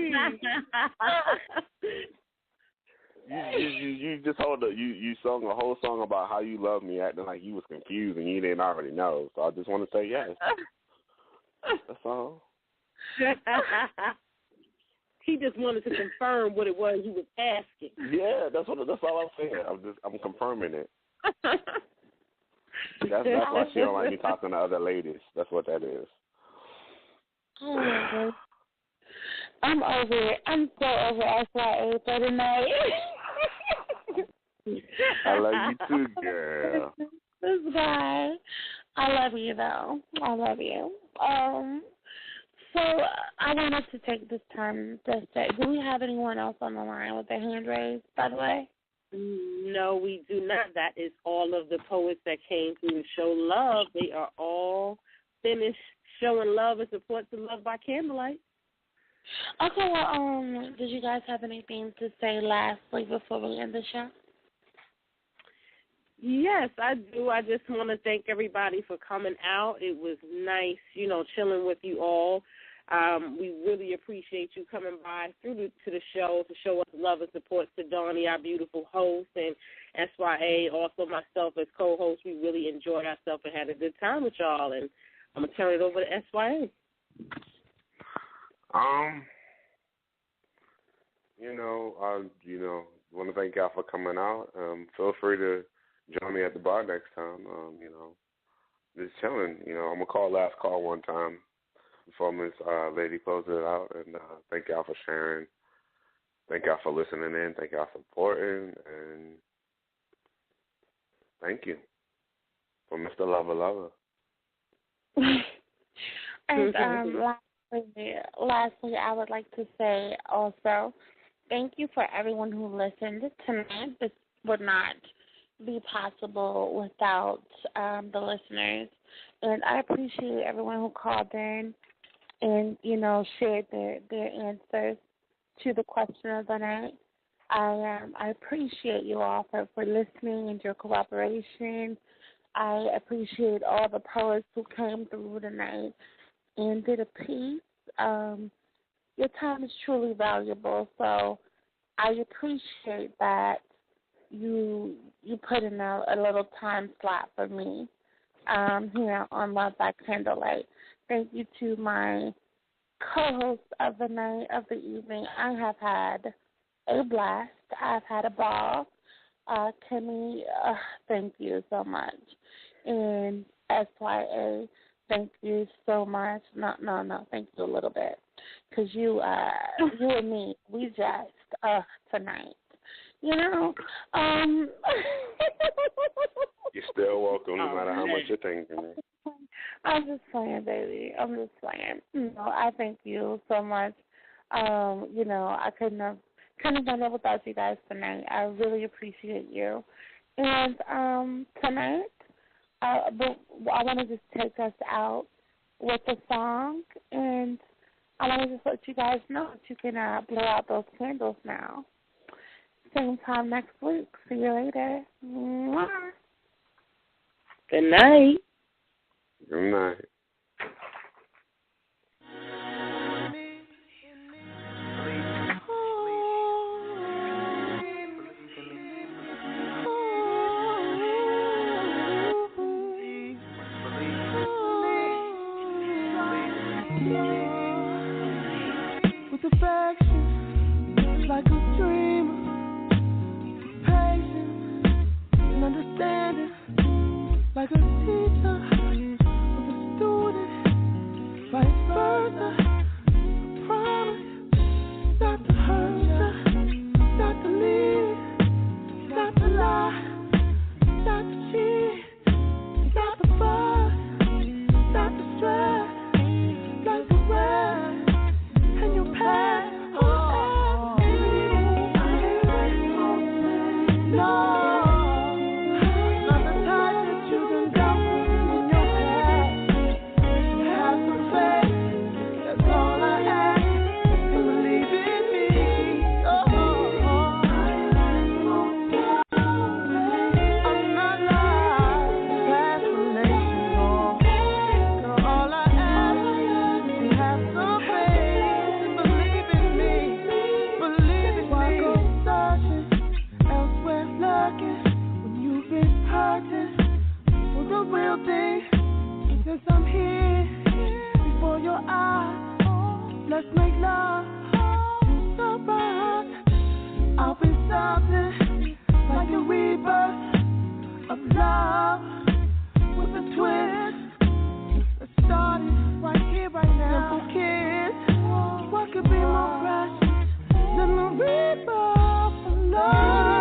You just you sung a whole song about how you love me, acting like you was confused and you didn't already know. So I just want to say yes. That's all. He just wanted to confirm what it was he was asking. Yeah, that's all I'm saying. I'm confirming it. That's why she don't like me talking to other ladies. That's what that is. Oh, I'm over it. I'm so over SYA for tonight. I love you too, girl. This guy. I love you, though. I love you. So I wanted to take this time to say, do we have anyone else on the line with their hand raised, by the way? No, we do not. That is all of the poets that came through to show love. They are all finished showing love and support to Love by Candlelight. Okay, well, did you guys have anything to say lastly before we end the show? Yes, I do. I just want to thank everybody for coming out. It was nice, chilling with you all. We really appreciate you coming by to the show to show us love and support to Donnie, our beautiful host, and SYA, also myself as co-host. We really enjoyed ourselves and had a good time with y'all, and I'm going to turn it over to SYA. Want to thank y'all for coming out. Feel free to join me at the bar next time. Just chilling. I'm going to call last call one time before Miss Lady closes it out. And thank y'all for sharing. Thank y'all for listening in. Thank y'all for supporting. And thank you for Mr. Lover Lover. And lastly, I would like to say also, thank you for everyone who listened tonight. This would not be possible without the listeners. And I appreciate everyone who called in and, shared their answers to the question of the night. I appreciate you all for listening and your cooperation. I appreciate all the poets who came through tonight and did a piece. Your time is truly valuable, so I appreciate that you put in a little time slot for me here on Love by Candlelight. Thank you to my co-host of the night, of the evening. I have had a blast. I've had a ball. Kimmy, thank you so much. And SYA, thank you so much. No, thank you a little bit. Because you and me, we just, tonight. You're still welcome no matter how much you're thinking. I'm just playing, baby. I'm just playing. I thank you so much. I couldn't have done it without you guys tonight. I really appreciate you. And tonight, I want to just take us out with a song, and I want to just let you guys know that you can blow out those candles now. Same time next week. See you later. Mwah. Good night. Good night. With affection, like a dreamer, patience and understanding, like a teacher with a student. something like a rebirth of love with a twist. Let's start it right here, right now. Simple kids, what could be more precious than the rebirth of love?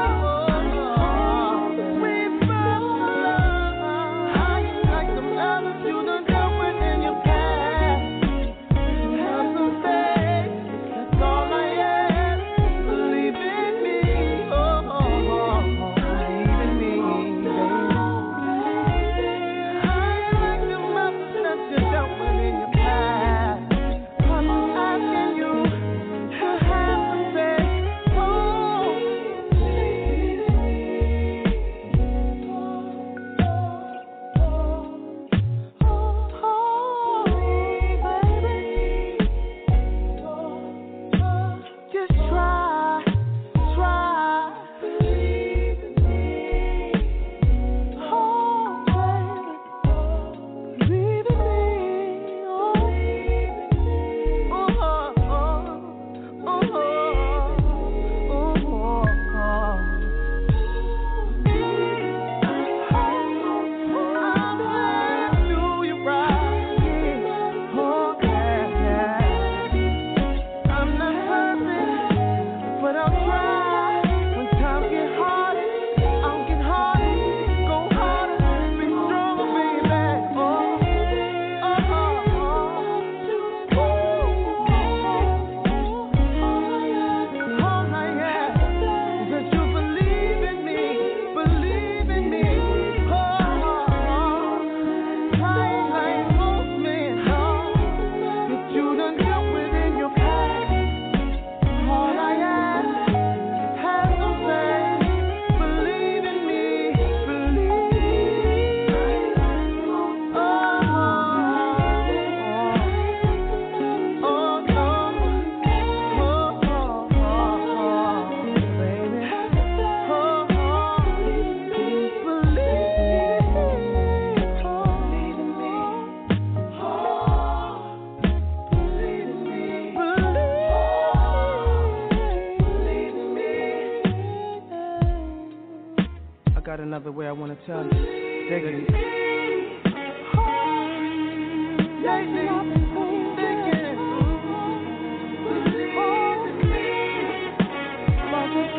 Another way I want to tell you. Dig it.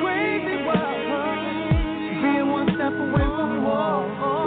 Crazy world, being one step away from war. Oh,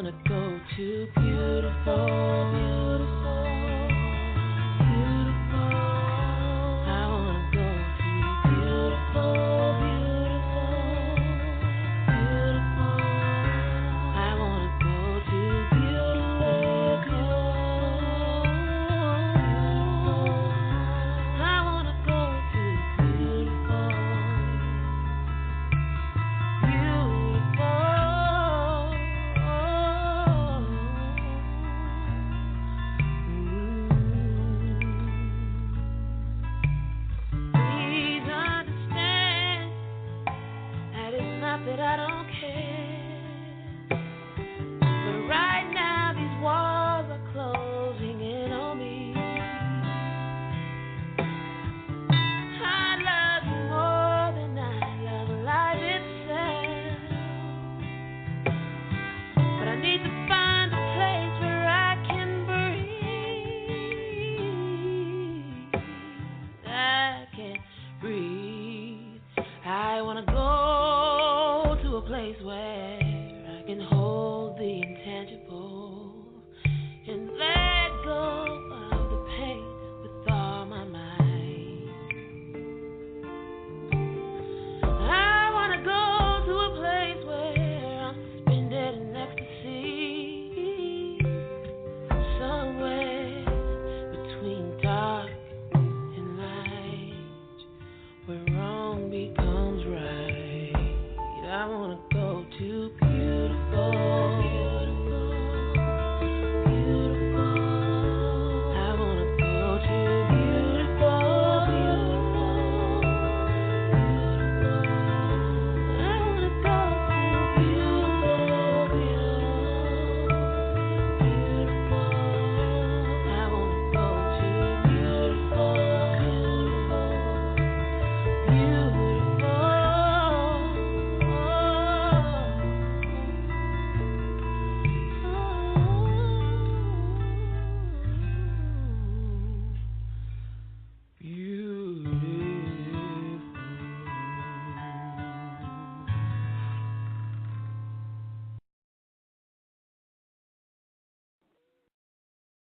wanna go to beautiful, beautiful, beautiful. I wanna go to beautiful, beautiful, beautiful. I wanna go to beautiful, beautiful, beautiful. I wanna go to beautiful, Please understand that it's not that I don't care, but right now these walls are closing in on me. I love you more than I love life itself, but I need to find a place where I can breathe. I can breathe. I wanna go to a place where I can hold the intangible.